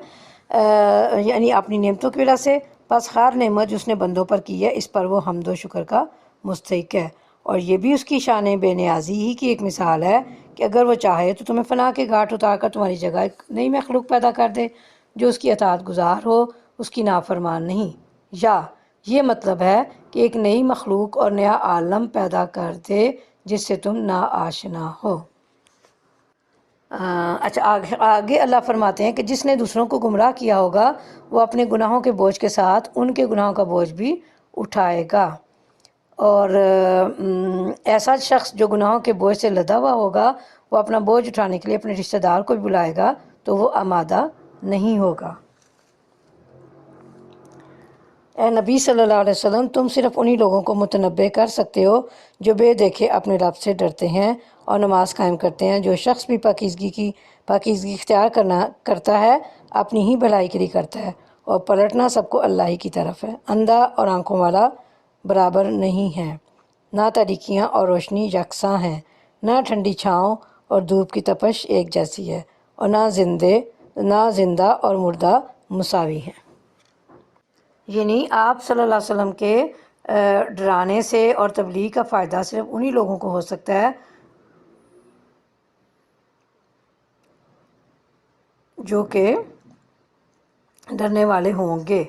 یعنی اپنی نعمتوں کی وجہ سے۔ بس ہر نعمت جو اس نے بندوں پر کی ہے اس پر وہ حمد و شکر کا مستحق ہے، اور یہ بھی اس کی شان بے نیازی ہی کی ایک مثال ہے کہ اگر وہ چاہے تو تمہیں فنا کے گھاٹ اتار کر تمہاری جگہ ایک نئی مخلوق پیدا کر دے جو اس کی اطاعت گزار ہو، اس کی نافرمان نہیں، یا یہ مطلب ہے کہ ایک نئی مخلوق اور نیا عالم پیدا کر دے جس سے تم ناآشنا ہو۔ اچھا آگے اللہ فرماتے ہیں کہ جس نے دوسروں کو گمراہ کیا ہوگا وہ اپنے گناہوں کے بوجھ کے ساتھ ان کے گناہوں کا بوجھ بھی اٹھائے گا، اور ایسا شخص جو گناہوں کے بوجھ سے لدا ہوا ہوگا وہ اپنا بوجھ اٹھانے کے لیے اپنے رشتہ دار کو بھی بلائے گا تو وہ آمادہ نہیں ہوگا۔ اے نبی صلی اللہ علیہ وسلم تم صرف انہی لوگوں کو متنبع کر سکتے ہو جو بے دیکھے اپنے رب سے ڈرتے ہیں اور نماز قائم کرتے ہیں۔ جو شخص بھی پاکیزگی اختیار کرتا ہے اپنی ہی بھلائی کے لیے کرتا ہے، اور پلٹنا سب کو اللہ ہی کی طرف ہے۔ اندھا اور آنکھوں والا برابر نہیں ہے، نہ تاریکیاں اور روشنی یکساں ہیں، نہ ٹھنڈی چھاؤں اور دھوپ کی تپش ایک جیسی ہے، اور نہ زندہ اور مردہ مساوی ہیں۔ یعنی آپ صلی اللہ علیہ وسلم کے ڈرانے سے اور تبلیغ کا فائدہ صرف انہی لوگوں کو ہو سکتا ہے جو کہ ڈرنے والے ہوں گے۔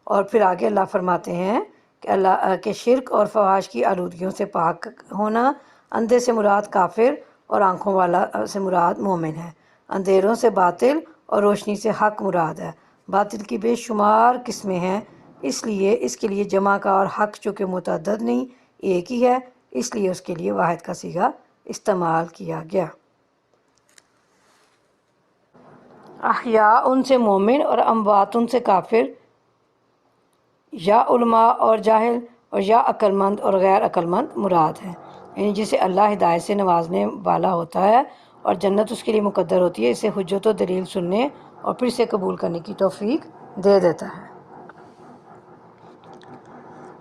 اور پھر آگے اللہ فرماتے ہیں کہ اللہ کے شرک اور فحش کی آلودگیوں سے پاک ہونا، اندھے سے مراد کافر اور آنکھوں والا سے مراد مومن ہے، اندھیروں سے باطل اور روشنی سے حق مراد ہے۔ باطل کی بے شمار قسمیں ہیں، اس لیے اس کے لیے جمع کا اور حق چونکہ متعدد نہیں ایک ہی ہے، اس لیے اس کے لیے واحد کا صیغہ استعمال کیا گیا۔ احیاء ان سے مومن اور اموات ان سے کافر، یا علماء اور جاہل، اور یا عقل مند اور غیر عقل مند مراد ہے۔ یعنی جسے اللہ ہدایت سے نوازنے والا ہوتا ہے اور جنت اس کے لیے مقدر ہوتی ہے، اسے حجت و دلیل سننے اور پھر اسے قبول کرنے کی توفیق دے دیتا ہے۔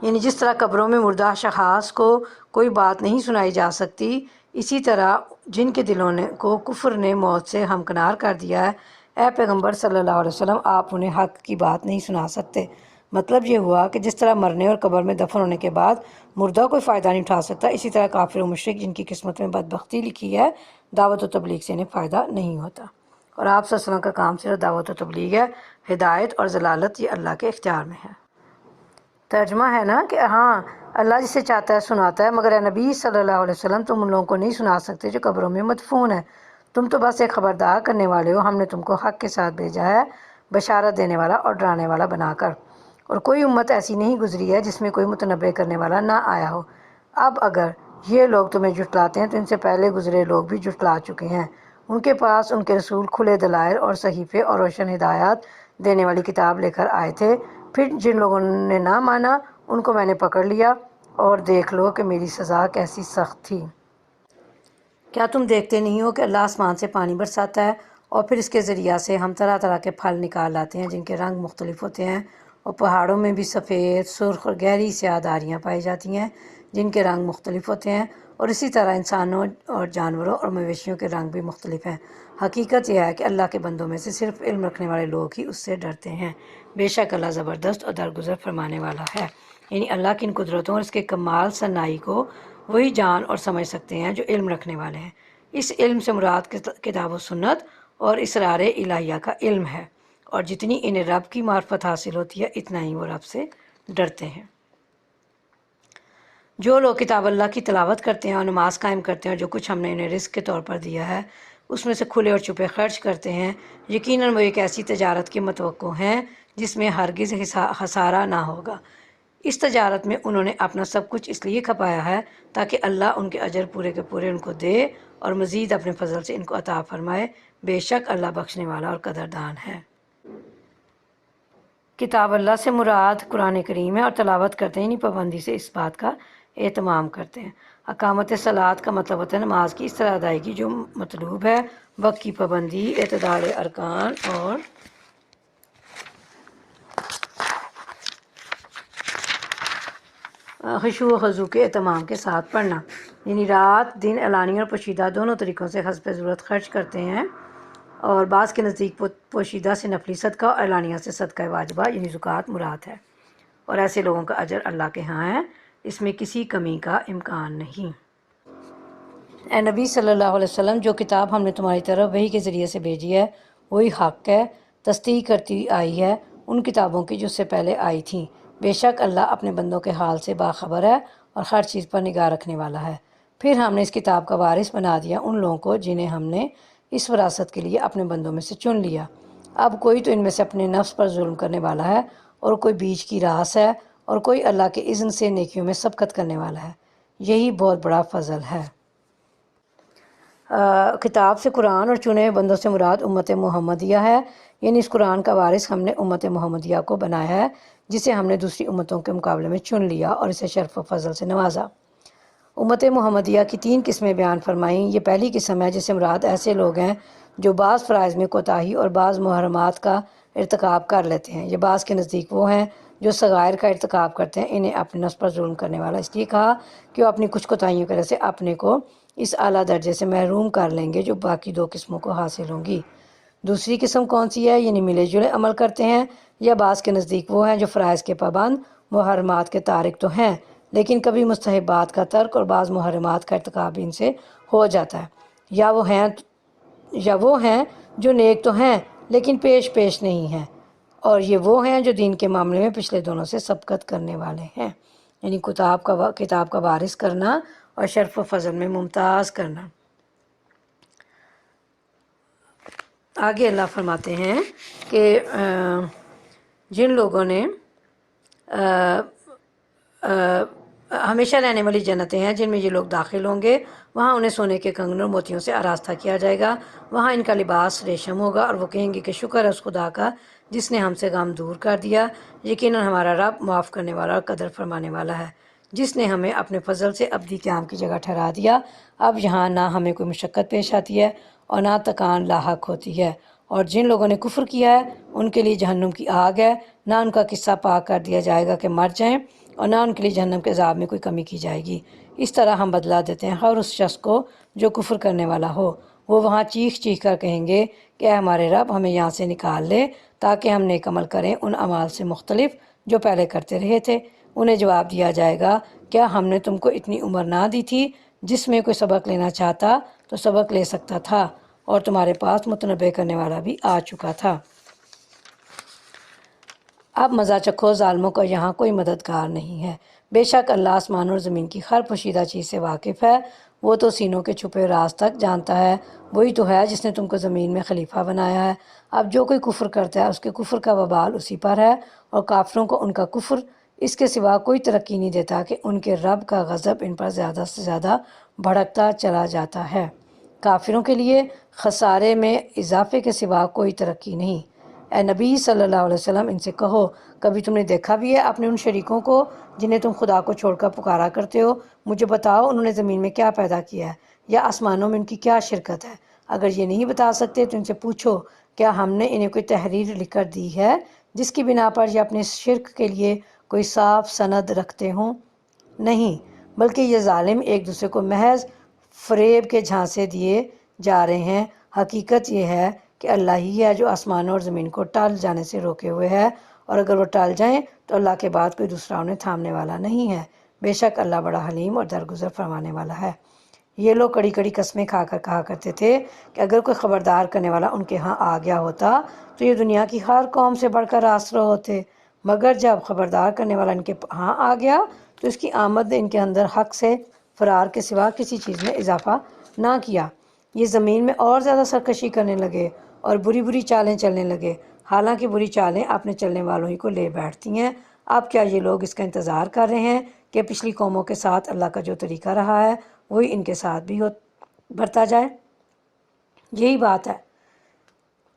یعنی جس طرح قبروں میں مردہ اشخاص کو کوئی بات نہیں سنائی جا سکتی، اسی طرح جن کے دلوں کو کفر نے موت سے ہمکنار کر دیا ہے، اے پیغمبر صلی اللہ علیہ وسلم آپ انہیں حق کی بات نہیں سنا سکتے۔ مطلب یہ ہوا کہ جس طرح مرنے اور قبر میں دفن ہونے کے بعد مردہ کوئی فائدہ نہیں اٹھا سکتا، اسی طرح کافر و مشرک جن کی قسمت میں بدبختی لکھی ہے، دعوت و تبلیغ سے انہیں فائدہ نہیں ہوتا۔ اور آپ صلی اللہ علیہ وسلم کا کام صرف دعوت و تبلیغ ہے، ہدایت اور ضلالت یہ اللہ کے اختیار میں ہے۔ ترجمہ ہے نا کہ ہاں اللہ جسے چاہتا ہے سناتا ہے، مگر اے نبی صلی اللہ علیہ وسلم تم ان لوگوں کو نہیں سنا سکتے جو قبروں میں مدفون ہیں، تم تو بس ایک خبردار کرنے والے ہو، ہم نے تم کو حق کے ساتھ بھیجا ہے، بشارت دینے والا اور ڈرانے والا بنا کر، اور کوئی امت ایسی نہیں گزری ہے جس میں کوئی متنبع کرنے والا نہ آیا ہو۔ اب اگر یہ لوگ تمہیں جھٹلاتے ہیں تو ان سے پہلے گزرے لوگ بھی جھٹلا چکے ہیں، ان کے پاس ان کے رسول کھلے دلائل اور صحیفے اور روشن ہدایات دینے والی کتاب لے کر آئے تھے، پھر جن لوگوں نے نہ مانا ان کو میں نے پکڑ لیا، اور دیکھ لو کہ میری سزا کیسی سخت تھی۔ کیا تم دیکھتے نہیں ہو کہ اللہ آسمان سے پانی برساتا ہے اور پھر اس کے ذریعہ سے ہم طرح طرح کے پھل نکال لاتے ہیں جن کے رنگ مختلف ہوتے ہیں، اور پہاڑوں میں بھی سفید، سرخ اور گہری سیاہ دھاریاں پائی جاتی ہیں جن کے رنگ مختلف ہوتے ہیں، اور اسی طرح انسانوں اور جانوروں اور مویشیوں کے رنگ بھی مختلف ہیں۔ حقیقت یہ ہے کہ اللہ کے بندوں میں سے صرف علم رکھنے والے لوگ ہی اس سے ڈرتے ہیں، بے شک اللہ زبردست اور درگزر فرمانے والا ہے۔ یعنی اللہ کی ان قدرتوں اور اس کے کمال ثنائی کو وہی جان اور سمجھ سکتے ہیں جو علم رکھنے والے ہیں۔ اس علم سے مراد کتاب و سنت اور اسرار الہیہ کا علم ہے، اور جتنی انہیں رب کی معرفت حاصل ہوتی ہے اتنا ہی وہ رب سے ڈرتے ہیں۔ جو لوگ کتاب اللہ کی تلاوت کرتے ہیں اور نماز قائم کرتے ہیں اور جو کچھ ہم نے انہیں رزق کے طور پر دیا ہے اس میں سے کھلے اور چھپے خرچ کرتے ہیں، یقیناً وہ ایک ایسی تجارت کی متوقع ہیں جس میں ہرگز خسارہ نہ ہوگا۔ اس تجارت میں انہوں نے اپنا سب کچھ اس لیے کھپایا ہے تاکہ اللہ ان کے اجر پورے کے پورے ان کو دے اور مزید اپنے فضل سے ان کو عطا فرمائے، بے شک اللہ بخشنے والا اور قدردان ہے۔ کتاب اللہ سے مراد قرآن کریم ہے، اور تلاوت کرتے ہیں یعنی پابندی سے اس بات کا اہتمام کرتے ہیں۔ اقامت صلاۃ کا مطلب ہوتا ہے نماز کی اس طرح ادائیگی جو مطلوب ہے، وقت کی پابندی، اعتدال ارکان اور خشوع و خضوع کے اہتمام کے ساتھ پڑھنا۔ یعنی رات دن اعلانیہ اور پوشیدہ دونوں طریقوں سے حسب ضرورت خرچ کرتے ہیں، اور بعض کے نزدیک پوشیدہ سے نفلی صدقہ اور اعلانیہ سے صدقہ واجبہ یعنی زکوٰۃ مراد ہے، اور ایسے لوگوں کا اجر اللہ کے ہاں ہے، اس میں کسی کمی کا امکان نہیں۔ اے نبی صلی اللہ علیہ وسلم، جو کتاب ہم نے تمہاری طرف وحی کے ذریعے سے بھیجی ہے وہی حق ہے، تصدیق کرتی آئی ہے ان کتابوں کی جو اس سے پہلے آئی تھیں، بے شک اللہ اپنے بندوں کے حال سے باخبر ہے اور ہر چیز پر نگاہ رکھنے والا ہے۔ پھر ہم نے اس کتاب کا وارث بنا دیا ان لوگوں کو جنہیں ہم نے اس وراثت کے لیے اپنے بندوں میں سے چن لیا۔ اب کوئی تو ان میں سے اپنے نفس پر ظلم کرنے والا ہے اور کوئی بیچ کی راس ہے، اور کوئی اللہ کے اذن سے نیکیوں میں سبقت کرنے والا ہے، یہی بہت بڑا فضل ہے۔ کتاب سے قرآن اور چنے ہوئے بندوں سے مراد امت محمدیہ ہے، یعنی اس قرآن کا وارث ہم نے امت محمدیہ کو بنایا ہے جسے ہم نے دوسری امتوں کے مقابلے میں چن لیا اور اسے شرف و فضل سے نوازا۔ امت محمدیہ کی 3 قسمیں بیان فرمائیں۔ یہ پہلی قسم ہے جس سے مراد ایسے لوگ ہیں جو بعض فرائض میں کوتاہی اور بعض محرمات کا ارتکاب کر لیتے ہیں۔ یہ بعض کے نزدیک وہ ہیں جو صغائر کا ارتکاب کرتے ہیں۔ انہیں اپنے نفس پر ظلم کرنے والا اس لیے کہا کہ وہ اپنی کچھ کوتاہیوں کی وجہ سے اپنے کو اس اعلیٰ درجے سے محروم کر لیں گے جو باقی 2 قسموں کو حاصل ہوں گی۔ دوسری قسم کون سی ہے؟ یعنی ملے جلے عمل کرتے ہیں، یا بعض کے نزدیک وہ ہیں جو فرائض کے پابند، محرمات کے تارک تو ہیں لیکن کبھی مستحبات کا ترک اور بعض محرمات کا ارتکاب ان سے ہو جاتا ہے، یا وہ ہیں جو نیک تو ہیں لیکن پیش نہیں ہیں، اور یہ وہ ہیں جو دین کے معاملے میں پچھلے دونوں سے سبقت کرنے والے ہیں۔ یعنی کتاب کا وارث کرنا اور شرف و فضل میں ممتاز کرنا۔ آگے اللہ فرماتے ہیں کہ جن لوگوں نے ہمیشہ رہنے والی جنتیں ہیں جن میں یہ لوگ داخل ہوں گے، وہاں انہیں سونے کے کنگن اور موتیوں سے آراستہ کیا جائے گا، وہاں ان کا لباس ریشم ہوگا، اور وہ کہیں گے کہ شکر ہے اس خدا کا جس نے ہم سے غم دور کر دیا، یقیناً ہمارا رب معاف کرنے والا اور قدر فرمانے والا ہے، جس نے ہمیں اپنے فضل سے ابدی قیام کی جگہ ٹھہرا دیا۔ اب یہاں نہ ہمیں کوئی مشقت پیش آتی ہے اور نہ تکان لاحق ہوتی ہے۔ اور جن لوگوں نے کفر کیا ہے ان کے لیے جہنم کی آگ ہے، نہ ان کا قصہ پاک کر دیا جائے گا کہ مر جائیں، اور نہ ان کے لیے جہنم کے عذاب میں کوئی کمی کی جائے گی۔ اس طرح ہم بدلا دیتے ہیں ہر اس شخص کو جو کفر کرنے والا ہو۔ وہ وہاں چیخ چیخ کر کہیں گے کہ اے ہمارے رب، ہمیں یہاں سے نکال لے تاکہ ہم نیک عمل کریں ان اعمال سے مختلف جو پہلے کرتے رہے تھے۔ انہیں جواب دیا جائے گا، کیا ہم نے تم کو اتنی عمر نہ دی تھی؟ جس میں کوئی سبق لینا چاہتا تو سبق لے سکتا تھا، اور تمہارے پاس متنبع کرنے والا بھی آ چکا تھا۔ اب مزہ چکھو، ظالموں کا یہاں کوئی مددگار نہیں ہے۔ بے شک اللہ آسمان اور زمین کی ہر پوشیدہ چیز سے واقف ہے، وہ تو سینوں کے چھپے راز تک جانتا ہے۔ وہی تو ہے جس نے تم کو زمین میں خلیفہ بنایا ہے۔ اب جو کوئی کفر کرتا ہے اس کے کفر کا وبال اسی پر ہے، اور کافروں کو ان کا کفر اس کے سوا کوئی ترقی نہیں دیتا کہ ان کے رب کا غضب ان پر زیادہ سے زیادہ بھڑکتا چلا جاتا ہے۔ کافروں کے لیے خسارے میں اضافے کے سوا کوئی ترقی نہیں۔ اے نبی صلی اللہ علیہ وسلم، ان سے کہو، کبھی تم نے دیکھا بھی ہے اپنے ان شریکوں کو جنہیں تم خدا کو چھوڑ کر پکارا کرتے ہو؟ مجھے بتاؤ انہوں نے زمین میں کیا پیدا کیا ہے، یا آسمانوں میں ان کی کیا شرکت ہے؟ اگر یہ نہیں بتا سکتے تو ان سے پوچھو، کیا ہم نے انہیں کوئی تحریر لکھ کر دی ہے جس کی بنا پر یہ اپنے شرک کے لیے کوئی صاف سند رکھتے ہوں؟ نہیں، بلکہ یہ ظالم ایک دوسرے کو محض فریب کے جھانسے دیے جا رہے ہیں۔ حقیقت یہ ہے کہ اللہ ہی ہے جو آسمانوں اور زمین کو ٹل جانے سے روکے ہوئے ہے، اور اگر وہ ٹل جائیں تو اللہ کے بعد کوئی دوسرا انہیں تھامنے والا نہیں ہے۔ بے شک اللہ بڑا حلیم اور درگزر فرمانے والا ہے۔ یہ لوگ کڑی کڑی قسمیں کھا کر کہا کرتے تھے کہ اگر کوئی خبردار کرنے والا ان کے ہاں آ گیا ہوتا تو یہ دنیا کی ہر قوم سے بڑھ کر آسرو ہوتے، مگر جب خبردار کرنے والا ان کے ہاں آ گیا تو اس کی آمد نے ان کے اندر حق سے فرار کے سوا کسی چیز میں اضافہ نہ کیا۔ یہ زمین میں اور زیادہ سرکشی کرنے لگے اور بری بری چالیں چلنے لگے، حالانکہ بری چالیں اپنے چلنے والوں ہی کو لے بیٹھتی ہیں۔ اب کیا یہ لوگ اس کا انتظار کر رہے ہیں کہ پچھلی قوموں کے ساتھ اللہ کا جو طریقہ رہا ہے وہی ان کے ساتھ بھی برتا جائے؟ یہی بات ہے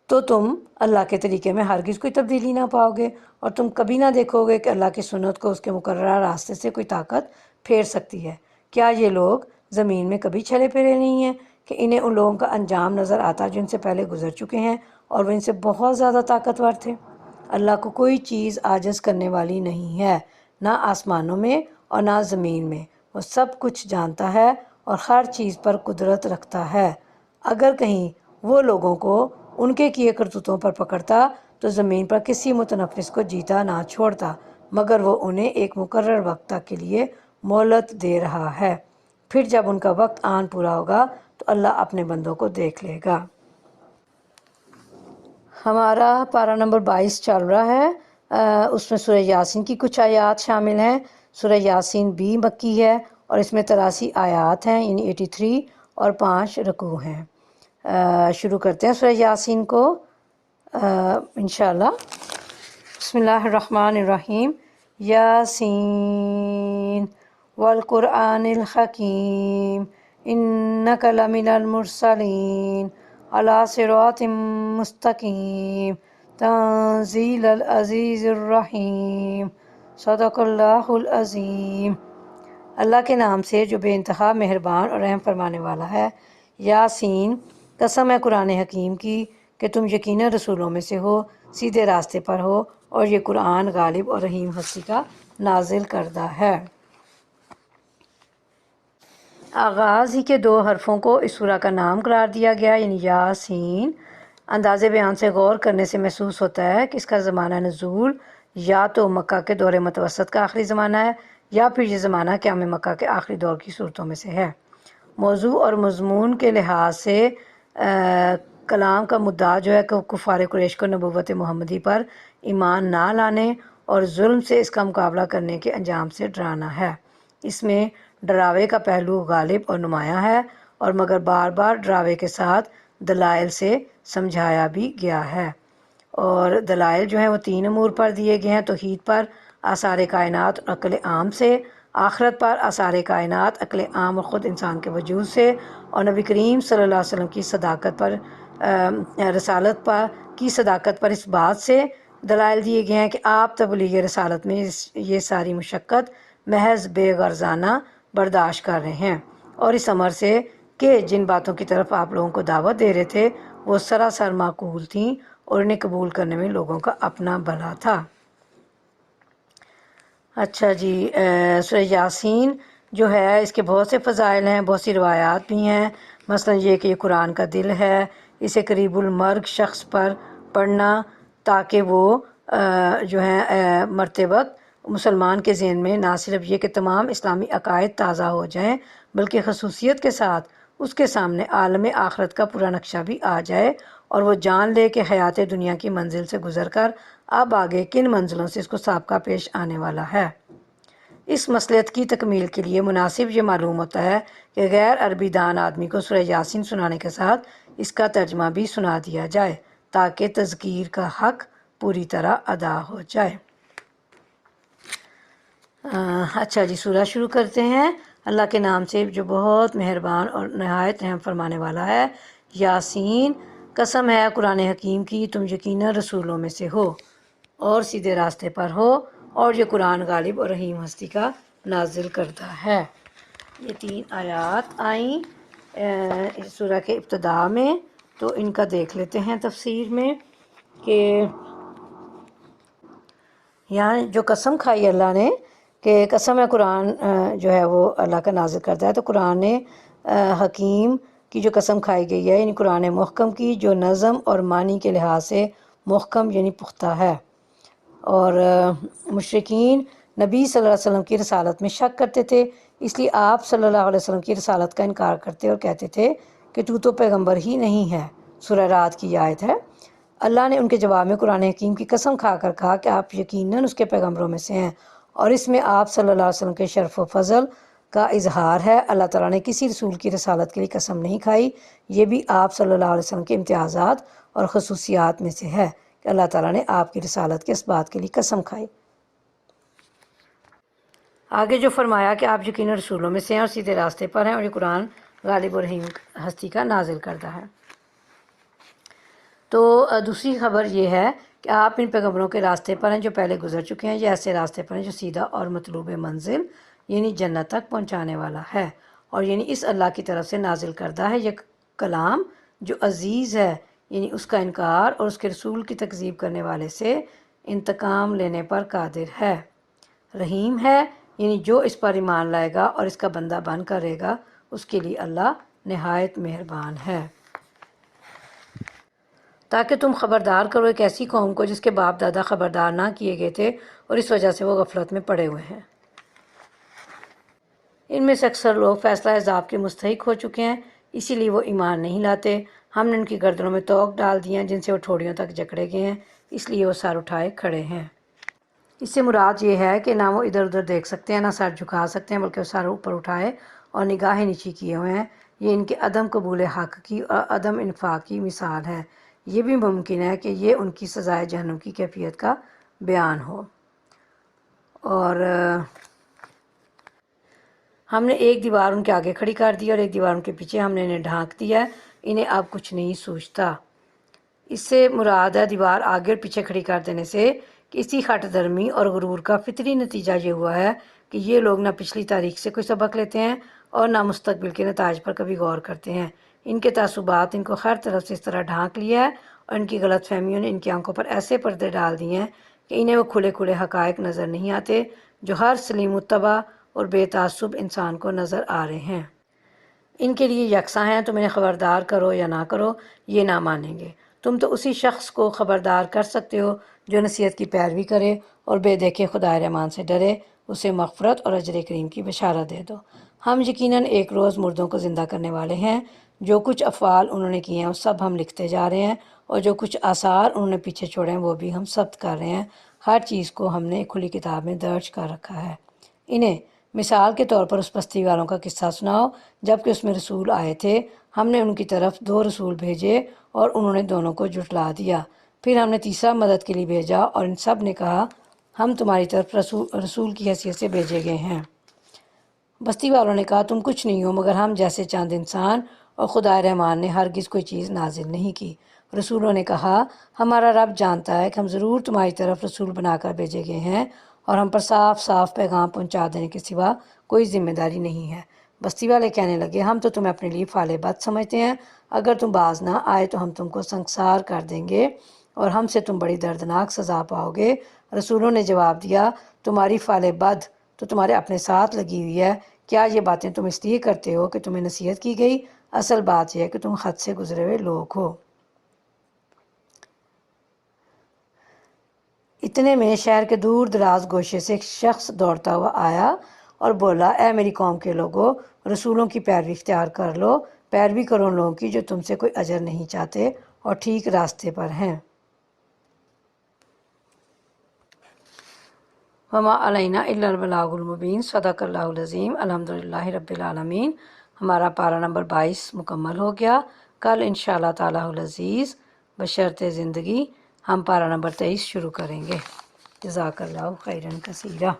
تو تم اللہ کے طریقے میں ہرگز کوئی تبدیلی نہ پاؤ گے، اور تم کبھی نہ دیکھو گے کہ اللہ کی سنت کو اس کے مقررہ راستے سے کوئی طاقت پھیر سکتی ہے۔ کیا یہ لوگ زمین میں کبھی چلے پھرے نہیں ہیں کہ انہیں ان لوگوں کا انجام نظر آتا جو ان سے پہلے گزر چکے ہیں اور وہ ان سے بہت زیادہ طاقتور تھے؟ اللہ کو کوئی چیز عاجز کرنے والی نہیں ہے، نہ آسمانوں میں اور نہ زمین میں۔ وہ سب کچھ جانتا ہے اور ہر چیز پر قدرت رکھتا ہے۔ اگر کہیں وہ لوگوں کو ان کے کیے کرتوتوں پر پکڑتا تو زمین پر کسی متنفس کو جیتا نہ چھوڑتا، مگر وہ انہیں ایک مقرر وقت تک کے لیے مہلت دے رہا ہے، پھر جب ان کا وقت آن پورا ہوگا تو اللہ اپنے بندوں کو دیکھ لے گا۔ ہمارا پارہ نمبر 22 چل رہا ہے، اس میں سورہ یاسین کی کچھ آیات شامل ہیں۔ سورہ یاسین بھی مکی ہے اور اس میں 83 آیات ہیں، یعنی 83 اور 5 رکوع ہیں۔ شروع کرتے ہیں سورہ یاسین کو انشاءاللہ۔ بسم اللہ الرحمن الرحیم۔ یاسین والقرآن الحکیم انک لمن المرسلین علی صراط مستقیم تنزیل العزیز الرحیم۔ صدق اللہ العظیم۔ اللہ کے نام سے جو بے انتہا مہربان اور رحم فرمانے والا ہے۔ یاسین، قسم ہے قرآن حکیم کی کہ تم یقیناً رسولوں میں سے ہو، سیدھے راستے پر ہو، اور یہ قرآن غالب اور رحیم ہستی کا نازل کردہ ہے۔ آغاز ہی کے 2 حرفوں کو اس سورہ کا نام قرار دیا گیا، یعنی یاسین۔ انداز بیان سے غور کرنے سے محسوس ہوتا ہے کہ اس کا زمانہ نزول یا تو مکہ کے دور متوسط کا آخری زمانہ ہے، یا پھر یہ زمانہ قیام مکہ کے آخری دور کی صورتوں میں سے ہے۔ موضوع اور مضمون کے لحاظ سے کلام کا مدعا جو ہے کہ کفار قریش کو نبوت محمدی پر ایمان نہ لانے اور ظلم سے اس کا مقابلہ کرنے کے انجام سے ڈرانا ہے۔ اس میں ڈراوے کا پہلو غالب اور نمایاں ہے، اور مگر بار بار ڈراوے کے ساتھ دلائل سے سمجھایا بھی گیا ہے۔ اور دلائل جو ہیں وہ 3 امور پر دیے گئے ہیں: توحید پر، آثار کائنات اور عقل عام سے، آخرت پر، آثار کائنات، عقل عام اور خود انسان کے وجود سے، اور نبی کریم صلی اللہ علیہ وسلم کی صداقت پر، رسالت پر کی صداقت پر اس بات سے دلائل دیے گئے ہیں کہ آپ تبلیغ رسالت میں یہ ساری مشقت محض بے غرضانہ برداشت کر رہے ہیں، اور اس امر سے کہ جن باتوں کی طرف آپ لوگوں کو دعوت دے رہے تھے وہ سراسر معقول تھیں اور انہیں قبول کرنے میں لوگوں کا اپنا بھلا تھا۔ اچھا جی، سورہ یاسین جو ہے اس کے بہت سے فضائل ہیں، بہت سی روایات بھی ہیں، مثلا یہ کہ یہ قرآن کا دل ہے، اسے قریب المرگ شخص پر پڑھنا تاکہ وہ جو ہے مرتے وقت مسلمان کے ذہن میں نہ صرف یہ کہ تمام اسلامی عقائد تازہ ہو جائیں بلکہ خصوصیت کے ساتھ اس کے سامنے عالم آخرت کا پورا نقشہ بھی آ جائے اور وہ جان لے کہ حیات دنیا کی منزل سے گزر کر اب آگے کن منزلوں سے اس کو سابقہ پیش آنے والا ہے۔ اس مصلحت کی تکمیل کے لیے مناسب یہ معلوم ہوتا ہے کہ غیر عربی دان آدمی کو سورہ یاسین سنانے کے ساتھ اس کا ترجمہ بھی سنا دیا جائے تاکہ تذکیر کا حق پوری طرح ادا ہو جائے۔ اچھا جی، سورہ شروع کرتے ہیں اللہ کے نام سے جو بہت مہربان اور نہایت رحم فرمانے والا ہے۔ یاسین، قسم ہے قرآن حکیم کی، تم یقیناً رسولوں میں سے ہو اور سیدھے راستے پر ہو، اور یہ قرآن غالب اور رحیم ہستی کا نازل کردہ ہے۔ یہ 3 آیات آئیں اس سورہ کے ابتدا میں، تو ان کا دیکھ لیتے ہیں تفسیر میں کہ یہاں جو قسم کھائی اللہ نے کہ قسم ہے قرآن جو ہے وہ اللہ کا نازل کرتا ہے، تو قرآن حکیم کی جو قسم کھائی گئی ہے یعنی قرآن محکم کی جو نظم اور معنی کے لحاظ سے محکم یعنی پختہ ہے۔ اور مشرکین نبی صلی اللہ علیہ وسلم کی رسالت میں شک کرتے تھے، اس لیے آپ صلی اللہ علیہ وسلم کی رسالت کا انکار کرتے اور کہتے تھے کہ تو پیغمبر ہی نہیں ہے۔ سورہ رعد کی آیت ہے۔ اللہ نے ان کے جواب میں قرآن حکیم کی قسم کھا کر کہا کہ آپ یقیناً اس کے پیغمبروں میں سے ہیں، اور اس میں آپ صلی اللہ علیہ وسلم کے شرف و فضل کا اظہار ہے۔ اللہ تعالیٰ نے کسی رسول کی رسالت کے لیے قسم نہیں کھائی، یہ بھی آپ صلی اللہ علیہ وسلم کے امتیازات اور خصوصیات میں سے ہے کہ اللہ تعالیٰ نے آپ کی رسالت کے اس بات کے لیے قسم کھائی۔ آگے جو فرمایا کہ آپ یقیناً رسولوں میں سے ہیں اور سیدھے راستے پر ہیں، اور یہ قرآن غالب و رحیم ہستی کا نازل کردہ ہے۔ تو دوسری خبر یہ ہے کہ آپ ان پیغمبروں کے راستے پر ہیں جو پہلے گزر چکے ہیں، یہ ایسے راستے پر ہیں جو سیدھا اور مطلوب منزل یعنی جنت تک پہنچانے والا ہے، اور یعنی اس اللہ کی طرف سے نازل کردہ ہے یہ کلام جو عزیز ہے یعنی اس کا انکار اور اس کے رسول کی تکذیب کرنے والے سے انتقام لینے پر قادر ہے، رحیم ہے یعنی جو اس پر ایمان لائے گا اور اس کا بندہ بن کر رہے گا اس کے لیے اللہ نہایت مہربان ہے، تاکہ تم خبردار کرو ایک ایسی قوم کو جس کے باپ دادا خبردار نہ کیے گئے تھے اور اس وجہ سے وہ غفلت میں پڑے ہوئے ہیں۔ ان میں سے اکثر لوگ فیصلہ عذاب کے مستحق ہو چکے ہیں، اسی لیے وہ ایمان نہیں لاتے۔ ہم نے ان کی گردنوں میں توق ڈال دی ہیں جن سے وہ ٹھوڑیوں تک جکڑے گئے ہیں، اس لیے وہ سر اٹھائے کھڑے ہیں۔ اس سے مراد یہ ہے کہ نہ وہ ادھر ادھر دیکھ سکتے ہیں نہ سر جھکا سکتے ہیں، بلکہ وہ سر اوپر اٹھائے اور نگاہیں نیچی کیے ہوئے ہیں۔ یہ ان کے عدم قبول حق کی اور عدم انفاق کی مثال ہے۔ یہ بھی ممکن ہے کہ یہ ان کی سزائے جہنم کی کیفیت کا بیان ہو۔ اور ہم نے ایک دیوار ان کے آگے کھڑی کر دی اور ایک دیوار ان کے پیچھے، ہم نے انہیں ڈھانک دیا ہے، انہیں اب کچھ نہیں سوچتا۔ اس سے مراد ہے دیوار آگے اور پیچھے کھڑی کر دینے سے کہ اسی ہٹ درمی اور غرور کا فطری نتیجہ یہ ہوا ہے کہ یہ لوگ نہ پچھلی تاریخ سے کوئی سبق لیتے ہیں اور نہ مستقبل کے نتائج پر کبھی غور کرتے ہیں۔ ان کے تعصبات ان کو ہر طرف سے اس طرح ڈھانک لیا ہے اور ان کی غلط فہمیوں نے ان کی آنکھوں پر ایسے پردے ڈال دیے ہیں کہ انہیں وہ کھلے کھلے حقائق نظر نہیں آتے جو ہر سلیم الطبع اور بے تعصب انسان کو نظر آ رہے ہیں۔ ان کے لیے یکساں ہیں، تم انہیں خبردار کرو یا نہ کرو یہ نہ مانیں گے۔ تم تو اسی شخص کو خبردار کر سکتے ہو جو نصیحت کی پیروی کرے اور بے دیکھے خدائے رحمان سے ڈرے، اسے مغفرت اور اجر کریم کی بشارت دے دو۔ ہم یقیناً ایک روز مردوں کو زندہ کرنے والے ہیں، جو کچھ افعال انہوں نے کیے ہیں وہ سب ہم لکھتے جا رہے ہیں، اور جو کچھ آثار انہوں نے پیچھے چھوڑے ہیں وہ بھی ہم ثبت کر رہے ہیں۔ ہر چیز کو ہم نے کھلی کتاب میں درج کر رکھا ہے۔ انہیں مثال کے طور پر اس بستی والوں کا قصہ سناؤ جب کہ اس میں رسول آئے تھے، ہم نے ان کی طرف 2 رسول بھیجے اور انہوں نے دونوں کو جھٹلا دیا، پھر ہم نے تیسرا مدد کے لیے بھیجا اور ان سب نے کہا ہم تمہاری طرف رسول کی حیثیت سے بھیجے گئے ہیں۔ بستی والوں نے کہا تم کچھ نہیں ہو مگر ہم جیسے چند انسان، اور خدا رحمان نے ہرگز کوئی چیز نازل نہیں کی۔ رسولوں نے کہا ہمارا رب جانتا ہے کہ ہم ضرور تمہاری طرف رسول بنا کر بھیجے گئے ہیں اور ہم پر صاف صاف پیغام پہنچا دینے کے سوا کوئی ذمہ داری نہیں ہے۔ بستی والے کہنے لگے ہم تو تمہیں اپنے لیے فعال بد سمجھتے ہیں، اگر تم باز نہ آئے تو ہم تم کو سنگسار کر دیں گے اور ہم سے تم بڑی دردناک سزا پاؤ گے۔ رسولوں نے جواب دیا تمہاری فعال بد تو تمہارے اپنے ساتھ لگی ہوئی ہے، کیا یہ باتیں تم اس لیے کرتے ہو کہ تمہیں نصیحت کی گئی؟ اصل بات یہ ہے کہ تم خط سے گزرے ہوئے لوگ ہو۔ اتنے میں شہر کے دور دراز گوشے سے ایک شخص دوڑتا ہوا آیا اور بولا اے میری قوم کے لوگوں، رسولوں کی پیروی اختیار کر لو، پیروی کرو ان لوگوں کی جو تم سے کوئی اجر نہیں چاہتے اور ٹھیک راستے پر ہیں۔ وما علینا الا البلاغ المبین۔ صدق اللہ العظیم۔ الحمدللہ رب العالمین۔ ہمارا پارہ نمبر 22 مکمل ہو گیا۔ کل انشاءاللہ تعالیٰ العزیز بشرط زندگی ہم پارہ نمبر 23 شروع کریں گے۔ جزاک اللہ خیرا کثیرا۔